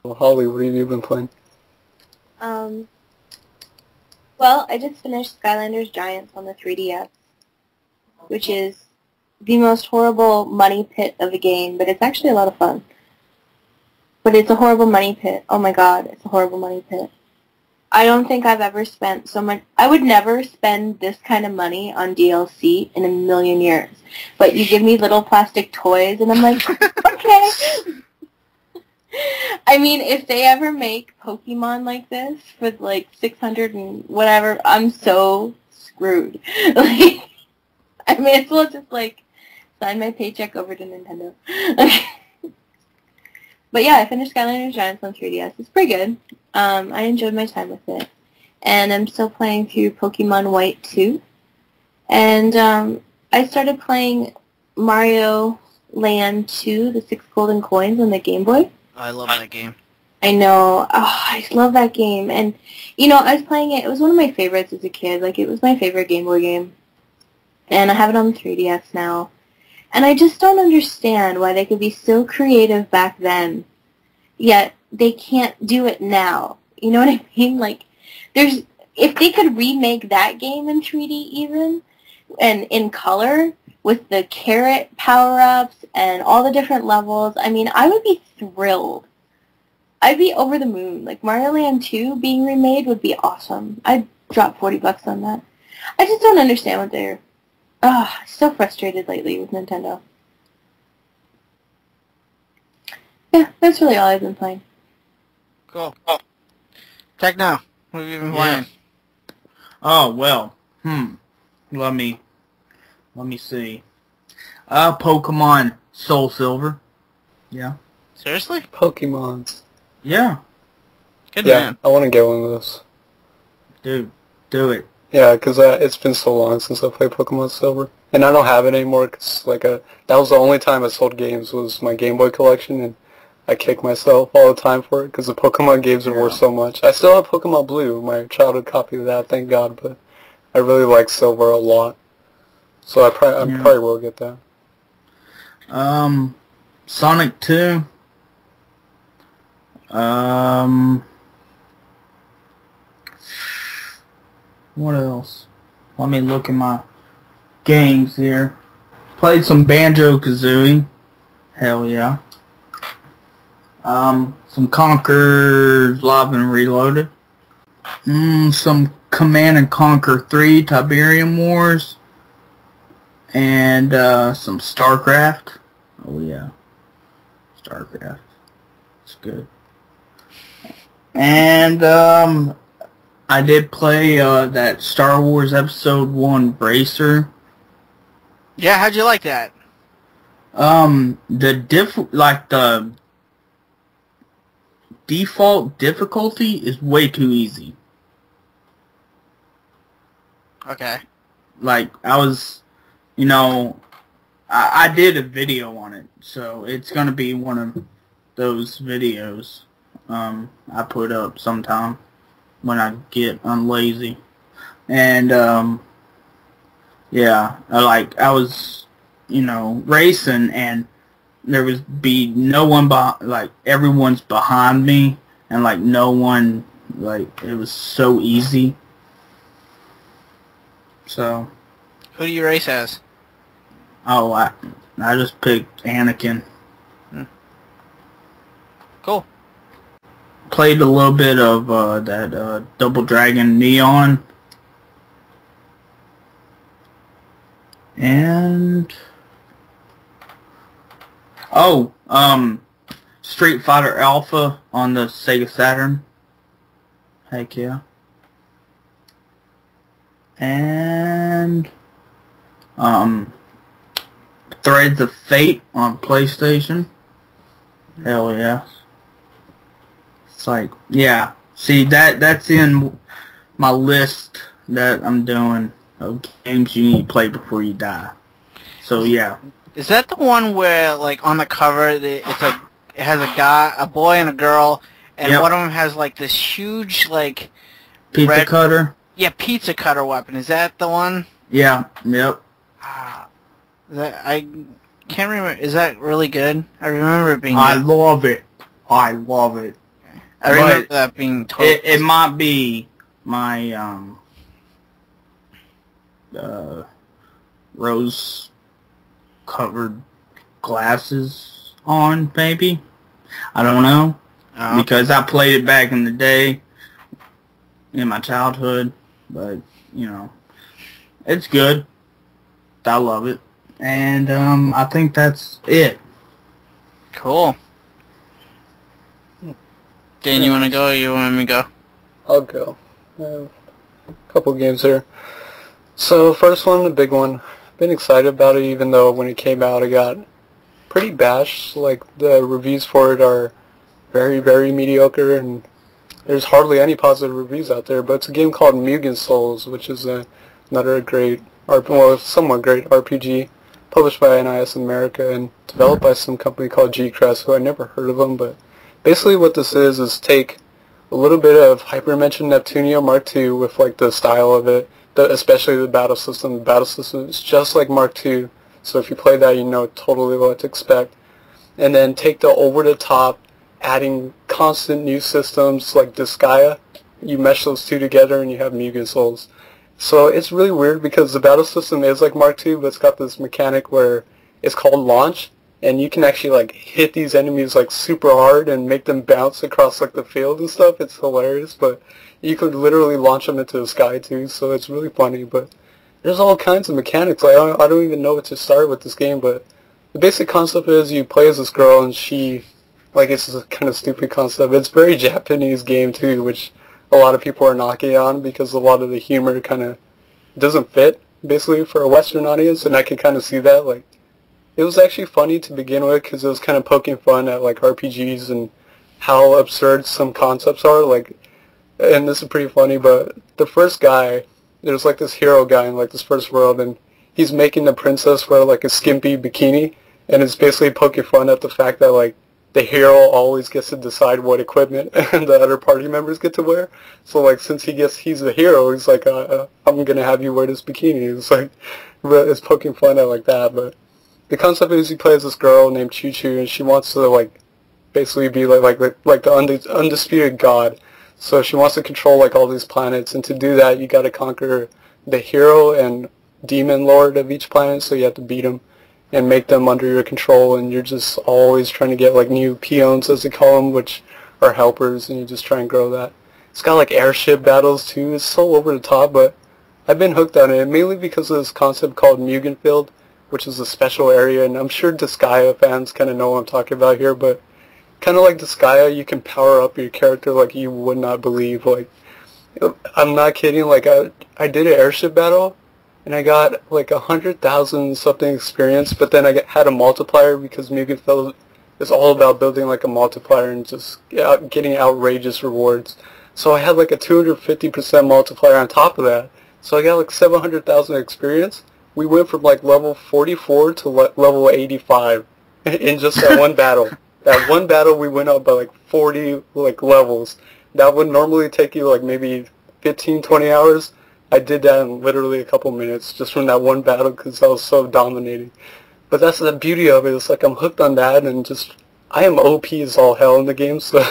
Well, Holly, what have you been playing?
Well, I just finished Skylanders Giants on the 3DS, which is the most horrible money pit of a game, but it's actually a lot of fun. But it's a horrible money pit. Oh my god, it's a horrible money pit. I don't think I've ever spent so much... I would never spend this kind of money on DLC in a million years. But you give me little plastic toys, and I'm like, okay. I mean, if they ever make Pokemon like this for like 600 and whatever, I'm so screwed. Like, I may as well just like sign my paycheck over to Nintendo. But yeah, I finished Skylanders Giants on 3DS. It's pretty good. I enjoyed my time with it. And I'm still playing through Pokemon White 2. And I started playing Mario Land 2, the 6 Golden Coins on the Game Boy.
I love that game.
I know. Oh, I love that game. And, you know, I was playing it. It was one of my favorites as a kid. Like, it was my favorite Game Boy game. And I have it on the 3DS now. And I just don't understand why they could be so creative back then, yet they can't do it now. You know what I mean? Like, if they could remake that game in 3D even, and in color, with the carrot power-ups and all the different levels, I mean, I would be thrilled. I'd be over the moon. Like, Mario Land 2 being remade would be awesome. I'd drop $40 on that. I just don't understand what they're... so frustrated lately with Nintendo. Yeah, that's really all I've been playing.
Cool. Techno, what have you been playing?
Oh, well, let me see. Pokemon Soul Silver. Yeah.
Seriously?
Pokemons.
Yeah.
Good man.
I want to get one of those.
Dude, do it.
Yeah, because it's been so long since I played Pokemon Silver. And I don't have it anymore, because that was the only time I sold games, was my Game Boy collection, and I kick myself all the time for it, because the Pokemon games are worth so much. I still have Pokemon Blue, my childhood copy of that, thank God, but I really like Silver a lot. So I probably will get that.
Sonic 2. What else? Let me look at my games here. Played some Banjo-Kazooie. Hell yeah. Some Conquer Live and Reloaded. Some Command and Conquer 3 Tiberium Wars. And some StarCraft. Oh yeah. StarCraft. It's good. And I did play that Star Wars Episode 1 Bracer.
Yeah, how'd you like that?
The default difficulty is way too easy.
Okay.
Like, I was, you know, I did a video on it, so it's gonna be one of those videos I put up sometime when I get unlazy. And yeah, I was, you know, racing, and there was no one like everyone's behind me, and like no one, like it was so easy. So
who do you race as?
Oh, I just picked Anakin.
Cool.
Played a little bit of that Double Dragon Neon. And Street Fighter Alpha on the Sega Saturn. Heck yeah. And Threads of Fate on PlayStation. Hell yes. It's like, yeah. See, that's in my list that I'm doing of games you need to play before you die. So yeah.
Is that the one where, like, on the cover, it has a boy and a girl, and
Yep.
one of them has like this huge, like,
Pizza cutter?
Yeah, pizza cutter weapon. Is that the one?
Yeah, yep.
I can't remember. Is that really good? I remember it being
I
good.
love it. I love it.
I remember that being totally...
It might be my rose-covered glasses on, maybe. I don't know.
Oh.
Because I played it back in the day, in my childhood. But, you know, it's good. I love it. And I think that's it.
Cool. Dan, you want to go or you want me to go?
I'll go. I have a couple games here. So, first one, the big one. Been excited about it, even though when it came out I got pretty bashed. Like, the reviews for it are very, very mediocre, and there's hardly any positive reviews out there. But it's a game called Mugen Souls, which is another great, somewhat great RPG, published by NIS America and developed by some company called G-Crest, who I never heard of them. But basically what this is take a little bit of Hyperdimension Neptunia Mark II with like the style of it, especially the battle system. The battle system is just like Mark II, so if you play that, you know totally what to expect. And then take the over-the-top, adding constant new systems like Disgaea. You mesh those two together and you have Mugen Souls. So it's really weird because the battle system is like Mark II, but it's got this mechanic where it's called launch, and you can actually like hit these enemies like super hard and make them bounce across like the field and stuff. It's hilarious, but you could literally launch them into the sky too, so it's really funny. But there's all kinds of mechanics. Like I don't even know what to start with this game, but the basic concept is you play as this girl, and she, like, it's a kind of stupid concept. It's very Japanese game too, which a lot of people are knocking on because a lot of the humor kind of doesn't fit basically for a Western audience, and I can kind of see that. Like, it was actually funny to begin with because it was kind of poking fun at like RPGs and how absurd some concepts are. Like, and this is pretty funny, but the first guy, there's like this hero guy in like this first world, and he's making the princess wear like a skimpy bikini, and it's basically poking fun at the fact that like the hero always gets to decide what equipment the other party members get to wear. So like since he's the hero, he's like, I'm gonna have you wear this bikini. It's like, it's poking fun at like that. But the concept is he plays this girl named Choo Choo, and she wants to like basically be like the undisputed god. So she wants to control like all these planets, and to do that you got to conquer the hero and demon lord of each planet. So you have to beat them and make them under your control, and you're just always trying to get like new peons, as they call them, which are helpers, and you just try and grow that. It's got like airship battles too. It's so over the top, but I've been hooked on it, mainly because of this concept called Mugen Field, which is a special area, and I'm sure Disgaea fans kind of know what I'm talking about here, but kind of like Disgaea, you can power up your character like you would not believe. Like, I'm not kidding, like, I did an airship battle, and I got like 100,000 something experience, but then I had a multiplier because Mugen Souls is all about building like a multiplier and just getting outrageous rewards. So I had like a 250% multiplier on top of that. So I got like 700,000 experience. We went from like level 44 to level 85 in just that one battle. That one battle we went up by like 40 like levels. That would normally take you like maybe 15, 20 hours. I did that in literally a couple minutes just from that one battle because I was so dominating. But that's the beauty of it. It's like I'm hooked on that, and just I am OP as all hell in the game, so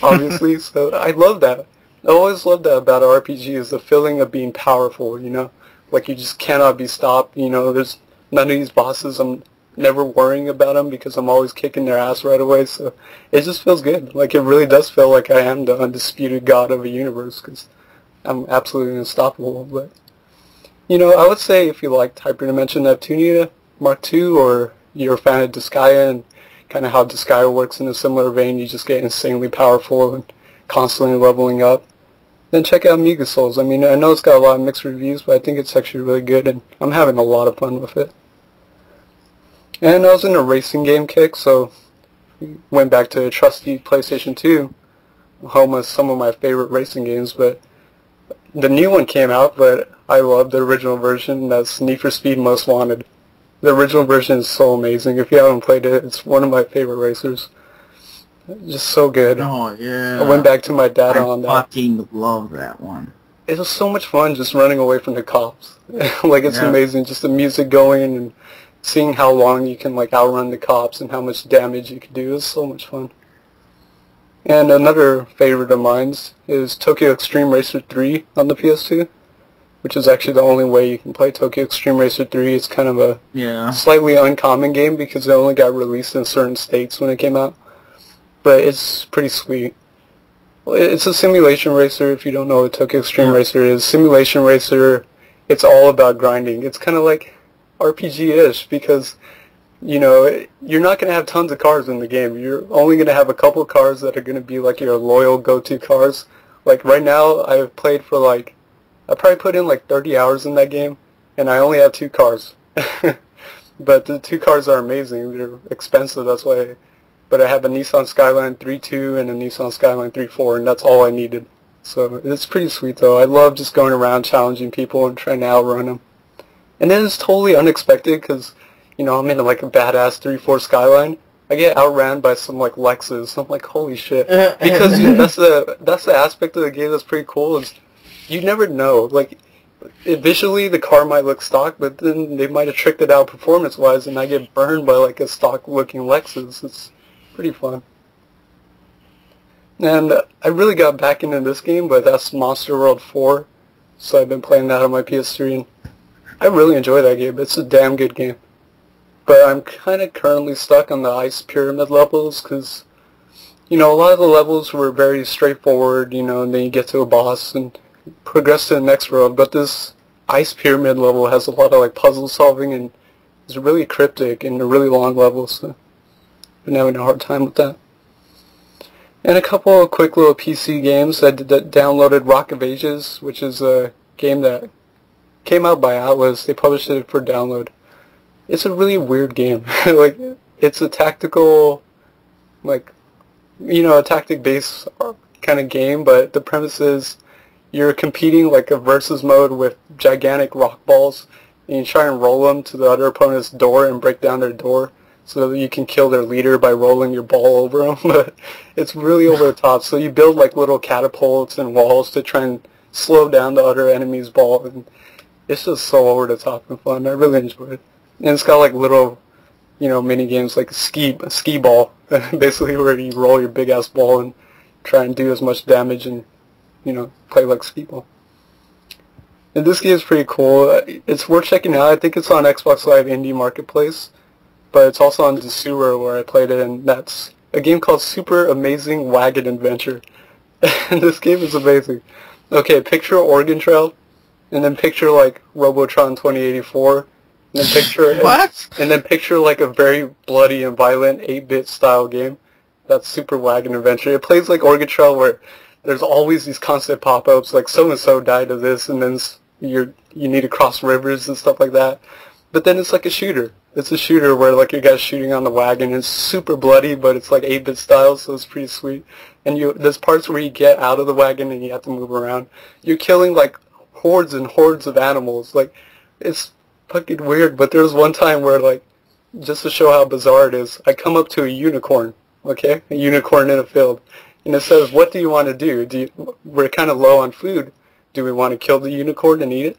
obviously. So I love that. I always loved that about an RPG, is the feeling of being powerful, you know? Like you just cannot be stopped, you know? There's none of these bosses, I'm never worrying about them because I'm always kicking their ass right away, so it just feels good. Like it really does feel like I am the undisputed god of a universe because I'm absolutely unstoppable. But, you know, I would say if you like Hyperdimension Neptunia Mark II, or you're a fan of Disgaea and kind of how Disgaea works in a similar vein, you just get insanely powerful and constantly leveling up, then check out Mugen Souls. I mean, I know it's got a lot of mixed reviews, but I think it's actually really good, and I'm having a lot of fun with it. And I was in a racing game kick, so went back to a trusty PlayStation 2, home of some of my favorite racing games, but the new one came out, but I love the original version. That's Need for Speed Most Wanted. The original version is so amazing. If you haven't played it, it's one of my favorite racers. Just so good.
Oh, yeah.
I went back to my data on that.
I fucking love that one.
It was so much fun just running away from the cops. Like, it's amazing. Just the music going and seeing how long you can, like, outrun the cops and how much damage you can do. It was so much fun. And another favorite of mine is Tokyo Extreme Racer 3 on the PS2, which is actually the only way you can play Tokyo Extreme Racer 3. It's kind of a slightly uncommon game because it only got released in certain states when it came out. But it's pretty sweet. It's a simulation racer. If you don't know what Tokyo Extreme Racer is, simulation racer, it's all about grinding. It's kind of like RPG-ish because, you know, you're not going to have tons of cars in the game. You're only going to have a couple cars that are going to be like your loyal go-to cars. Like right now, I've played for like, I probably put in like 30 hours in that game, and I only have 2 cars. But the 2 cars are amazing. They're expensive, that's why. But I have a Nissan Skyline 3.2 and a Nissan Skyline 3.4, and that's all I needed. So it's pretty sweet, though. I love just going around challenging people and trying to outrun them. And then it's totally unexpected because, you know, I'm in like a badass 3.4 Skyline. I get outran by some like Lexus. I'm like, holy shit. Because that's the aspect of the game that's pretty cool, is you never know. Like, visually the car might look stock, but then they might have tricked it out performance-wise, and I get burned by like a stock-looking Lexus. It's pretty fun. And I really got back into this game, but that's Monster World 4. So I've been playing that on my PS3, and I really enjoy that game. It's a damn good game. But I'm kind of currently stuck on the Ice Pyramid levels, because, you know, a lot of the levels were very straightforward, you know, and then you get to a boss and progress to the next world. But this Ice Pyramid level has a lot of, like, puzzle solving, and it's really cryptic and a really long level, so I've been having a hard time with that. And a couple of quick little PC games. I downloaded Rock of Ages, which is a game that came out by Atlas. They published it for download. It's a really weird game. Like, it's a tactical, like, you know, a tactic-based kind of game, but the premise is you're competing like a versus mode with gigantic rock balls, and you try and roll them to the other opponent's door and break down their door so that you can kill their leader by rolling your ball over them. But it's really over the top. So you build like little catapults and walls to try and slow down the other enemy's ball, and it's just so over the top and fun. I really enjoy it. And it's got like little, you know, mini games like a ski ball, basically, where you roll your big ass ball and try and do as much damage and, you know, play like skee ball. And this game is pretty cool. It's worth checking out. I think it's on Xbox Live Indie Marketplace, but it's also on Desura where I played it, and that's a game called Super Amazing Wagon Adventure. And this game is amazing. Okay, picture Oregon Trail, and then picture like Robotron 2084, And then picture
What?
And then picture like a very bloody and violent 8-bit style game. That's Super Wagon Adventure. It plays like Oregon Trail, where there's always these constant pop-ups, like so-and-so died of this, and then you need to cross rivers and stuff like that. But then it's like a shooter. It's a shooter where like your guy's shooting on the wagon. It's super bloody, but it's like 8-bit style, so it's pretty sweet. And there's parts where you get out of the wagon and you have to move around. You're killing like hordes and hordes of animals. Like, it's fucking weird. But there was one time where, like, just to show how bizarre it is, I come up to a unicorn, okay? A unicorn in a field. And it says, what do you want to do? We're kind of low on food. Do we want to kill the unicorn and eat it?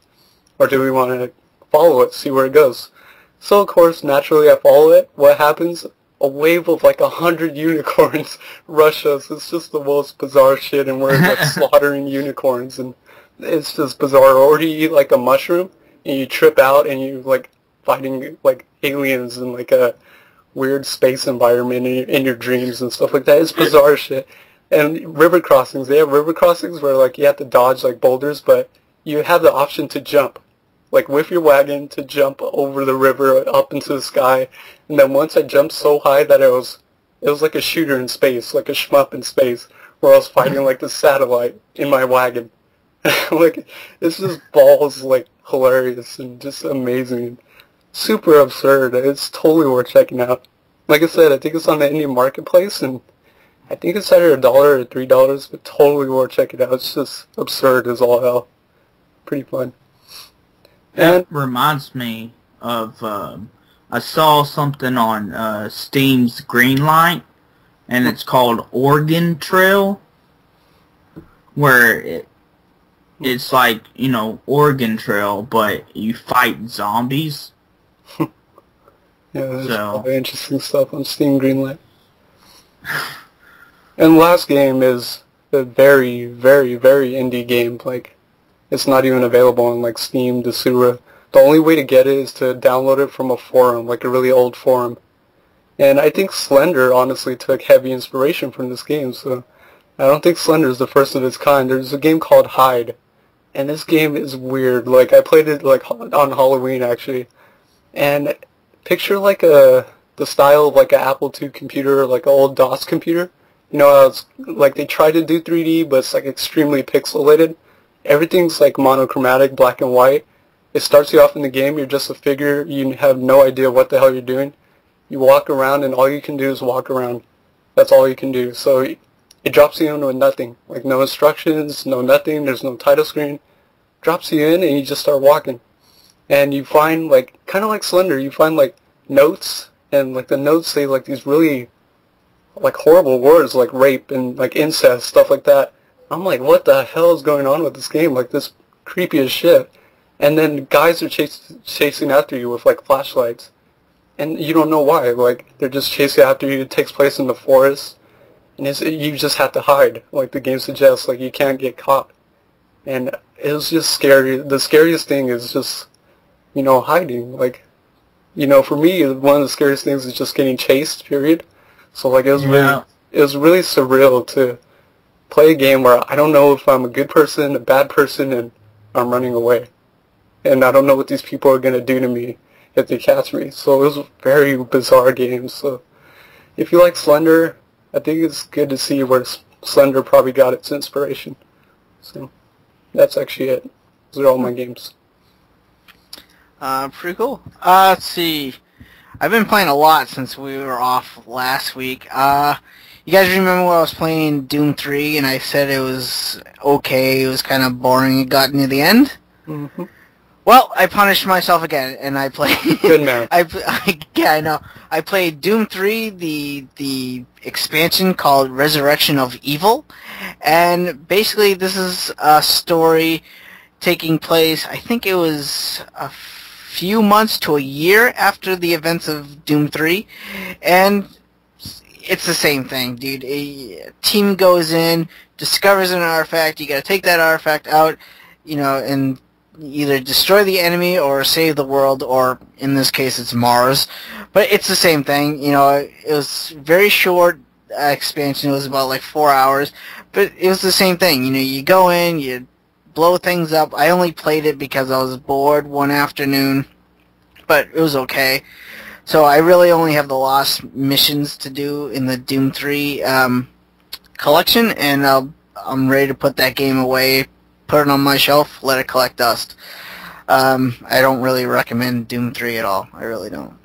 Or do we want to follow it, see where it goes? So, of course, naturally I follow it. What happens? A wave of like 100 unicorns rush us. It's just the most bizarre shit, and we're like slaughtering unicorns, and it's just bizarre. Or you eat like a mushroom, and you trip out, and you like fighting like aliens in like a weird space environment in your dreams and stuff like that. It's bizarre shit. And river crossings, they have river crossings where like you have to dodge like boulders, but you have the option to jump, like with your wagon, to jump over the river up into the sky. And then once I jumped so high that it was like a shooter in space, like a shmup in space, where I was fighting like the satellite in my wagon. Like, it's just balls, like, hilarious and just amazing. Super absurd. It's totally worth checking out. Like I said, I think it's on the Indian marketplace, and I think it's either $1 or $3, but totally worth checking out. It's just absurd as all hell. Pretty fun.
That reminds me of, I saw something on Steam's Greenlight, and it's called Oregon Trail, where it's like, you know, Oregon Trail, but you fight zombies.
Yeah, there's probably interesting stuff on Steam Greenlight. And the last game is a very, very, very indie game. Like, it's not even available on like Steam, Desura. The only way to get it is to download it from a forum, like a really old forum. And I think Slender honestly took heavy inspiration from this game, so I don't think Slender is the first of its kind. There's a game called Hide, and this game is weird. Like, I played it like on Halloween actually, and picture like the style of like an Apple II computer, like an old DOS computer. You know how it's like they try to do 3D, but it's like extremely pixelated. Everything's like monochromatic, black and white. It starts you off in the game, you're just a figure, you have no idea what the hell you're doing. You walk around and all you can do is walk around. That's all you can do. So it drops you in with nothing. Like no instructions, no nothing, there's no title screen. Drops you in and you just start walking. And you find like, kind of like Slender, you find like notes, and like the notes say like these really like horrible words like rape and like incest, stuff like that. I'm like, what the hell is going on with this game? Like, this creepy as shit. And then guys are chasing after you with like flashlights, and you don't know why. Like, they're just chasing after you. It takes place in the forest, and you just have to hide. Like the game suggests, like you can't get caught. And it was just scary. The scariest thing is just, you know, hiding. Like, you know, for me, one of the scariest things is just getting chased. Period. So like it was really surreal to play a game where I don't know if I'm a good person, a bad person, and I'm running away. And I don't know what these people are going to do to me if they catch me. So it was a very bizarre game. So if you like Slender, I think it's good to see where Slender probably got its inspiration. So that's actually it. Those are all my games.
Pretty cool. Let's see. I've been playing a lot since we were off last week. You guys remember when I was playing Doom 3 and I said it was okay, it was kind of boring, it got near the end?
Mm-hmm.
Well, I punished myself again, and I played...
Good man.
Yeah, I know. I played Doom 3, the expansion called Resurrection of Evil, and basically this is a story taking place, I think it was a few months to a year after the events of Doom 3, and it's the same thing, dude. A team goes in, discovers an artifact, you gotta take that artifact out, you know, and either destroy the enemy or save the world, or in this case it's Mars. But it's the same thing, you know. It was very short expansion, it was about like 4 hours, but it was the same thing, you know. You go in, you blow things up. I only played it because I was bored one afternoon, but it was okay. So I really only have the lost missions to do in the Doom 3 collection, and I'm ready to put that game away, put it on my shelf, let it collect dust. I don't really recommend Doom 3 at all. I really don't.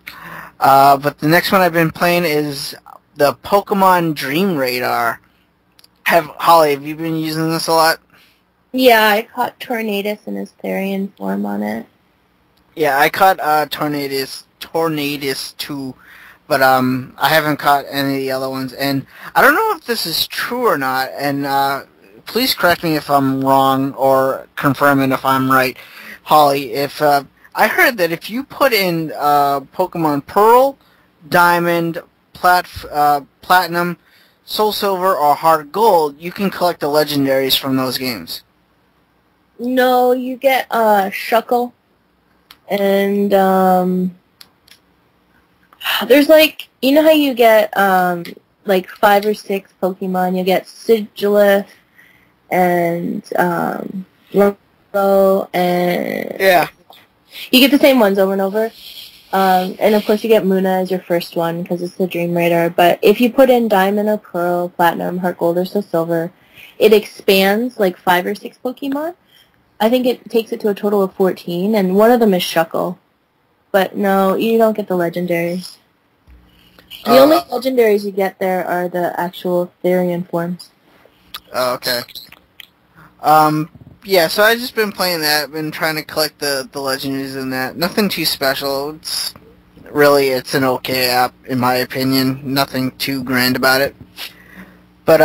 But the next one I've been playing is the Pokemon Dream Radar. Holly, have you been using this a lot?
Yeah, I caught Tornadus in his Therian form on it.
Yeah, I caught Tornadus too, but I haven't caught any of the other ones, and I don't know if this is true or not, and please correct me if I'm wrong or confirm it if I'm right, Holly. If I heard that if you put in Pokemon Pearl, Diamond, Platinum, Soul Silver, or Heart Gold, you can collect the legendaries from those games.
No, you get Shuckle, and there's like, you know how you get like 5 or 6 Pokemon. You get Sigilith and Rumbo, and
yeah,
you get the same ones over and over. And of course you get Munna as your first one because it's the Dream Radar. But if you put in Diamond or Pearl, Platinum, Heart Gold, or Soul Silver, it expands like 5 or 6 Pokemon. I think it takes it to a total of 14, and one of them is Shuckle. But no, you don't get the legendaries. The only legendaries you get there are the actual Therian forms.
Oh, okay. Yeah, so I've just been playing that, been trying to collect the legendaries in that. Nothing too special. It's an okay app, in my opinion. Nothing too grand about it. But,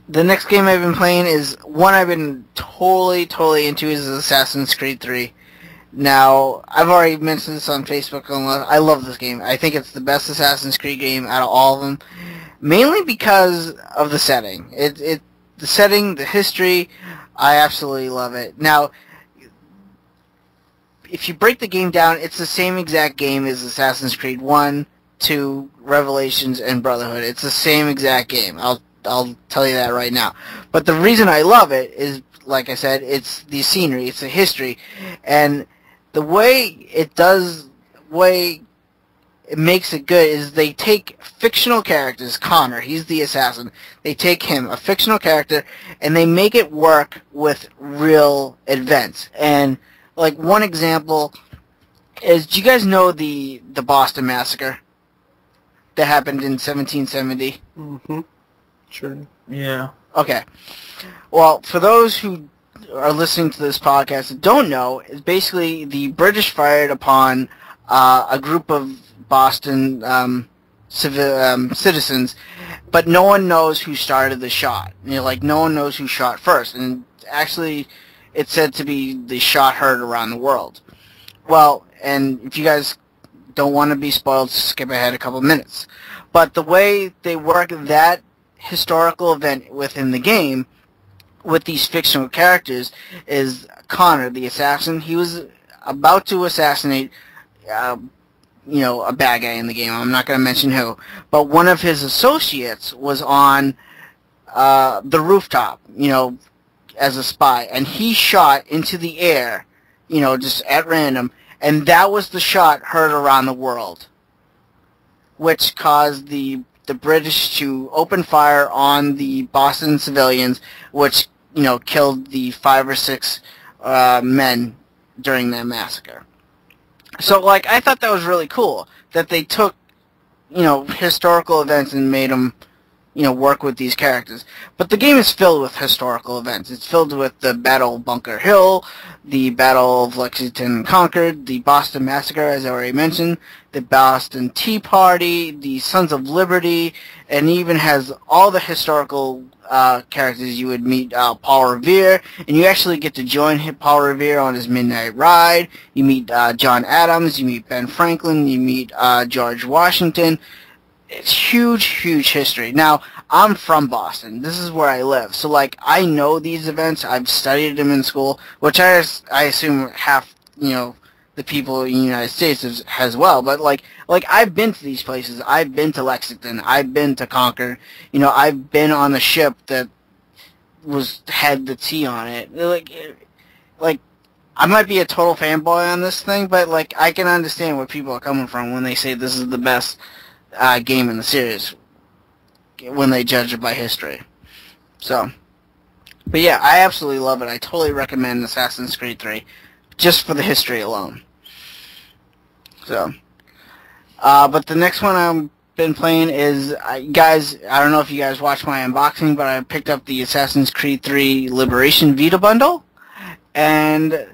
the next game I've been playing is one I've been totally into is Assassin's Creed 3. Now, I've already mentioned this on Facebook. I love this game. I think it's the best Assassin's Creed game out of all of them, mainly because of the setting. The setting, the history, I absolutely love it. Now, if you break the game down, it's the same exact game as Assassin's Creed 1, 2, Revelations, and Brotherhood. It's the same exact game. I'll tell you that right now. But the reason I love it is, like I said, it's the scenery, it's the history, and the way it makes it good is they take fictional characters. Connor, he's the assassin. They take him, a fictional character, and they make it work with real events. And like one example is, do you guys know the Boston Massacre that happened in 1770?
Mm-hmm. Sure.
Yeah.
Okay. Well, for those who are listening to this podcast that don't know, it's basically the British fired upon a group of Boston citizens, but no one knows who started the shot. No one knows who shot first, and actually, it's said to be the shot heard around the world. Well, and if you guys don't want to be spoiled, skip ahead a couple minutes. But the way they work that historical event within the game with these fictional characters is Connor, the assassin. He was about to assassinate, a bad guy in the game. I'm not going to mention who, but one of his associates was on the rooftop, as a spy, and he shot into the air, just at random, and that was the shot heard around the world, which caused the British to open fire on the Boston civilians, which, killed the 5 or 6 men during that massacre. So, I thought that was really cool, that they took, historical events and made them, work with these characters. But the game is filled with historical events. It's filled with the Battle of Bunker Hill, the Battle of Lexington and Concord, the Boston Massacre, as I already mentioned, the Boston Tea Party, the Sons of Liberty, and even has all the historical characters you would meet. Paul Revere, and you actually get to join Paul Revere on his midnight ride. You meet John Adams, you meet Ben Franklin, you meet George Washington. It's huge history. Now, I'm from Boston. This is where I live. So, I know these events. I've studied them in school, which I assume half, the people in the United States as well. But, I've been to these places. I've been to Lexington. I've been to Concord. I've been on a ship that had the T on it. I might be a total fanboy on this thing, but like I can understand where people are coming from when they say this is the best game in the series when they judge it by history. So, but yeah, I absolutely love it. I totally recommend Assassin's Creed 3 just for the history alone. So, but the next one I've been playing is, guys, I don't know if you guys watched my unboxing, but I picked up the Assassin's Creed 3 Liberation Vita bundle, and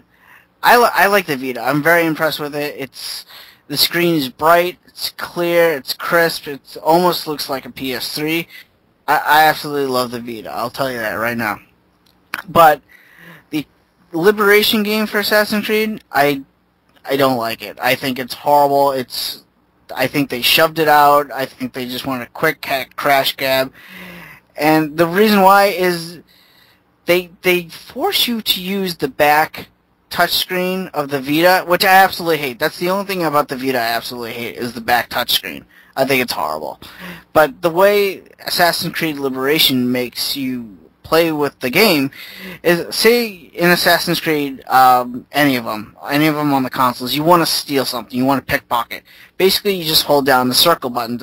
I like the Vita. I'm very impressed with it. The screen is bright, it's clear, it's crisp, it almost looks like a PS3. I absolutely love the Vita, I'll tell you that right now. But the Liberation game for Assassin's Creed, I don't like it. I think it's horrible. I think they shoved it out. I think they just want a quick crash grab. And the reason why is they force you to use the back touchscreen of the Vita, which I absolutely hate. That's the only thing about the Vita I absolutely hate is the back touchscreen. I think it's horrible. But the way Assassin's Creed Liberation makes you play with the game is, say in Assassin's Creed, any of them on the consoles, you want to steal something, you want to pickpocket. Basically, you just hold down the circle button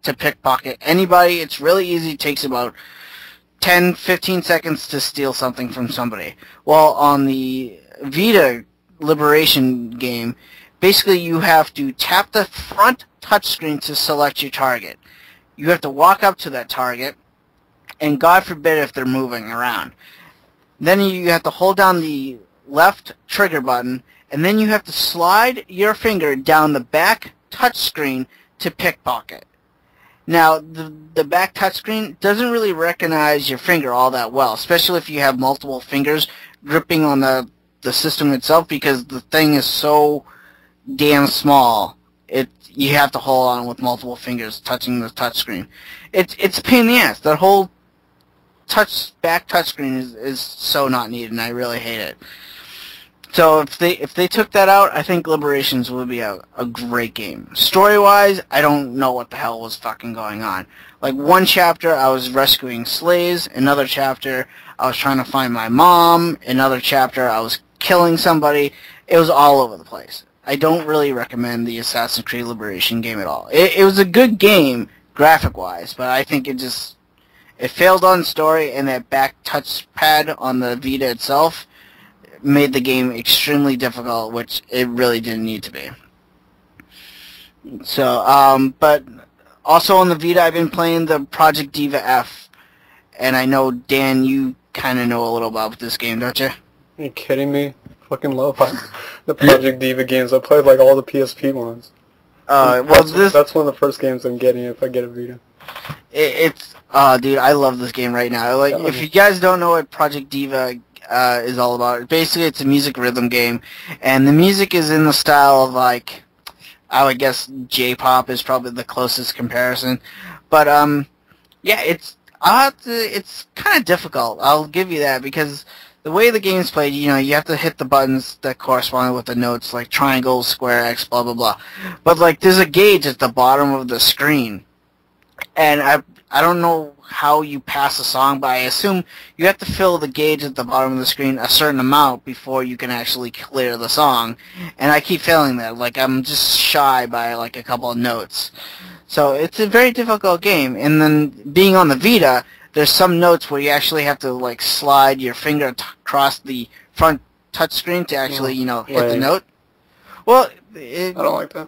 to pickpocket anybody. It's really easy. It takes about 10-15 seconds to steal something from somebody. Well, on the Vita Liberation game, basically you have to tap the front touchscreen to select your target. You have to walk up to that target, and God forbid if they're moving around. Then you have to hold down the left trigger button, and then you have to slide your finger down the back touchscreen to pickpocket. Now, the back touchscreen doesn't really recognize your finger all that well, especially if you have multiple fingers gripping on the system itself, because the thing is so damn small. You have to hold on with multiple fingers touching the touchscreen. It's a pain in the ass. That whole back touchscreen is so not needed, and I really hate it. So if they took that out, I think Liberations would be a great game. Story-wise, I don't know what the hell was fucking going on. Like, one chapter, I was rescuing slaves. Another chapter, I was trying to find my mom. Another chapter, I was killing somebody. It was all over the place. I don't really recommend the Assassin's Creed Liberation game at all. It was a good game, graphic-wise, but I think it failed on story, and that back touchpad on the Vita itself made the game extremely difficult, which it really didn't need to be. So, but also on the Vita, I've been playing the Project Diva F, and I know, Dan, you kind of know a little about this game, don't you?
Are you kidding me? Fucking love the Project Diva games. I played like all the PSP ones. That's one of the first games I'm getting if I get a Vita.
Dude, I love this game right now. Like, if you guys don't know what Project Diva is all about, basically it's a music rhythm game, and the music is in the style of, like, I would guess J-pop is probably the closest comparison. But yeah, it's kind of difficult. I'll give you that, because the way the game's played, you have to hit the buttons that correspond with the notes, like triangle, square, X, blah, blah, blah. But, like, there's a gauge at the bottom of the screen. And I don't know how you pass a song, but I assume you have to fill the gauge at the bottom of the screen a certain amount before you can actually clear the song. And I keep failing that. Like, I'm just shy by, like, a couple of notes. So it's a very difficult game. And then being on the Vita, there's some notes where you actually have to, like, slide your finger across the front touchscreen to actually, hit the note. Well,
I don't like that.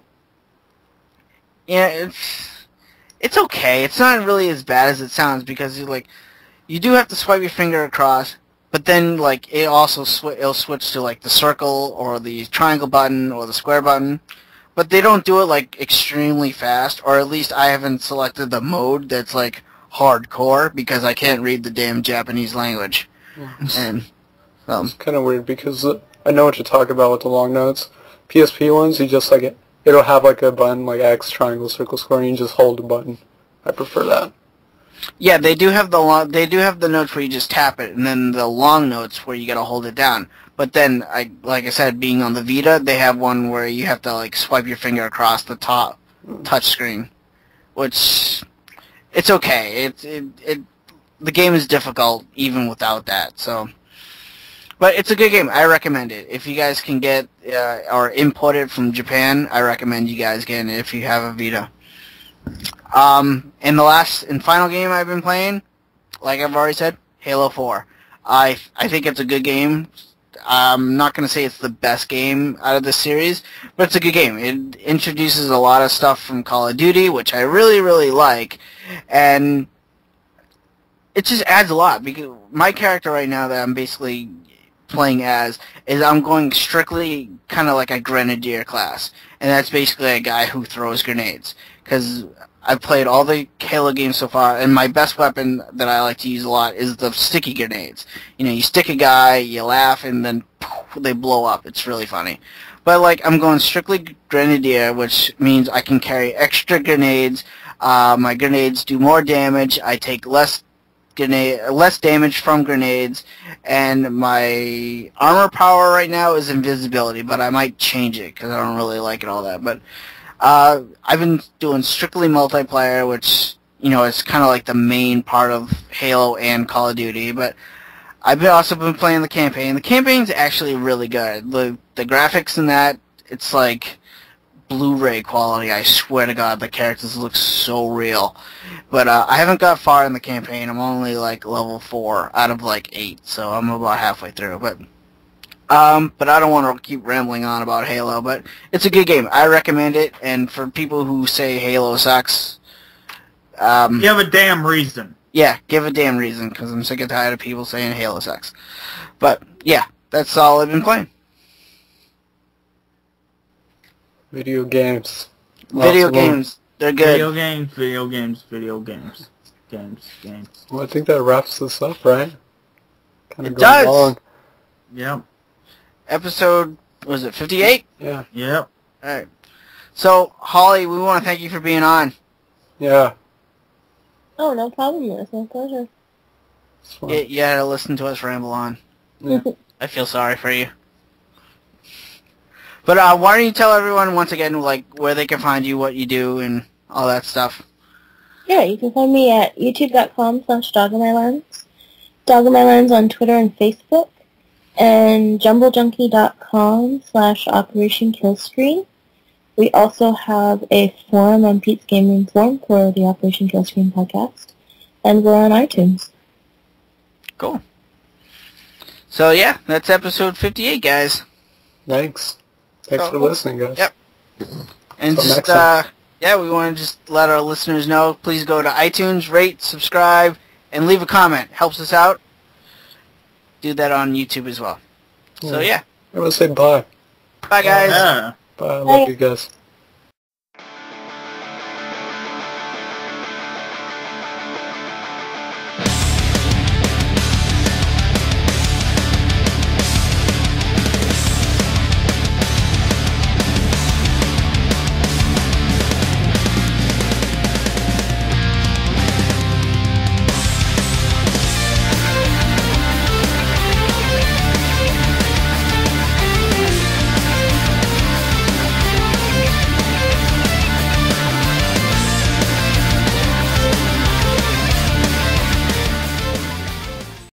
Yeah, it's okay. It's not really as bad as it sounds, because you do have to swipe your finger across, but then, like, it also it'll switch to, like, the circle or the triangle button or the square button. But they don't do it, like, extremely fast, or at least I haven't selected the mode that's, like, hardcore, because I can't read the damn Japanese language. And
it's kind of weird, because I know what you're talking about with the long notes. PSP ones, you just, like, it'll have, like, a button, like X, triangle, circle, square, and you just hold the button. I prefer that.
Yeah, they do have the notes where you just tap it, and then the long notes where you gotta hold it down. But then, like I said, being on the Vita, they have one where you have to, like, swipe your finger across the top touchscreen, which it's okay. The game is difficult even without that. So, But it's a good game. I recommend it. If you guys can get or import it from Japan, I recommend you guys getting it if you have a Vita. And the last and final game I've been playing, like I've already said, Halo 4. I think it's a good game. I'm not going to say it's the best game out of the series, but it's a good game. It introduces a lot of stuff from Call of Duty, which I really, really like, and it just adds a lot. Because my character right now that I'm basically playing as is I'm going strictly kind of like a grenadier class, and that's basically a guy who throws grenades. Because I've played all the Halo games so far, and my best weapon that I like to use a lot is the sticky grenades. You know, you stick a guy, you laugh, and then poof, they blow up. It's really funny. But, like, I'm going strictly Grenadier, which means I can carry extra grenades. My grenades do more damage. I take less damage from grenades, and my armor power right now is invisibility, but I might change it, because I don't really like it all that. But I've been doing strictly multiplayer, which, you know, is kind of like the main part of Halo and Call of Duty, but I've also been playing the campaign. The campaign's actually really good. The graphics in that, it's like Blu-ray quality. I swear to God, the characters look so real. But I haven't got far in the campaign. I'm only like level 4 out of like 8, so I'm about halfway through. But I don't want to keep rambling on about Halo, but it's a good game. I recommend it, and for people who say Halo sucks,
give a damn reason.
Yeah, give a damn reason, because I'm sick and tired of people saying Halo sucks. But, yeah, that's all I've been playing.
Video games.
Video games. They're good.
Video games. Games.
Well, I think that wraps this up, right? Kind of
It does.
long.
Yep.
Episode, was it 58?
Yeah.
Yep.
Alright. So, Holly, we want to thank you for being on.
Yeah.
Oh, no problem. It's my pleasure.
It's fun.
You had to listen to us ramble on.
Yeah.
I feel sorry for you. But why don't you tell everyone once again, like, where they can find you, what you do, and all that stuff.
Yeah, you can find me at youtube.com/Doginmylense, Doginmylense on Twitter and Facebook, and jumblejunkie.com/Operation Killscreen. We also have a forum on Pete's Gaming Forum for the Operation Killscreen podcast, and we're on iTunes.
Cool. So, yeah, that's episode 58, guys.
Thanks. Thanks for listening, guys.
Yep. And
Until
just,
next time.
yeah, we want to just let our listeners know, please go to iTunes, rate, subscribe, and leave a comment. Helps us out. Do that on YouTube as well. So, yeah.
I want to say bye.
Bye, guys.
Yeah.
Bye. I love you guys.